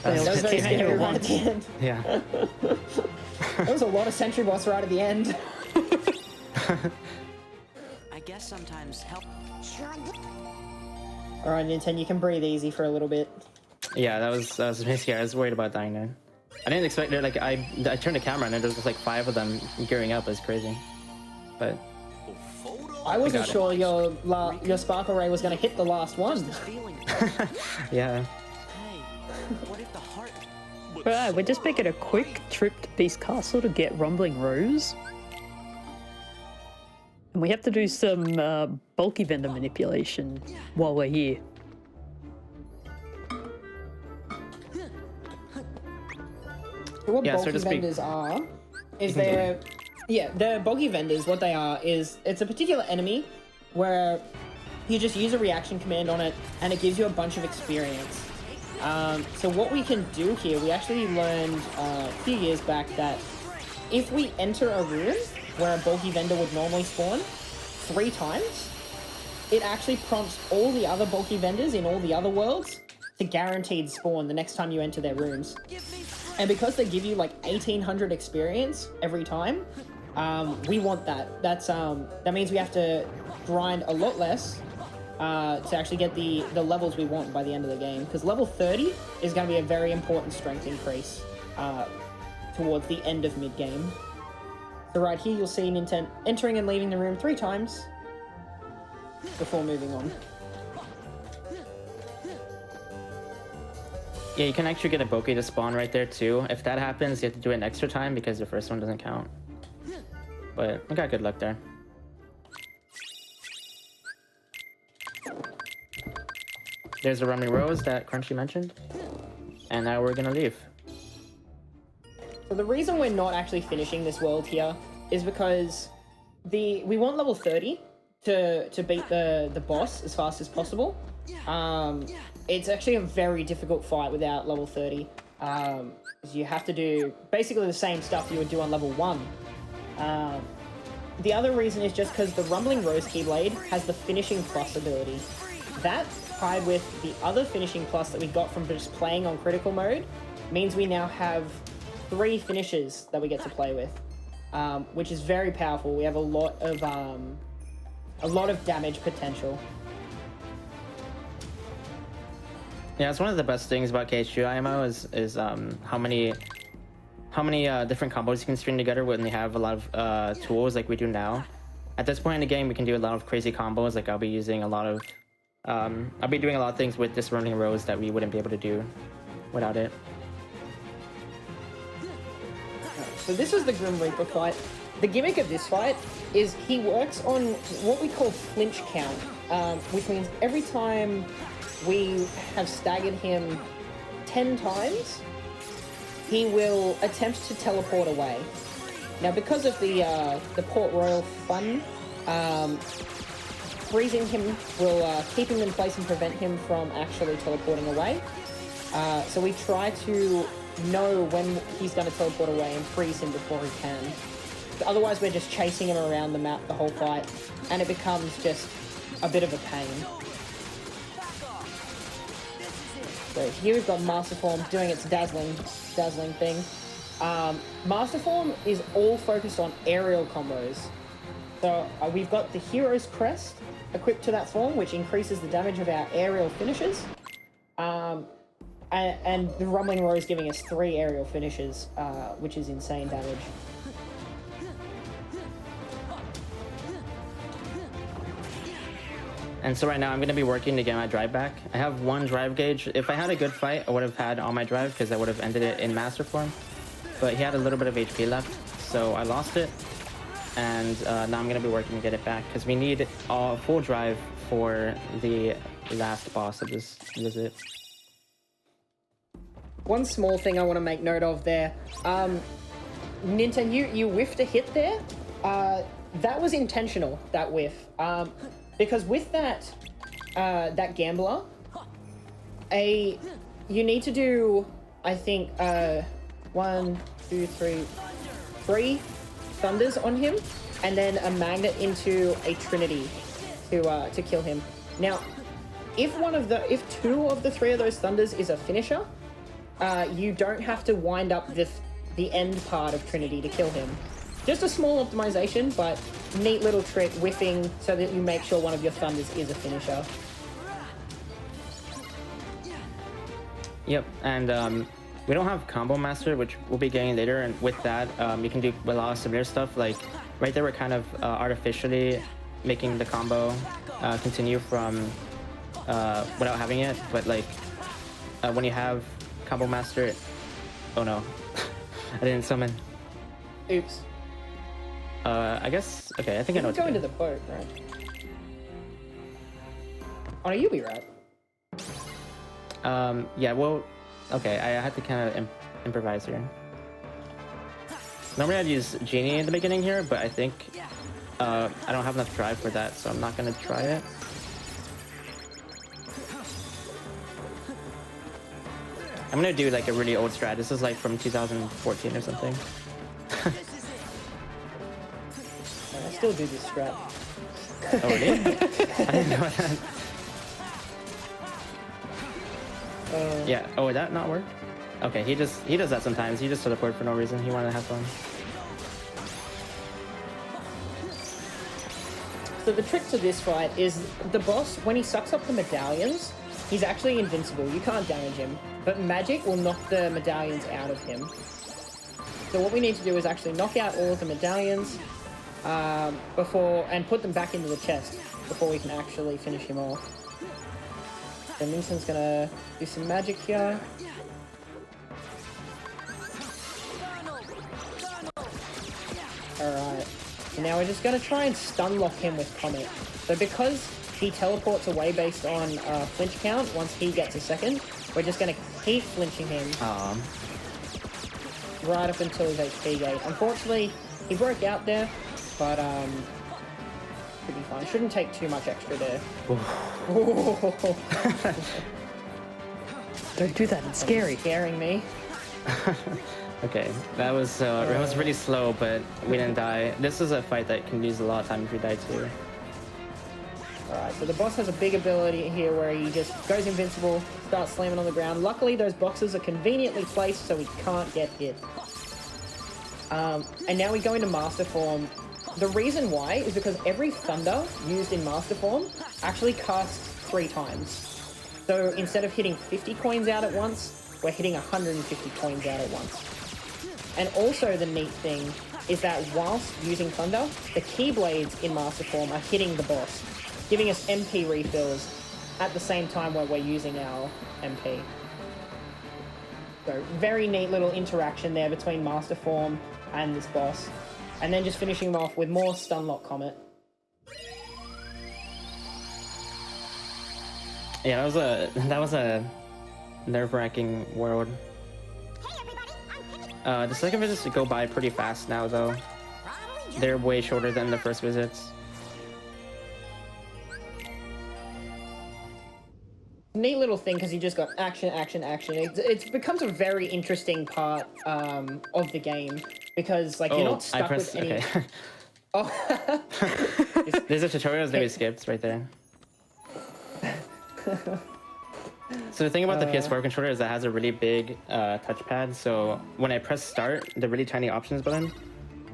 That was very scary right at the end. Yeah. There was a lot of sentry bots right at the end. I guess sometimes help. Alright, Ninten, you can breathe easy for a little bit. Yeah, that was basically, I was worried about dying there. I didn't expect it, like, I turned the camera and there was just like 5 of them gearing up. It's crazy. But I wasn't sure your sparkle ray was going to hit the last one. yeah. Hey, what if the heart? Right, we're just making a quick trip to Beast Castle to get Rumbling Rose. And we have to do some bulky vendor manipulation while we're here. What Yeah, so bulky to speak. vendors are, is they're bulky vendors, what they are is, it's a particular enemy where you just use a reaction command on it and it gives you a bunch of experience. So what we can do here, we actually learned a few years back that if we enter a room where a bulky vendor would normally spawn 3 times, it actually prompts all the other bulky vendors in all the other worlds to guaranteed spawn the next time you enter their rooms. And because they give you like 1800 experience every time, we want that. That means we have to grind a lot less to actually get the levels we want by the end of the game. Because level 30 is going to be a very important strength increase towards the end of mid-game. So right here you'll see Ninten entering and leaving the room 3 times before moving on. Yeah, you can actually get a bokeh to spawn right there too. If that happens, you have to do it an extra time because the first one doesn't count. But I got good luck there. There's a Rummy Rose that Crunchy mentioned. And now we're gonna leave. So the reason we're not actually finishing this world here is because we want level 30 to beat the boss as fast as possible. It's actually a very difficult fight without level 30. You have to do basically the same stuff you would do on level 1. The other reason is just because the Rumbling Rose Keyblade has the Finishing Plus ability. That, tied with the other Finishing Plus that we got from just playing on critical mode, means we now have 3 finishes that we get to play with, which is very powerful. We have a lot of damage potential. Yeah, it's one of the best things about KH2 IMO is how many different combos you can string together when they have a lot of tools like we do now. At this point in the game, we can do a lot of crazy combos. Like I'll be doing a lot of things with this Running Rose that we wouldn't be able to do without it. So this is the Grim Reaper fight. The gimmick of this fight is he works on what we call flinch count, which means every time we have staggered him 10 times, he will attempt to teleport away. Now, because of the Port Royal fun, freezing him will keep him in place and prevent him from actually teleporting away. So we try to know when he's going to teleport away and freeze him before he can. Otherwise, we're just chasing him around the map the whole fight, and it becomes just a bit of a pain. So here we've got Master Form doing its dazzling dazzling thing. Master Form is all focused on aerial combos. So we've got the Hero's Crest equipped to that form, which increases the damage of our aerial finishes. And the Rumbling Roar is giving us 3 aerial finishes, which is insane damage. And so right now I'm going to be working to get my drive back. I have 1 drive gauge. If I had a good fight, I would have had all my drive because I would have ended it in Master Form. But he had a little bit of HP left, so I lost it. And now I'm going to be working to get it back because we need full drive for the last boss of this visit. One small thing I want to make note of there. Ninten, you whiffed a hit there. That was intentional, that whiff. Because with that gambler, you need to do, I think, 1, 2, 3 thunders on him, and then a magnet into a trinity to kill him. Now, if 2 of the 3 of those thunders is a finisher, you don't have to wind up the end part of Trinity to kill him. Just a small optimization, but neat little trick, whiffing so that you make sure one of your thunders is a finisher. Yep, and we don't have Combo Master, which we'll be getting later, and with that, you can do a lot of similar stuff. Like, right there, we're kind of artificially making the combo continue from without having it, but like, when you have Combo Master... Oh no, I didn't summon. Oops. I guess... Okay, I think I know what to go do. into the boat, right? Oh, no, you'll be right. Yeah, well... Okay, I had to kind of improvise here. Normally I'd use Genie in the beginning here, but I think I don't have enough drive for that, so I'm not gonna try it. I'm gonna do like a really old strat. This is like from 2014 or something. I still do this strat. Oh, really? I didn't know that. Yeah. Oh, would that not work? Okay, he does that sometimes. He just teleported for no reason. He wanted to have fun. So the trick to this fight is the boss, when he sucks up the medallions, he's actually invincible. You can't damage him, but magic will knock the medallions out of him. So what we need to do is actually knock out all of the medallions and put them back into the chest before we can actually finish him off. So Ninten's gonna do some magic here. Alright. Now we're just gonna try and stun lock him with Comet. So because he teleports away based on flinch count once he gets a second, we're just gonna keep flinching him. Right up until his HP gate. Unfortunately, he broke out there, but should be fine. Shouldn't take too much extra there. Don't do that, it's scary. Scaring me. Okay, that was it was really slow, but we didn't die. This is a fight that can use a lot of time if you die too. Alright, so the boss has a big ability here where he just goes invincible, starts slamming on the ground. Luckily, those boxes are conveniently placed so he can't get hit. And now we go into Master Form. The reason why is because every Thunder used in Master Form actually casts 3 times. So instead of hitting 50 coins out at once, we're hitting 150 coins out at once. And also the neat thing is that whilst using Thunder, the Keyblades in Master Form are hitting the boss, giving us MP refills at the same time where we're using our MP. So very neat little interaction there between Master Form and this boss. And then just finishing him off with more Stunlock Comet. Yeah, that was a nerve-wracking world. The second visits go by pretty fast now, though. They're way shorter than the first visits. Neat little thing because you just got action, action, action. It becomes a very interesting part of the game because like you're not stuck with any. Okay. Oh, There's a tutorial that we skipped right there. So the thing about the PS4 controller is that it has a really big touchpad. So when I press start, the really tiny options button,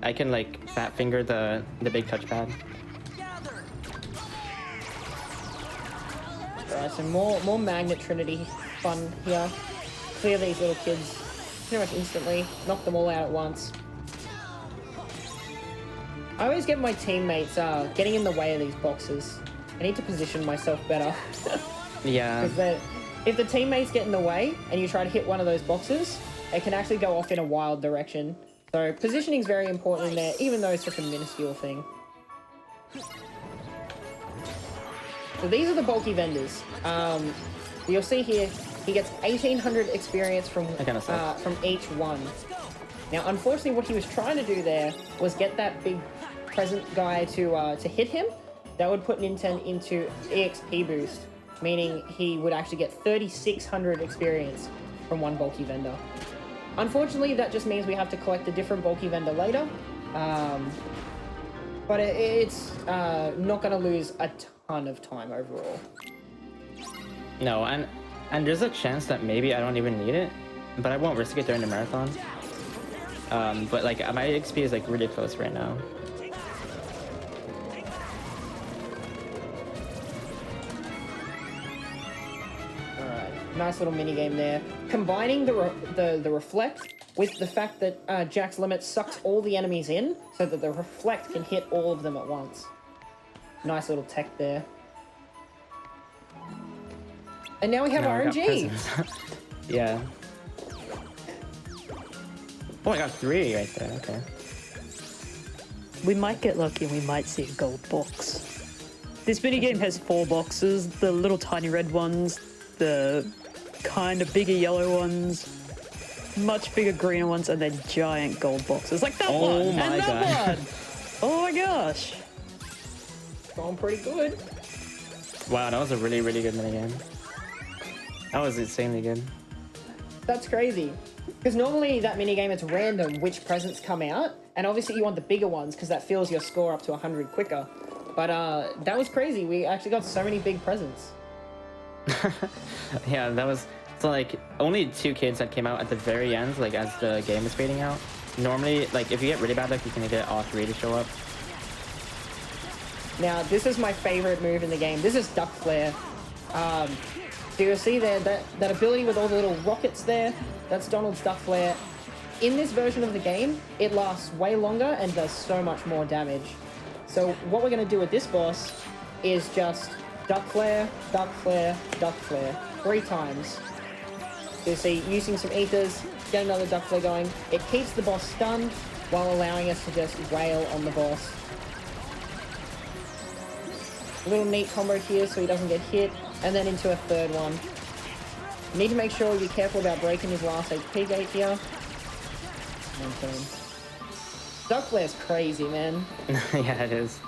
I can like fat finger the big touchpad. Alright, so more Magnet Trinity fun here. Clear these little kids pretty much instantly. Knock them all out at once. I always get my teammates getting in the way of these boxes. I need to position myself better. Yeah. Because if the teammates get in the way and you try to hit one of those boxes, it can actually go off in a wild direction. So positioning is very important in there, even though it's such a minuscule thing. So these are the bulky vendors. You'll see here, he gets 1,800 experience from each one. Now, unfortunately, what he was trying to do there was get that big present guy to hit him. That would put Ninten into EXP boost, meaning he would actually get 3,600 experience from one bulky vendor. Unfortunately, that just means we have to collect a different bulky vendor later. But it's not going to lose a ton of time overall. No, and there's a chance that maybe I don't even need it, but I won't risk it during the marathon. But like my XP is like really close right now. Alright, nice little mini game there. Combining the reflect with the fact that Jack's limit sucks all the enemies in, so that the reflect can hit all of them at once. Nice little tech there. And now we have RNG. Yeah. Oh, I got 3 right there. Okay. We might get lucky and we might see a gold box. This minigame has 4 boxes, the little tiny red ones, the kind of bigger yellow ones, much bigger greener ones, and then giant gold boxes. Like that one! Oh my and that god. one! Oh my gosh! Going pretty good. Wow, that was a really, really good minigame. That was insanely good. That's crazy. Because normally that minigame, it's random which presents come out. And obviously you want the bigger ones because that fills your score up to 100 quicker. But that was crazy. We actually got so many big presents. Yeah, that was... So like, only 2 kids that came out at the very end, like as the game is fading out. Normally, like if you get really bad luck, you can get all 3 to show up. Now, this is my favorite move in the game. This is Duck Flare. So you'll see there that ability with all the little rockets there. That's Donald's Duck Flare. In this version of the game, it lasts way longer and does so much more damage. So what we're going to do with this boss is just Duck Flare, Duck Flare, Duck Flare 3 times. So you see, using some ethers, get another Duck Flare going. It keeps the boss stunned while allowing us to just wail on the boss. A little neat combo here so he doesn't get hit, and then into a third one. You need to make sure you're careful about breaking his last HP gate here. Duck Flare's crazy, man. Yeah, it is.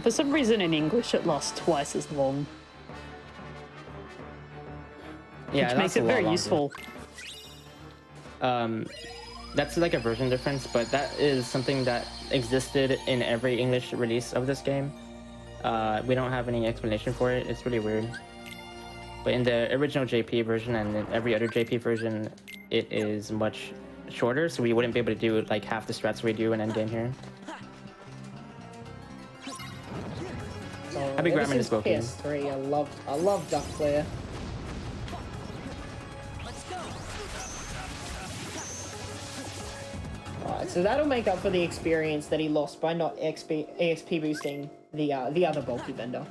For some reason in English it lasts twice as long. Yeah, which makes it very useful. That's like a version difference, but that is something that existed in every English release of this game. We don't have any explanation for it. It's really weird. But in the original JP version and in every other JP version, it is much shorter, so we wouldn't be able to do like half the strats we do in endgame here. I'll be grabbing this book. PS3, I love Duck Flare. Alright, so that'll make up for the experience that he lost by not EXP boosting the other bulky vendor.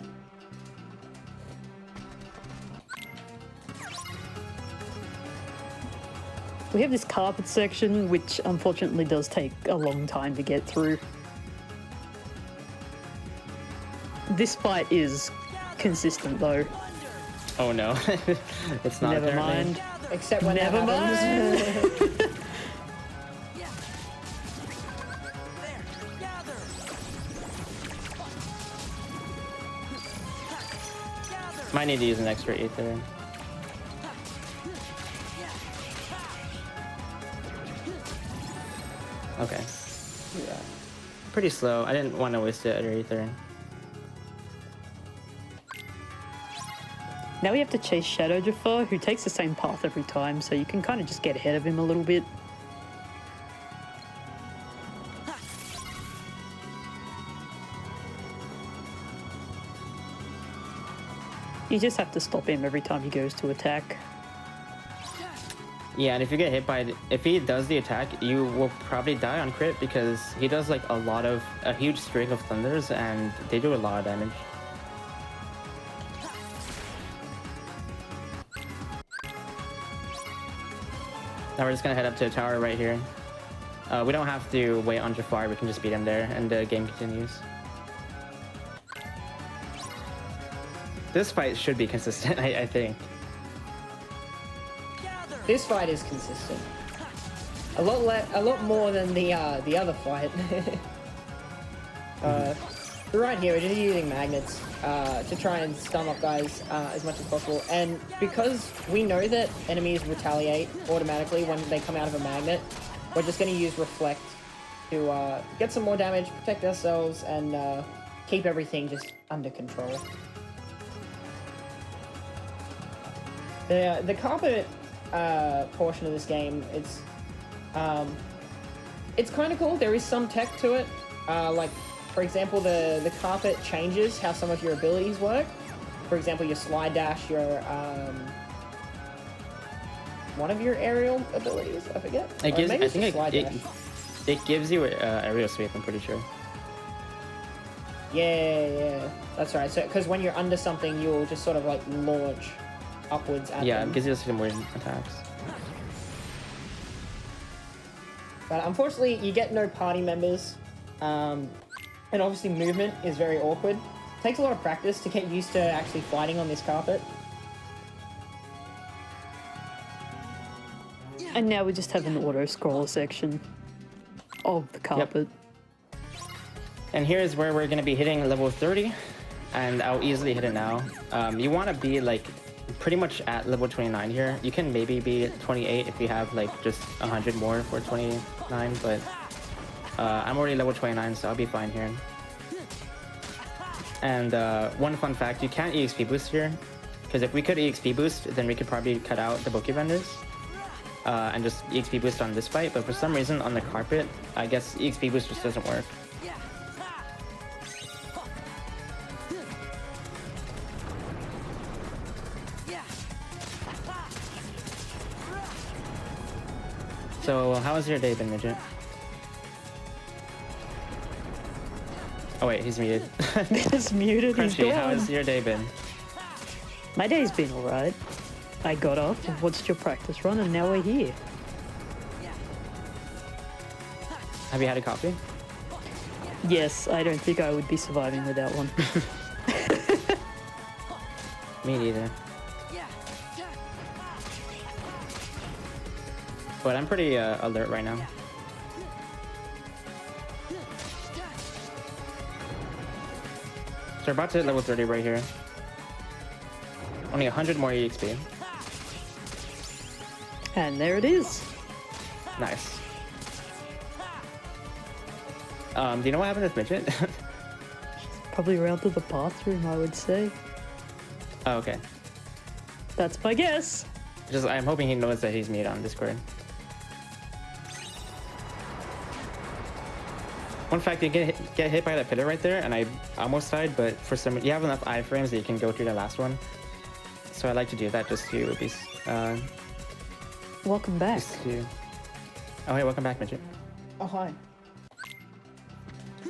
We have this carpet section, which unfortunately does take a long time to get through. This fight is consistent though. Oh no, it's not. Never mind. Except when Never that happens. mind. Might need to use an extra ether. Okay. Yeah. Pretty slow. I didn't want to waste it at ether. Now we have to chase Shadow Jafar, who takes the same path every time, so you can kind of just get ahead of him a little bit. You just have to stop him every time he goes to attack. Yeah, and if you get hit by, if he does the attack, you will probably die on crit because he does like a huge string of thunders and they do a lot of damage. Now we're just gonna head up to the tower right here. We don't have to wait on Jafar, we can just beat him there and the game continues. This fight should be consistent, I think. This fight is consistent. A lot more than the other fight. Right here, we're just using magnets to try and stun up guys as much as possible. And because we know that enemies retaliate automatically when they come out of a magnet, we're just going to use Reflect to get some more damage, protect ourselves, and keep everything just under control. The carpet portion of this game, it's kind of cool. There is some tech to it. Like, for example, the carpet changes how some of your abilities work. For example, your slide dash, your one of your aerial abilities, I forget. It gives, I think it gives you an aerial sweep, I'm pretty sure. Yeah, that's right. So, because when you're under something, you'll just sort of like launch upwards at them. It gives you some weird attacks. But unfortunately, you get no party members. And obviously movement is very awkward. It takes a lot of practice to get used to actually fighting on this carpet. And now we just have an auto-scroller section of the carpet. Yep. And here's where we're going to be hitting level 30. And I'll easily hit it now. You want to be like pretty much at level 29 here. You can maybe be at 28 if you have like just 100 more for 29, but I'm already level 29, so I'll be fine here. And one fun fact, you can't EXP boost here, because if we could EXP boost, then we could probably cut out the Poke Vendors and just EXP boost on this fight, but for some reason on the carpet, I guess EXP boost just doesn't work. So, how has your day been, Midget? Oh wait, he's muted. He's muted, he's Crunchy, gone. how has your day been? My day's been alright. I got up, watched your practice run, and now we're here. Have you had a coffee? Yes, I don't think I would be surviving without one. Me neither. But I'm pretty alert right now. So we're about to hit level 30 right here. Only 100 more EXP. And there it is. Nice. Do you know what happened with Midget? Probably around to the bathroom, I would say. Oh, okay. That's my guess. Just I'm hoping he knows that he's muted on Discord. One fact, you get hit by that pillar right there, and I almost died, but for some you have enough iframes that you can go through the last one. So I like to do that just to be. Welcome back. Oh hey, welcome back, Midget. Oh, hi.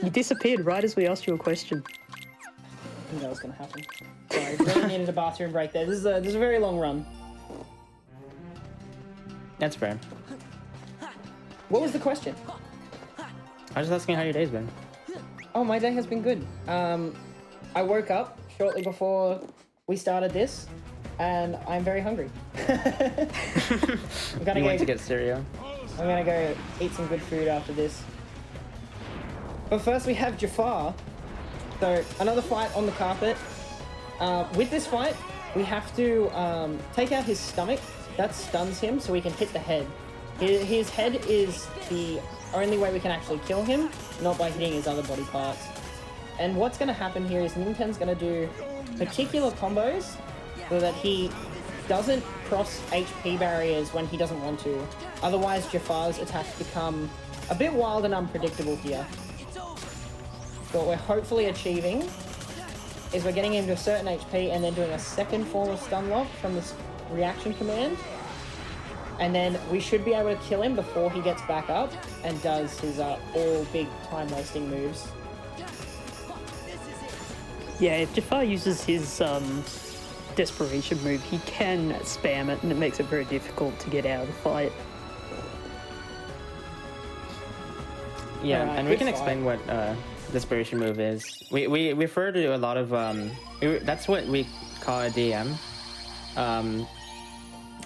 You disappeared right as we asked you a question. I knew that was going to happen. Sorry, really needed a bathroom break there. This is a very long run. That's fair. What was the question? I was just asking how your day's been. Oh, my day has been good. I woke up shortly before we started this, and I'm very hungry. You went to get cereal. I'm gonna go eat some good food after this. But first we have Jafar. So another fight on the carpet. With this fight, we have to take out his stomach. That stuns him, so we can hit the head. His head is the only way we can actually kill him, not by hitting his other body parts. And what's going to happen here is Ninten's going to do particular combos so that he doesn't cross HP barriers when he doesn't want to. Otherwise, Jafar's attacks become a bit wild and unpredictable here. What we're hopefully achieving is we're getting him to a certain HP and then doing a second form of stun lock from this reaction command. And then we should be able to kill him before he gets back up and does his all big time-wasting moves. Yeah, if Jafar uses his desperation move, he can spam it, and it makes it very difficult to get out of the fight. Yeah, Alright, and we good can fight. explain what desperation move is. We refer to a lot of that's what we call a DM.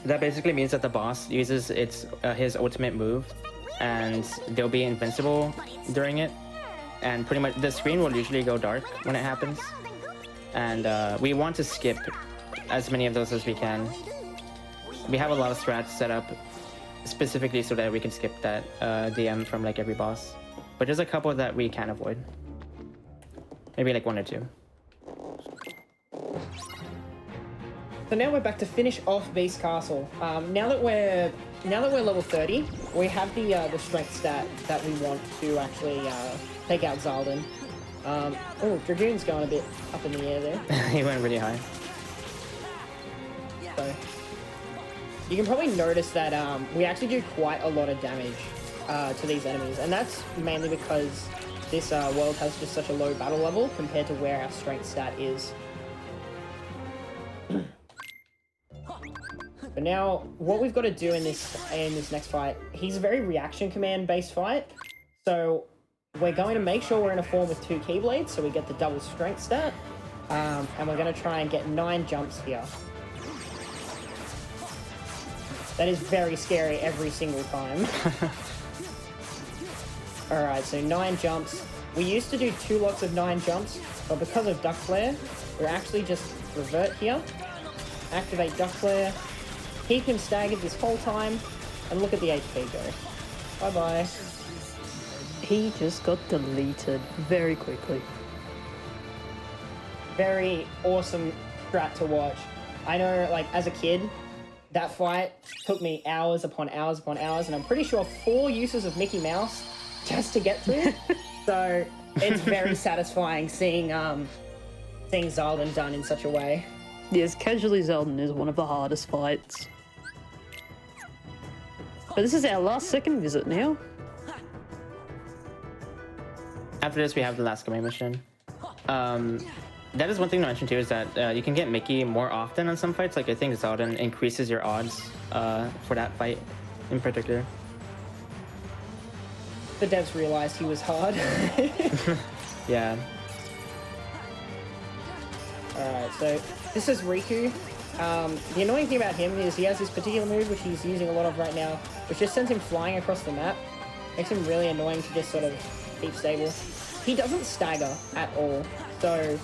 That basically means that the boss uses his ultimate move, and they'll be invincible during it. And pretty much the screen will usually go dark when it happens. And we want to skip as many of those as we can. We have a lot of strats set up specifically so that we can skip that DM from like every boss. But there's a couple that we can avoid. Maybe like 1 or 2. So now we're back to finish off Beast Castle. Now that we're level 30, we have the strength stat that we want to actually take out Zaldin. Oh, Dragoon's going a bit up in the air there. He went really high. So you can probably notice that we actually do quite a lot of damage to these enemies, and that's mainly because this world has just such a low battle level compared to where our strength stat is. But now, what we've got to do in this next fight, he's a very reaction command based fight, so we're going to make sure we're in a form with 2 Keyblades, so we get the double strength stat, and we're going to try and get 9 jumps here. That is very scary every single time. Alright, so 9 jumps. We used to do 2 lots of 9 jumps, but because of Duck Flare, we're actually just revert here, activate Duck Flare, keep him staggered this whole time, and look at the HP go. Bye-bye. He just got deleted very quickly. Very awesome strat to watch. I know, like, as a kid, that fight took me hours upon hours upon hours, and I'm pretty sure 4 uses of Mickey Mouse just to get through. So it's very satisfying seeing Zaldin done in such a way. Yes, Casually Zelden is one of the hardest fights. But this is our last second visit now. After this, we have the last command mission. That is one thing to mention too, is that you can get Mickey more often on some fights. Like I think Zaldin increases your odds for that fight in particular. The devs realized he was hard. Yeah. Alright, so this is Riku. The annoying thing about him is he has this particular move which he's using a lot of right now, which just sends him flying across the map. Makes him really annoying to just sort of keep stable. He doesn't stagger at all, so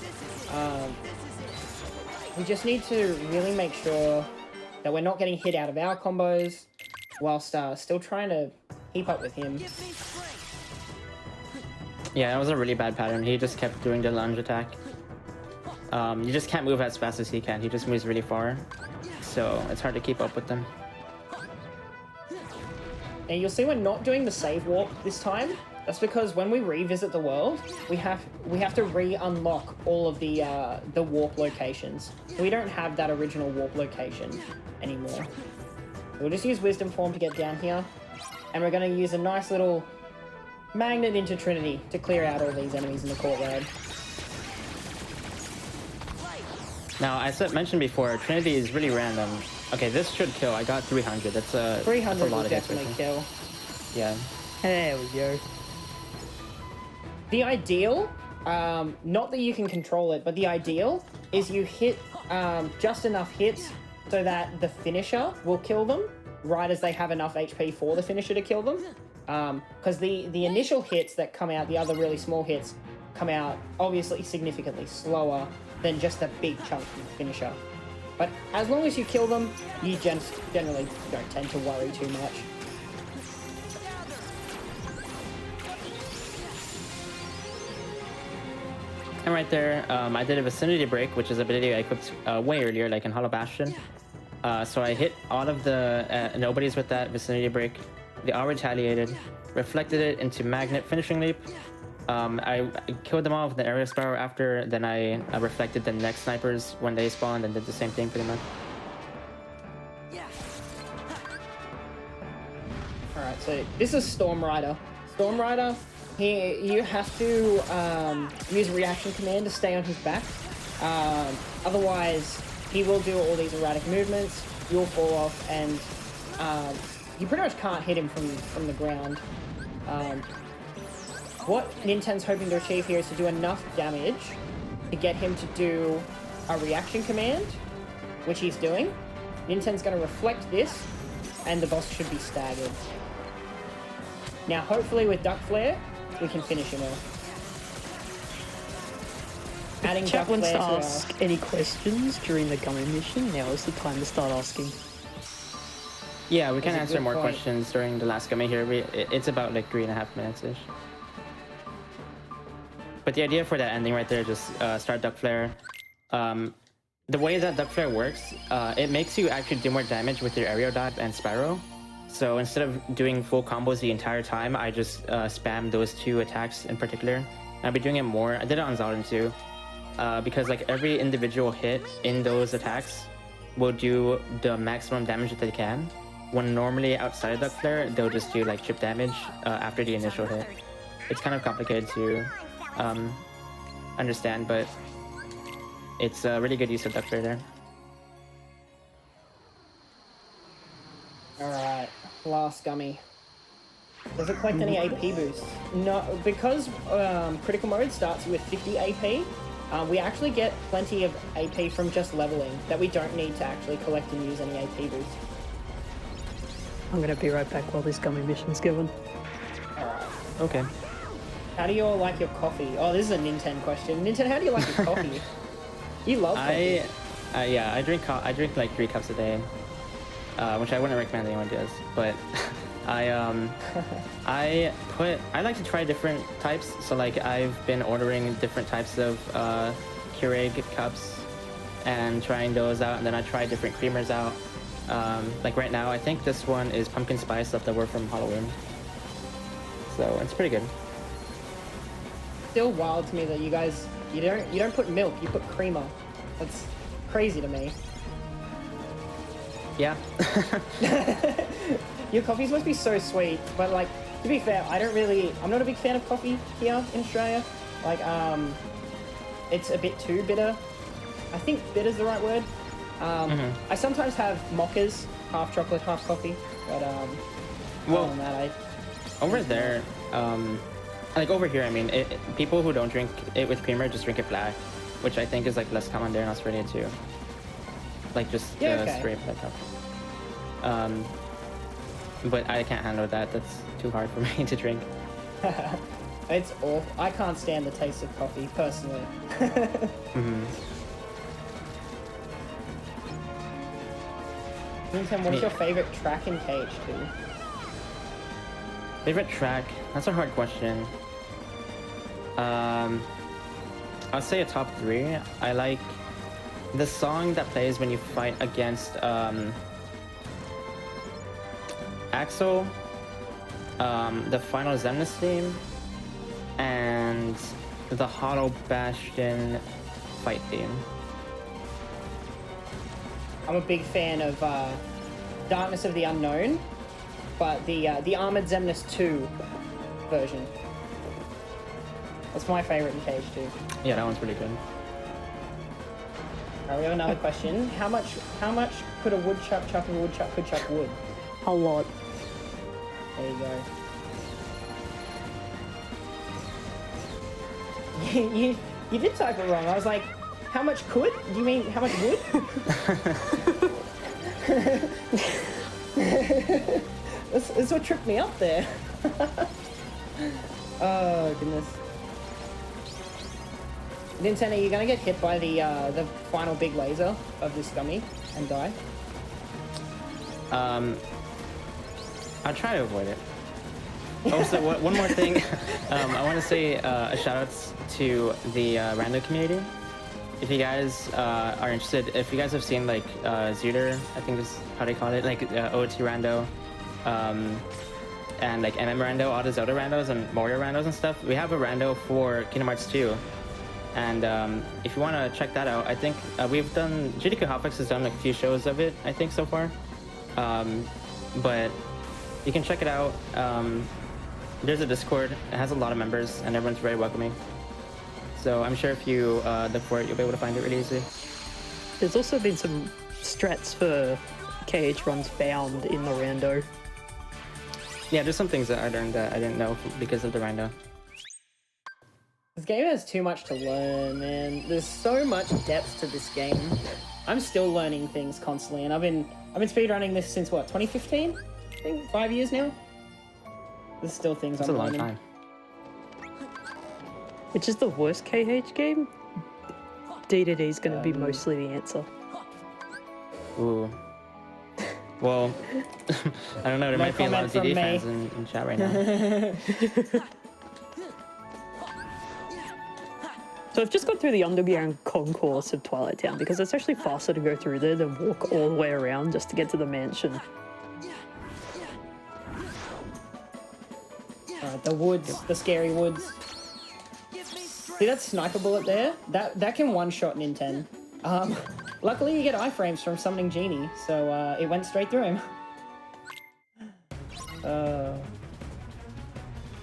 we just need to really make sure that we're not getting hit out of our combos whilst still trying to keep up with him. Yeah, that was a really bad pattern. He just kept doing the lunge attack. You just can't move as fast as he can. He just moves really far, so it's hard to keep up with them. And you'll see we're not doing the save warp this time. That's because when we revisit the world, we have to re-unlock all of the warp locations. So we don't have that original warp location anymore. So we'll just use Wisdom Form to get down here, and we're going to use a nice little magnet into Trinity to clear out all these enemies in the courtyard. Now, as I mentioned before, Trinity is really random. Okay, this should kill. I got 300. That's a 300 lot will of hits. definitely kill. Yeah. There we go. The ideal, not that you can control it, but the ideal is you hit just enough hits so that the finisher will kill them right as they have enough HP for the finisher to kill them. Because the initial hits that come out, the other really small hits, come out obviously significantly slower than just a big chunk finisher. But as long as you kill them, you generally don't tend to worry too much. And right there, I did a vicinity break, which is a ability I equipped way earlier, like in Hollow Bastion. So I hit all of the nobodies with that vicinity break. They all retaliated, reflected it into Magnet Finishing Leap. I killed them all with the Area Spiral after, then I reflected the next snipers when they spawned and did the same thing pretty much. Yeah. Alright, so this is Storm Rider. Storm Rider, you have to use a reaction command to stay on his back. Otherwise, he will do all these erratic movements, you'll fall off, and you pretty much can't hit him from the ground. What Ninten's hoping to achieve here is to do enough damage to get him to do a reaction command, which he's doing. Ninten's going to reflect this, and the boss should be staggered. Now, hopefully with Duck Flare, we can finish him off. Adding Chat Duck wants Flare to to ask any questions during the gummy mission. Now is the time to start asking. Yeah, we can That's a answer good more point. questions during the last gummy here. It's about like 3.5 minutes-ish. But the idea for that ending right there, just start Duck Flare. The way that Duck Flare works, it makes you actually do more damage with your Aerial Dive and Spyro. So instead of doing full combos the entire time, I just spam those two attacks in particular. I'll be doing it more. I did it on Zaldin too. Because like every individual hit in those attacks will do the maximum damage that they can. When normally outside of Duck Flare, they'll just do like chip damage after the initial hit. It's kind of complicated to understand, but it's a really good use of Duck Flare there. Alright, last gummy. Does it collect any AP boosts? No, because critical mode starts with 50 AP, we actually get plenty of AP from just leveling that we don't need to actually collect and use any AP boosts. I'm gonna be right back while this gummy mission's given. Alright. Okay. How do you all like your coffee? Oh, this is a Ninten question. Ninten, how do you like your coffee? You love coffee. Yeah, I drink like 3 cups a day, which I wouldn't recommend anyone does. But I like to try different types. So like I've been ordering different types of Keurig cups and trying those out, and then I try different creamers out. Like right now, I think this one is pumpkin spice leftover from Halloween. So it's pretty good. Still wild to me that you guys you don't put milk, you put creamer. That's crazy to me. Yeah. Your coffee must be so sweet, but like to be fair, I'm not a big fan of coffee here in Australia. Like it's a bit too bitter. I think bitter's the right word. I sometimes have mochas, half chocolate, half coffee, but Well, other than that, over there, like over here, I mean, people who don't drink it with creamer just drink it black, which I think is like less common there in Australia too. Like just okay. straight black coffee. But I can't handle that. That's too hard for me to drink. it's awful. I can't stand the taste of coffee personally. Ninten, what's your favorite track in KH2? Favorite track? That's a hard question. I'll say a top 3. I like the song that plays when you fight against Axel, the final Xemnas theme, and the Hollow Bastion fight theme. I'm a big fan of Darkness of the Unknown, but the Armored Xemnas 2 version. That's my favorite in KH2. Yeah, that one's really good. Alright, we have another question. How much could a woodchuck chuck if a woodchuck could chuck wood? A lot. There you go. you did type it wrong. I was like, how much could? Do you mean how much would? That's what tripped me up there. Oh goodness. Ninten, are you gonna get hit by the final big laser of this gummy and die? I'll try to avoid it. Also, one more thing. I want to say a shout out to the rando community. If you guys are interested, if you guys have seen like Zooter, I think is how they call it, like OT rando, and like MM rando, all the Zelda randos and Mario randos and stuff, we have a rando for Kingdom Hearts 2. And if you want to check that out, I think we've done, GDQ Hotfix has done like a few shows of it, I think, so far. But you can check it out. There's a Discord, it has a lot of members, and everyone's very welcoming. So I'm sure if you look for it, you'll be able to find it really easily. There's also been some strats for KH runs found in the rando. Yeah, there's some things that I learned that I didn't know because of the rando. This game has too much to learn, man. There's so much depth to this game. I'm still learning things constantly, and I've been speedrunning this since what, 2015? I think 5 years now. There's still things That's I'm a long learning. time. Which is the worst KH game? D2D is going to be mostly the answer. Ooh. Well, I don't know. There might be a lot of DD fans in chat right now. So I've just gone through the underground concourse of Twilight Town because it's actually faster to go through there than walk all the way around just to get to the mansion. The woods, the scary woods. See that sniper bullet there? That can one-shot Ninten. Luckily you get iframes from summoning Genie, so it went straight through him.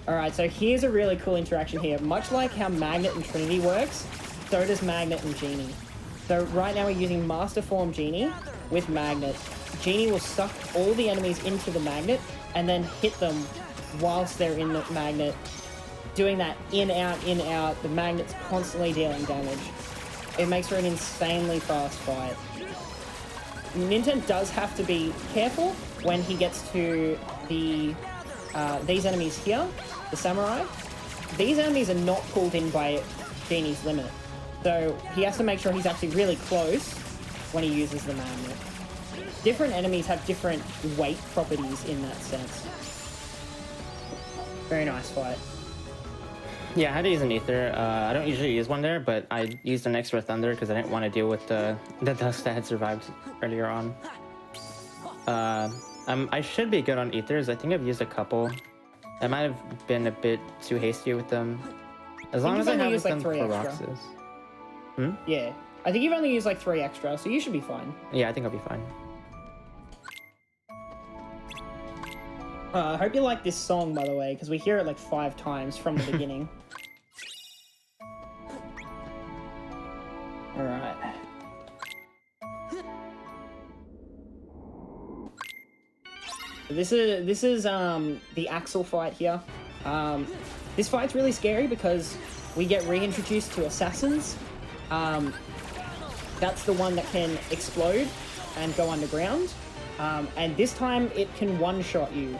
Alright, so here's a really cool interaction here. Much like how Magnet and Trinity works, so does Magnet and Genie. So right now we're using Master Form Genie with Magnet. Genie will suck all the enemies into the Magnet and then hit them whilst they're in the Magnet. Doing that in, out, the Magnet's constantly dealing damage. It makes for an insanely fast fight. Ninten does have to be careful when he gets to the these enemies here, the samurai. These enemies are not pulled in by Genie's limit. So he has to make sure he's actually really close when he uses the magnet. Different enemies have different weight properties in that sense. Very nice fight. Yeah, I had to use an ether. I don't usually use one there, but I used an extra thunder because I didn't want to deal with the dust that had survived earlier on. I should be good on ethers. I think I've used a couple. I might have been a bit too hasty with them. As long as I have them for Roxas. Hmm? Yeah. I think you've only used like 3 extra, so you should be fine. Yeah, I think I'll be fine. I hope you like this song, by the way, because we hear it like 5 times from the beginning. Alright. This is the Axel fight here. This fight's really scary because we get reintroduced to assassins. That's the one that can explode and go underground. And this time it can one-shot you.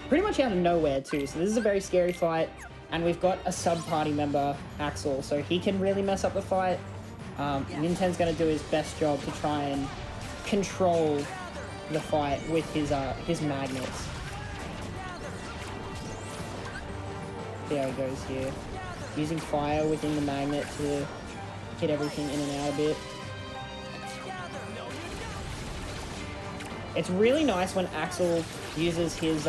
Pretty much out of nowhere too. So this is a very scary fight. And we've got a sub-party member, Axel, so he can really mess up the fight. Ninten's gonna do his best job to try and control the fight with his magnets. See how he goes here. Using fire within the magnet to hit everything in and out a bit. It's really nice when Axel uses his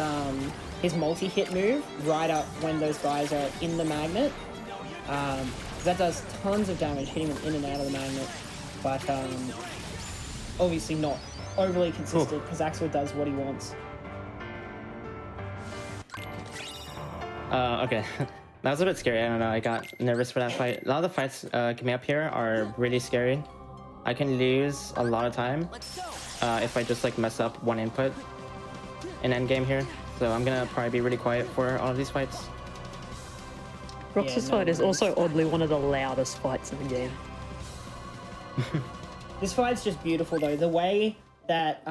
multi-hit move right up when those guys are in the magnet. That does tons of damage hitting them in and out of the magnet. But obviously not overly consistent because Axel does what he wants. Okay. That was a bit scary. I don't know. I got nervous for that fight. A lot of the fights coming up here are really scary. I can lose a lot of time if I just like mess up one input in endgame here. So I'm gonna probably be really quiet for all of these fights. Roxas fight is also oddly one of the loudest fights in the game. This fight's just beautiful though. The way that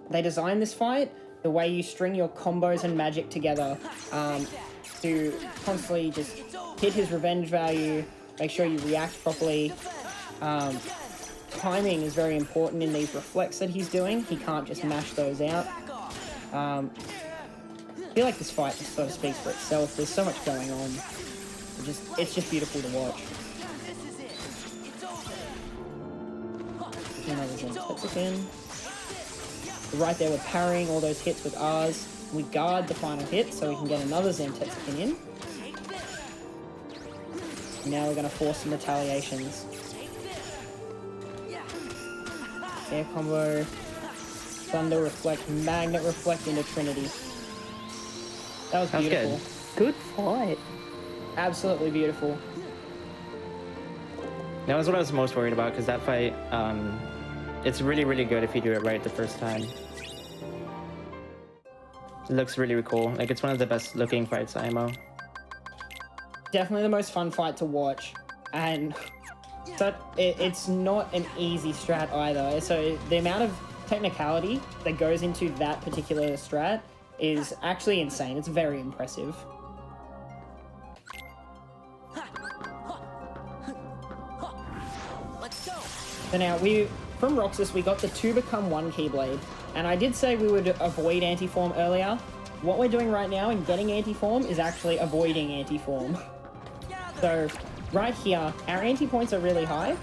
they designed this fight, the way you string your combos and magic together to constantly just hit his revenge value, make sure you react properly. Timing is very important in these reflects that he's doing. He can't just mash those out. feel like this fight just sort of speaks for itself. There's so much going on. It's just beautiful to watch. Another Zen Tetsuken. Right there, we're parrying all those hits with R's. We guard the final hit so we can get another Zen Tetsuken in. Now we're going to force some retaliations. Air combo, Thunder Reflect, Magnet Reflect into Trinity. That was beautiful. Good fight. Absolutely beautiful. That was what I was most worried about, because that fight, it's really, really good if you do it right the first time. It looks really cool. Like, it's one of the best looking fights, IMO. Definitely the most fun fight to watch. And but it's not an easy strat either. So the amount of technicality that goes into that particular strat is actually insane. It's very impressive. Let's go. So now from Roxas we got the 2 become 1 Keyblade, and I did say we would avoid anti-form earlier. What we're doing right now in getting anti-form is actually avoiding anti-form. So right here, our anti-points are really high,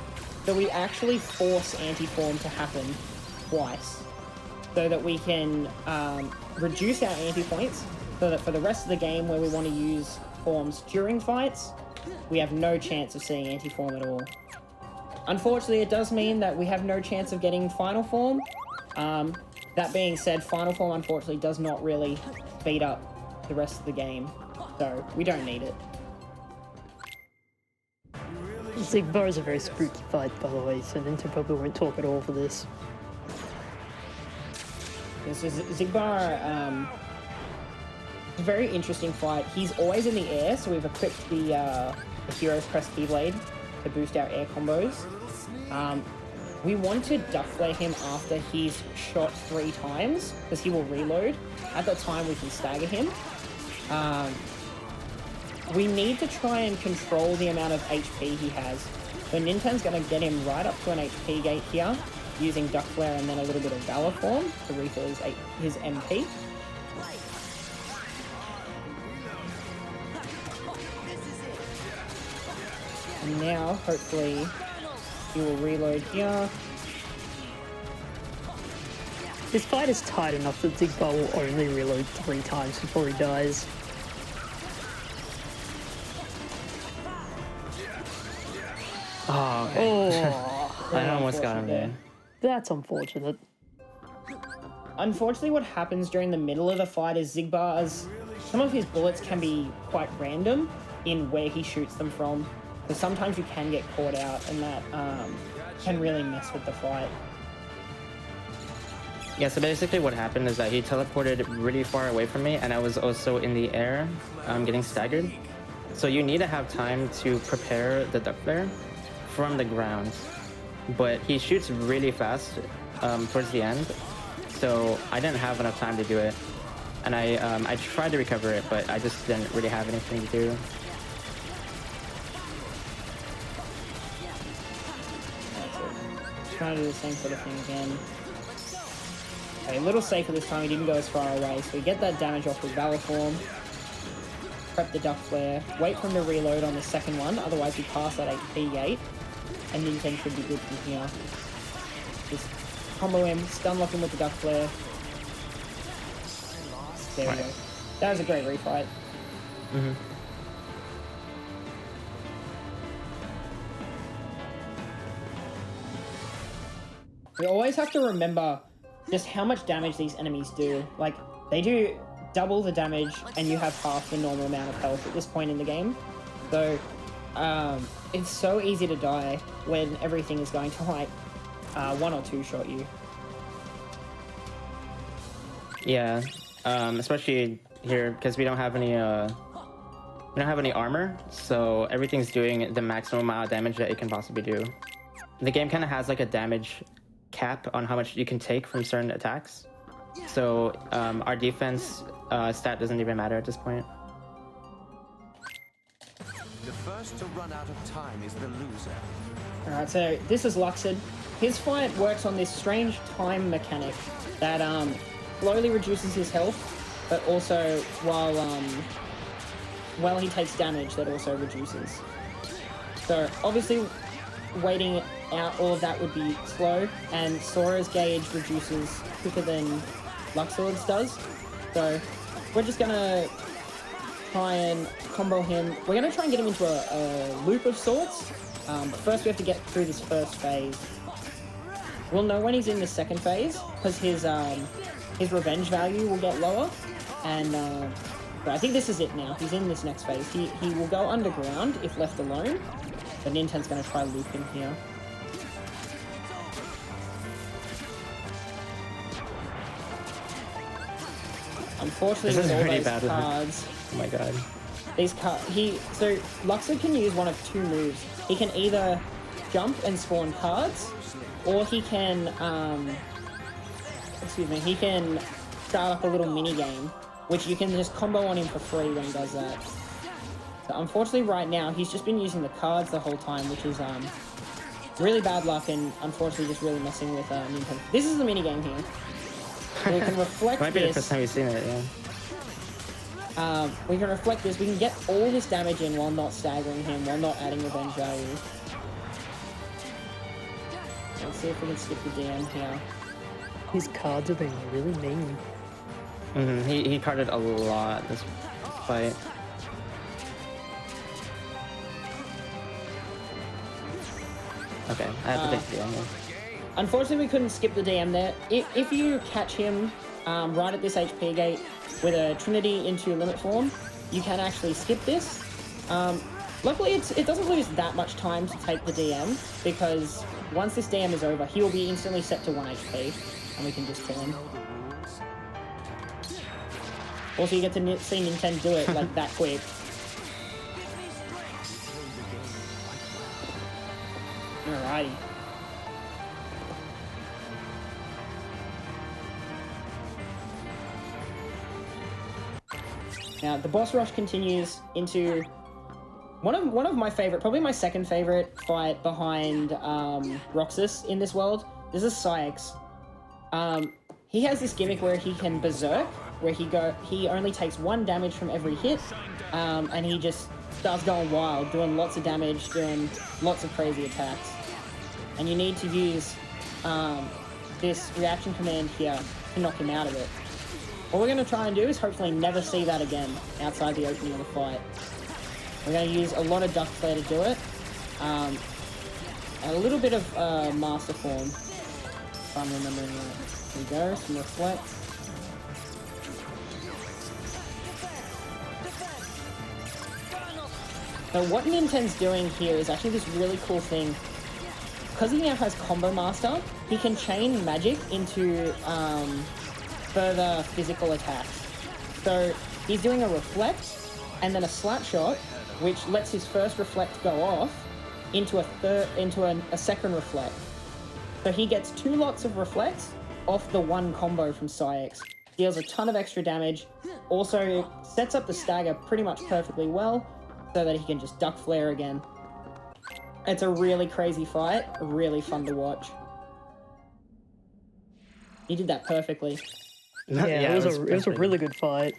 so we actually force anti-form to happen twice, so that we can reduce our anti-points, so that for the rest of the game where we want to use forms during fights, we have no chance of seeing anti-form at all. Unfortunately, it does mean that we have no chance of getting final form. That being said, final form unfortunately does not really speed up the rest of the game, so we don't need it. Zigbar is a very spooky fight, by the way, so Ninten probably won't talk at all for this. This is Zigbar. It's a very interesting fight. He's always in the air, so we've equipped the Hero's Crest Keyblade to boost our air combos. We want to duck flare him after he's shot 3 times, because he will reload. At that time, we can stagger him. We need to try and control the amount of HP he has. So Ninten's going to get him right up to an HP gate here, using duck flare and then a little bit of Valor Form to refill his MP. And now, hopefully, he will reload here. This fight is tight enough that Zigbar will only reload 3 times before he dies. Oh, okay. Oh, I almost got him there. that's unfortunate. Unfortunately, what happens during the middle of the fight is some of his bullets can be quite random in where he shoots them from. So sometimes you can get caught out, and that can really mess with the fight. Yeah, so basically what happened is that he teleported really far away from me, and I was also in the air, getting staggered. So you need to have time to prepare the duck flare from the ground. But he shoots really fast towards the end, so I didn't have enough time to do it. And I tried to recover it, but I just didn't really have anything to do. Trying to do the same sort of thing again. Okay, a little safer this time, he didn't go as far away, so we get that damage off with Valor Form. Prep the duck flare, wait for him to reload on the second one, otherwise we pass that HP gate, and Ninten should be good from here. Just combo him, stun lock him with the duck flare. There we go. That was a great refight. Mm-hmm. We always have to remember just how much damage these enemies do. Like, they do double the damage and you have half the normal amount of health at this point in the game. So, it's so easy to die when everything is going to, like, 1 or 2 shot you. Yeah, especially here, because we don't have any armor, so everything's doing the maximum amount of damage that it can possibly do. The game kind of has like a damage cap on how much you can take from certain attacks. So our defense stat doesn't even matter at this point. The first to run out of time is the loser. Alright, so this is Luxid. His fight works on this strange time mechanic that slowly reduces his health but also while he takes damage, that also reduces. So obviously, waiting out all of that would be slow, and Sora's gauge reduces quicker than Luxord's does. So we're just gonna try and combo him. We're gonna try and get him into a loop of sorts, but first we have to get through this first phase. We'll know when he's in the second phase, because his revenge value will get lower, and but I think this is it now. He's in this next phase. He will go underground if left alone, but Ninten's gonna try loop him here. Unfortunately, This is with all pretty those bad. cards, Oh my god. so Luxord can use one of two moves. He can either jump and spawn cards, or he can he can start up a little mini game, which you can just combo on him for free when he does that. So unfortunately, right now he's just been using the cards the whole time, which is really bad luck, and unfortunately just really messing with Nintendo. This is the mini game here. So we can reflect Might be the this. first time we've seen it, yeah. We can reflect this. We can get all this damage in while not staggering him, while not adding revenge value. Let's see if we can skip the DM here. His cards are being really mean. He carded a lot this fight. Okay, I have to take the DM. Unfortunately, we couldn't skip the DM there. If you catch him right at this HP gate with a Trinity into limit form, you can actually skip this. Luckily, it doesn't lose that much time to take the DM, because once this DM is over, he will be instantly set to 1 HP, and we can just kill him. Also, you get to see Nintendo do it like that quick. Alrighty. Now, the boss rush continues into one of my favorite, probably my second favorite fight behind Roxas in this world. This is Syx. He has this gimmick where he can berserk, where he only takes 1 damage from every hit, and he just starts going wild, doing lots of damage, doing lots of crazy attacks. And you need to use this reaction command here to knock him out of it. What we're going to try and do is hopefully never see that again outside the opening of the fight. We're going to use a lot of Duck Flare to do it. And a little bit of Master Form, if I'm remembering right. Here we go, some Reflect. So what Ninten's doing here is actually this really cool thing. Because he now has Combo Master, he can chain magic into further physical attacks. So he's doing a Reflect and then a Slap Shot, which lets his first Reflect go off into a second Reflect. So he gets 2 lots of Reflects off the 1 combo from Syx. Deals a ton of extra damage, also sets up the stagger pretty much perfectly well, so that he can just Duck Flare again. It's a really crazy fight, really fun to watch. He did that perfecally. Yeah, it was a really good fight.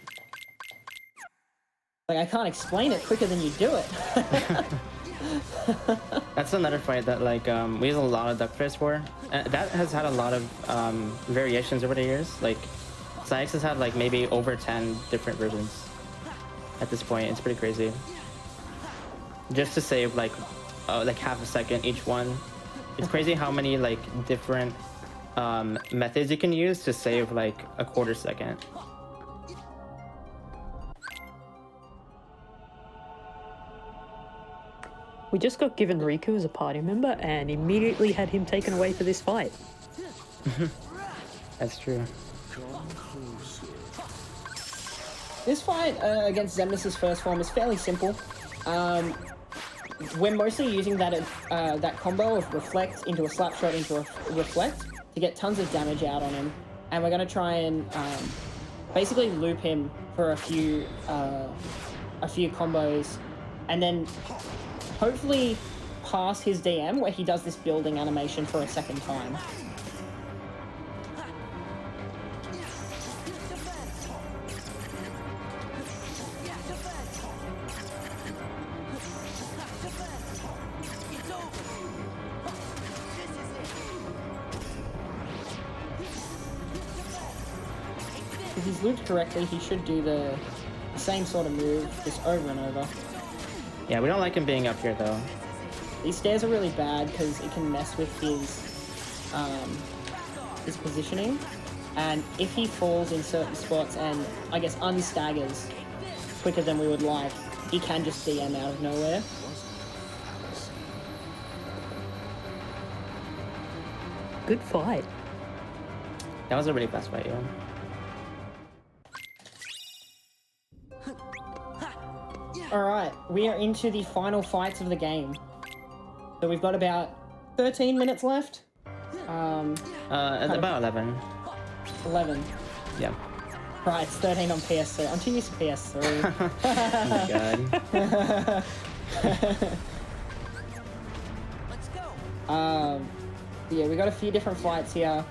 Like, I can't explain it quicker than you do it. That's another fight that we use a lot of Duck Fist for. That has had a lot of variations over the years. Like, Syx has had maybe over 10 different versions at this point. It's pretty crazy. Just to save half a second each one. It's crazy how many different methods you can use to save a quarter second. We just got given Riku as a party member and immediately had him taken away for this fight. That's true. This fight against Xemnas' first form is fairly simple. We're mostly using that combo of Reflect into a Slap Shot into a Reflect to get tons of damage out on him, and we're going to try and basically loop him for a few combos, and then hopefully pass his DM where he does this building animation for a second time. he's looped correctly, he should do the same sort of move, just over and over. Yeah, we don't like him being up here though. These stairs are really bad because it can mess with his positioning. And if he falls in certain spots and, I guess, unstaggers quicker than we would like, he can just DM out of nowhere. Good fight. That was a really fast fight, yeah. Alright, we are into the final fights of the game. So we've got about 13 minutes left. About 11. 11. Yeah. Right, it's 13 on PS3. I'm too used to PS3. Oh my god. Let's go. Yeah, we got a few different fights here.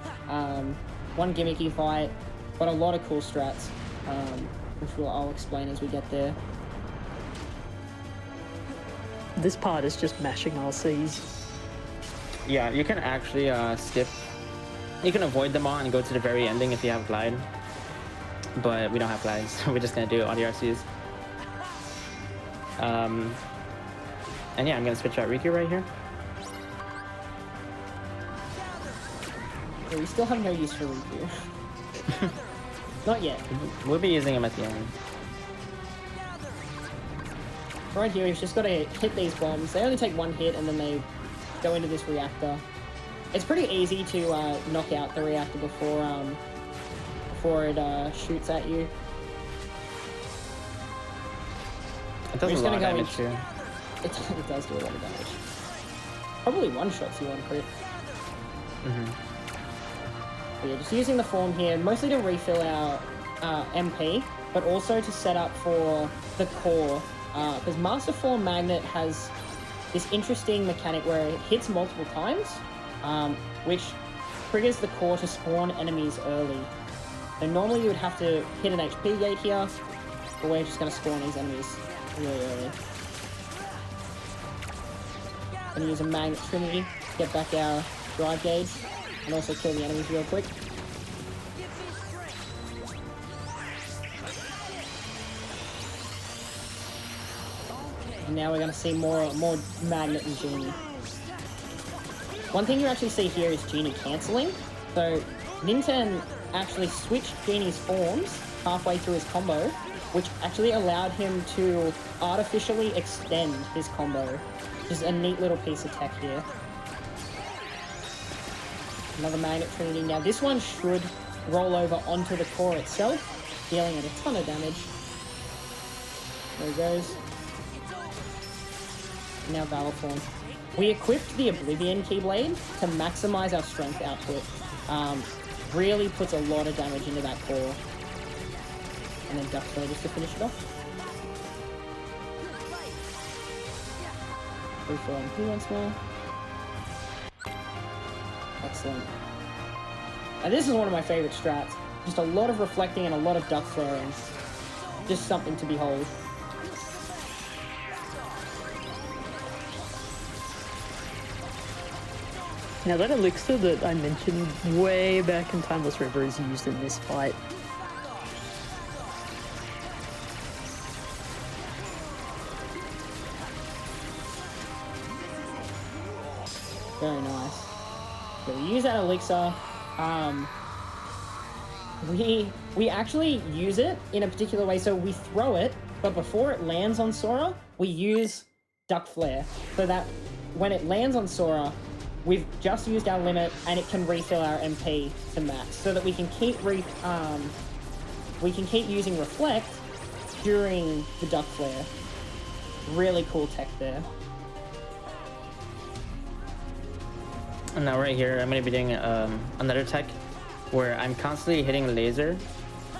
One gimmicky fight, but a lot of cool strats, which I'll explain as we get there. This part is just mashing RCs. Yeah, you can actually skip. You can avoid them all and go to the very ending if you have glide. But we don't have glides, so we're just gonna do all the RCs. And yeah, I'm gonna switch out Riku right here. Yeah, we still have no use for Riku. Not yet. We'll be using him at the end. Right here, we've just got to hit these bombs. They only take one hit and then they go into this reactor. It's pretty easy to knock out the reactor before it shoots at you. It does a lot of damage too. It does do a lot of damage. Probably one-shots you on crit. But yeah, just using the form here, mostly to refill our MP, but also to set up for the core. Because Master Form Magnet has this interesting mechanic where it hits multiple times, which triggers the core to spawn enemies early. So normally you would have to hit an HP gate here, but we're just going to spawn these enemies really early. Gonna use a Magnet Trinity to get back our drive gauge, and also kill the enemies real quick. And now we're going to see more Magnet and Genie. One thing you actually see here is Genie cancelling. So Ninten actually switched Genie's forms halfway through his combo, which actually allowed him to artificially extend his combo. Which is a neat little piece of tech here. Another Magnet Trinity. Now this one should roll over onto the core itself, dealing it a ton of damage. There he goes. Now Valor Form. We equipped the Oblivion Keyblade to maximize our strength output. Really puts a lot of damage into that core. And then Duck Flare just to finish it off. Refill MP once more. Excellent. And this is one of my favorite strats. Just a lot of reflecting and a lot of Duck Flaring. Just something to behold. Now that elixir that I mentioned way back in Timeless River is used in this fight. Very nice. So we use that elixir. We actually use it in a particular way. So we throw it, but before it lands on Sora, we use Duck Flare. So that when it lands on Sora, we've just used our limit and it can refill our MP to max, so that we can keep using Reflect during the Duck Flare. Really cool tech there. And now right here, I'm going to be doing another tech where I'm constantly hitting laser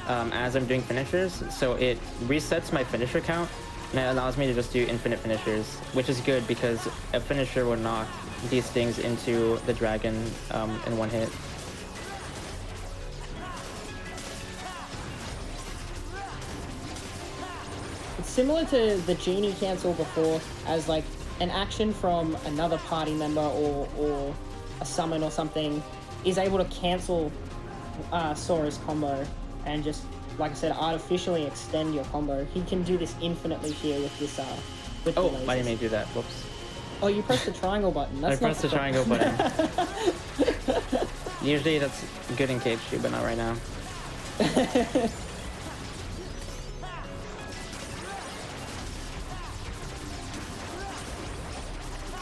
as I'm doing finishers. So it resets my finisher count and it allows me to just do infinite finishers, which is good because a finisher will knock these things into the dragon in one hit. It's similar to the Genie cancel before, as like an action from another party member or a summon or something is able to cancel Sora's combo and just like I said, artificially extend your combo. He can do this infinitely here with this with Oh, the lasers. why didn't I do that? Whoops. Oh, you pressed the triangle button. That's I pressed the triangle button. Usually that's good in KH2, but not right now.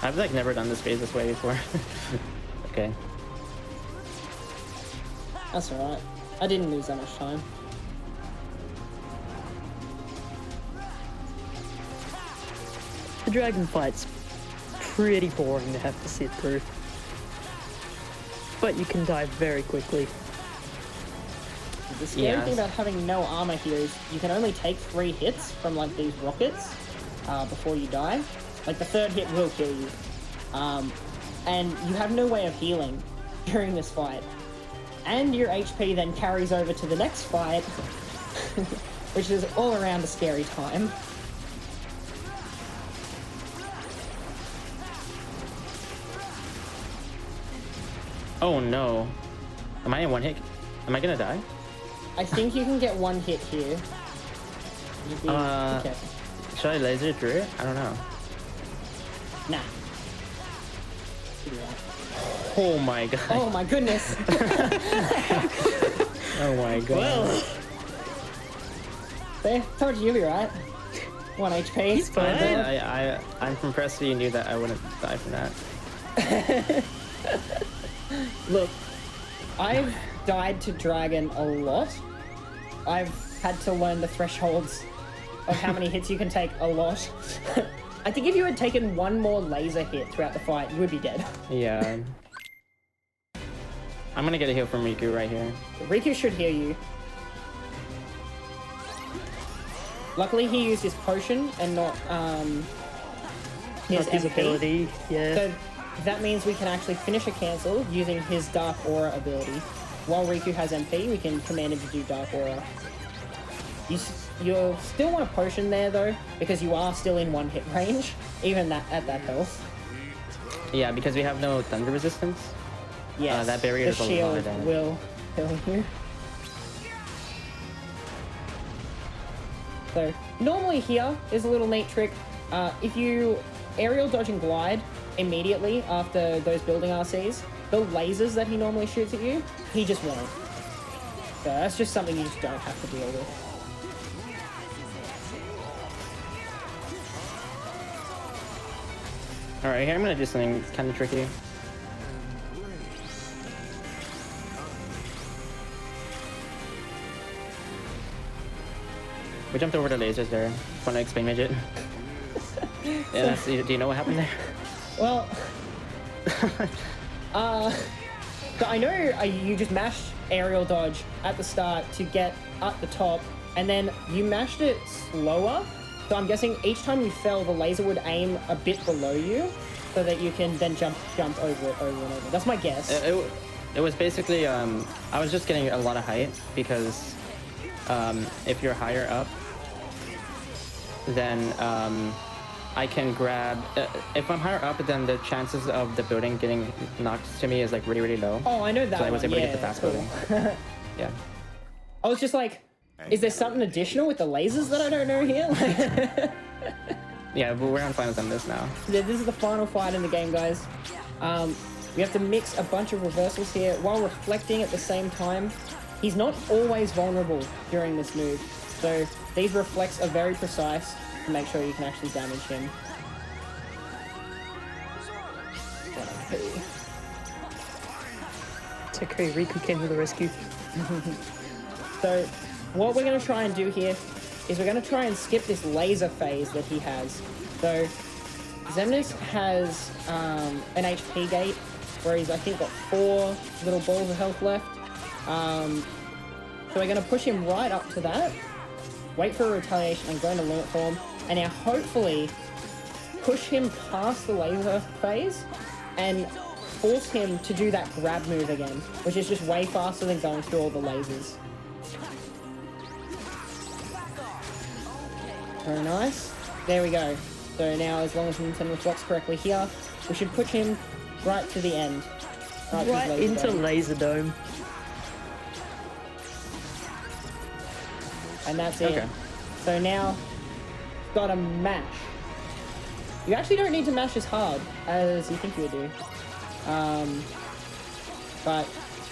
I've like never done this phase this way before. Okay. That's alright. I didn't lose that much time. The dragon fight's pretty boring to have to sit through. But you can die very quickly. The scary Yeah. thing about having no armor here is you can only take 3 hits from like these rockets before you die. Like the 3rd hit will kill you. And you have no way of healing during this fight. And your HP then carries over to the next fight, which is all around a scary time. Oh no. Am I in 1 hit? Am I gonna die? I think you can get 1 hit here. Be careful. Should I laser through it? I don't know. Nah. Oh my god. Oh my goodness. Oh my god. Well, There, told you you'll be right. 1 HP. He's fine. I'm impressed that you knew that I wouldn't die from that. Look, I've died to Dragon a lot. I've had to learn the thresholds of how many hits you can take a lot. I think if you had taken 1 more laser hit throughout the fight, you would be dead. Yeah. I'm gonna get a heal from Riku right here. Riku should heal you. Luckily, he used his potion and not his his MP. ability, yeah. So that means we can actually finish a cancel using his Dark Aura ability. While Riku has MP, we can command him to do Dark Aura. You'll still want a potion there though, because you are still in 1 hit range, even at that health. Yeah, because we have no thunder resistance. Yes, that barrier the does a lot of shield damage. will heal you. So normally here is a little neat trick. If you aerial dodge and glide immediately after those building RCs, the lasers that he normally shoots at you, he just won't. So that's just something you just don't have to deal with. Alright, here I'm gonna do something kind of tricky. We jumped over the lasers there. Want to explain, Midget? Yeah, do you know what happened there? Well, so I know you just mashed aerial dodge at the start to get at the top, and then you mashed it slower. So I'm guessing each time you fell, the laser would aim a bit below you, so that you can then jump over it over and over. That's my guess. It was basically, I was just getting a lot of height, because if you're higher up, then I can grab... if I'm higher up, then the chances of the building getting knocked to me is like really, really low. Oh, I know that So I was one. able to Yeah, get the fast cool. building. Yeah. I was just like, is there something additional with the lasers that I don't know here? Yeah, but we're on finals on this now. This is the final fight in the game, guys. We have to mix a bunch of reversals here while reflecting at the same time. He's not always vulnerable during this move, so these reflects are very precise to make sure you can actually damage him. It's okay, Riku came to the rescue. So what we're going to try and do here is we're going to try and skip this laser phase that he has. So Xemnas has an HP gate where he's, I think, got 4 little balls of health left. So we're going to push him right up to that, wait for a retaliation and go into limit form, and now hopefully push him past the laser phase and force him to do that grab move again, which is just way faster than going through all the lasers. Very nice. There we go. So now, as long as Ninten reflects correctly here, we should push him right to the end. Right into Laser Dome. and that's it. Okay. So now, gotta mash. You actually don't need to mash as hard as you think you would do. But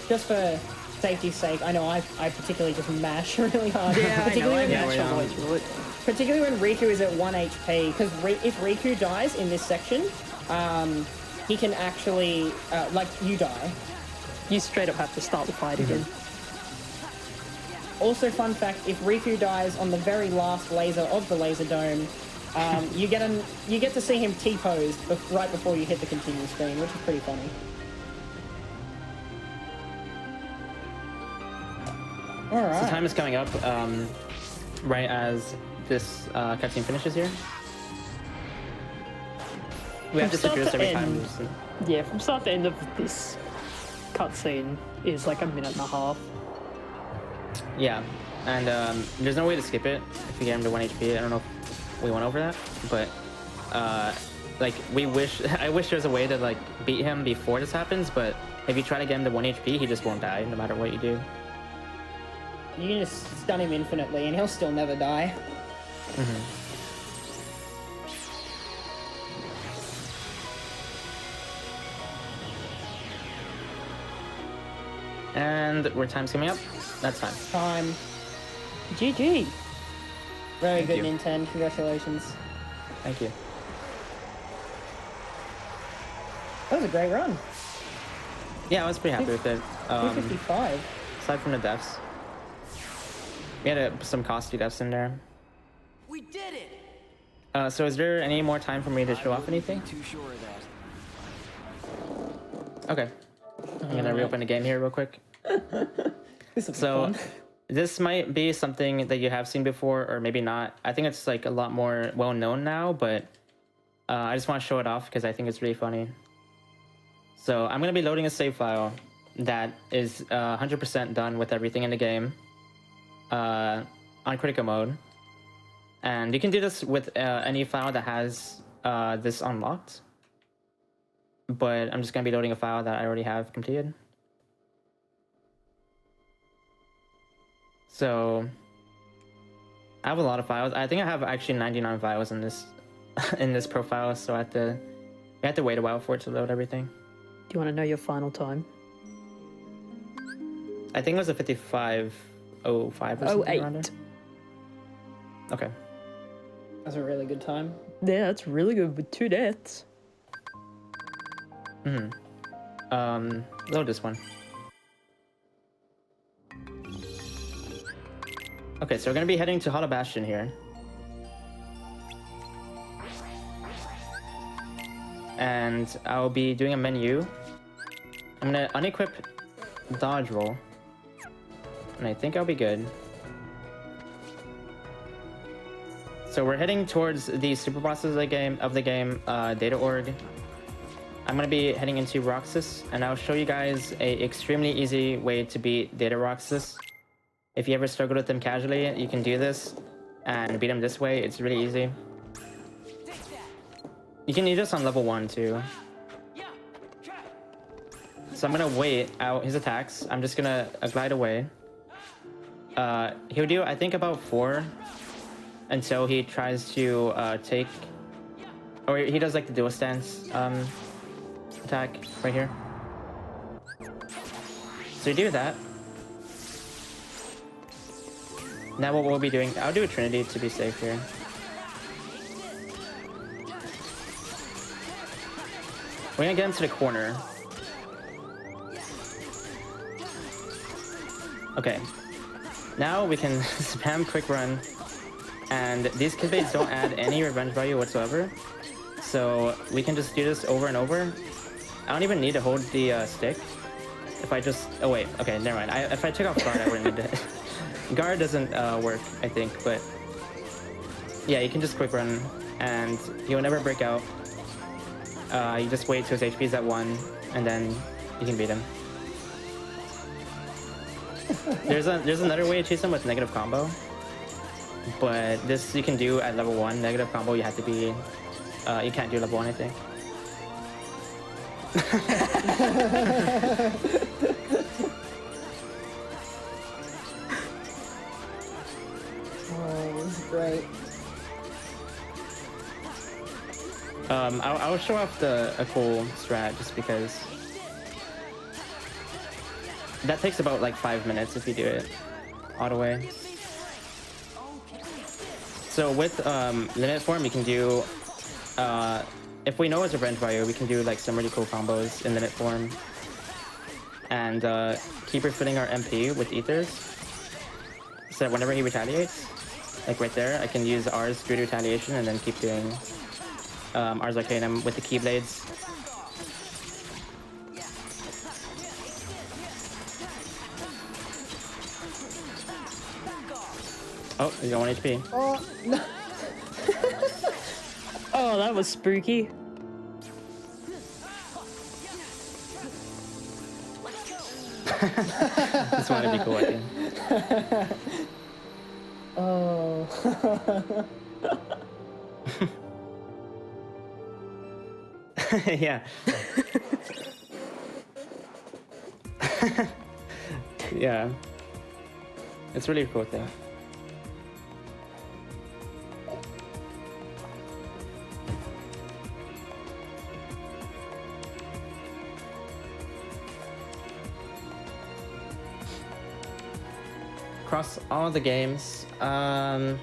just for safety's sake, I know I particularly just mash really hard. Yeah, I know. I match all the way Yeah. through it. Particularly when Riku is at 1 HP, because if Riku dies in this section, he can actually, like, you die. You straight up have to start the fight again. Also, fun fact, if Riku dies on the very last laser of the laser dome, you get to see him T-pose right before you hit the continue screen, which is pretty funny. Alright. So time is coming up right as this cutscene finishes here. We have to From secure this start every to time. end. So- Yeah, from start to end of this cutscene is like a minute and a half. Yeah, and there's no way to skip it if you get him to 1 HP. I don't know if we went over that, but like I wish there was a way to like beat him before this happens, but if you try to get him to 1 HP, he just won't die no matter what you do. You can just stun him infinitely and he'll still never die. And where time's coming up, that's time. Time. GG. Very Thank good, you. Ninten. Congratulations. Thank you. That was a great run. Yeah, I was pretty happy with it. 255. Aside from the deaths, we had some costly deaths in there. We did it! So is there any more time for me to show off anything? Too sure of that. Okay. I'm gonna reopen the game here real quick. This will be So fun. this might be something that you have seen before, or maybe not. I think it's like a lot more well known now, but I just want to show it off because I think it's really funny. So I'm gonna be loading a save file that is 100% done with everything in the game on critical mode, and you can do this with any file that has this unlocked. But I'm just gonna be loading a file that I already have completed. So I have a lot of files. I think I have actually 99 files in this in this profile, so I have to wait a while for it to load everything. Do you want to know your final time? I think it was a 55:05 or something around there. Okay. That's a really good time. Yeah, that's really good with 2 deaths. Load this one. Okay, so we're gonna be heading to Hollow Bastion here. And I'll be doing a menu. I'm gonna unequip dodge roll. And I think I'll be good. So we're heading towards the super bosses of the game, Data Org. I'm gonna be heading into Roxas, and I'll show you guys a extremely easy way to beat Data Roxas. If you ever struggled with them casually, you can do this and beat them this way. It's really easy. You can do this on level 1 too. So I'm gonna wait out his attacks. I'm just gonna glide away. He'll do, I think, about 4 until he tries to take, or he does like the dual stance attack right here. So you do that. Now what we'll be doing, I'll do a Trinity to be safe here. We're gonna get into the corner. Okay. Now we can spam quick run, and these kid baits don't add any revenge value whatsoever. So we can just do this over and over. I don't even need to hold the stick. If I just, oh wait, okay, never mind. If I took off guard, I wouldn't need to. Guard doesn't work, I think, but yeah, you can just quick run, and he will never break out. You just wait till his HP is at 1, and then you can beat him. There's another way to chase him with negative combo, but this you can do at level 1. Negative combo, you have to be, you can't do level 1, I think. Great. I'll show off a cool strat just because that takes about like 5 minutes if you do it all the way. So with limit form, you can do if we know it's a revenge value, we can do like some really cool combos in limit form and keep refilling our MP with ethers. So whenever he retaliates, like right there, I can use R's through retaliation and then keep doing R's Arcanum with the Keyblades. Oh, you got 1 HP. Oh, no. Oh, that was spooky. Just want to be cool, I think. Oh. Yeah. Yeah. It's really a cool thing. Across all the games, I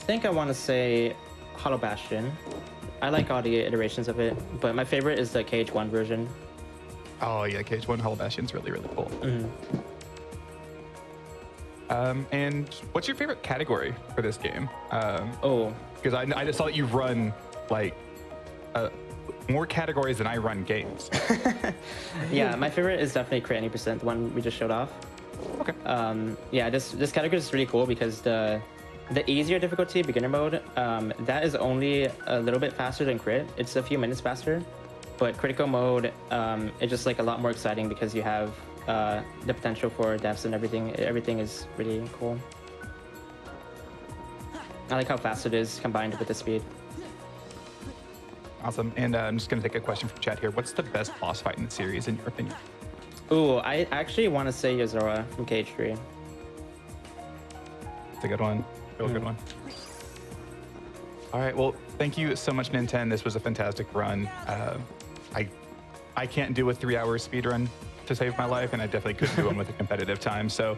think I want to say Hollow Bastion. I like all the iterations of it, but my favorite is the KH1 version. Oh yeah, KH1 Hollow Bastion's really, really cool. And what's your favorite category for this game? Because I just saw that you run like more categories than I run games. Yeah, my favorite is definitely Crit 90%, the one we just showed off. Okay. Yeah, this category is really cool because the easier difficulty, beginner mode, that is only a little bit faster than Crit. It's a few minutes faster, but critical mode is just like a lot more exciting because you have the potential for deaths and everything. Everything is really cool. I like how fast it is combined with the speed. Awesome. And I'm just going to take a question from chat here. What's the best boss fight in the series, in your opinion? Ooh, I actually want to say Yozora from KH3. It's a good one. Real good one. All right. Well, thank you so much, Ninten. This was a fantastic run. I can't do a 3-hour speed run to save my life, and I definitely couldn't do one with a competitive time. So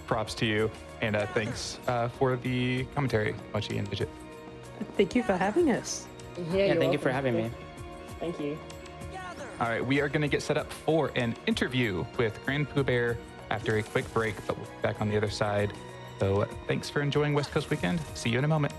props to you. And thanks for the commentary, Mochi and Digit. Thank you for having us. Yeah, thank you for having me. Thank you. All right, we are going to get set up for an interview with Grand Pooh Bear after a quick break, but we'll be back on the other side. So thanks for enjoying West Coast Weekend. See you in a moment.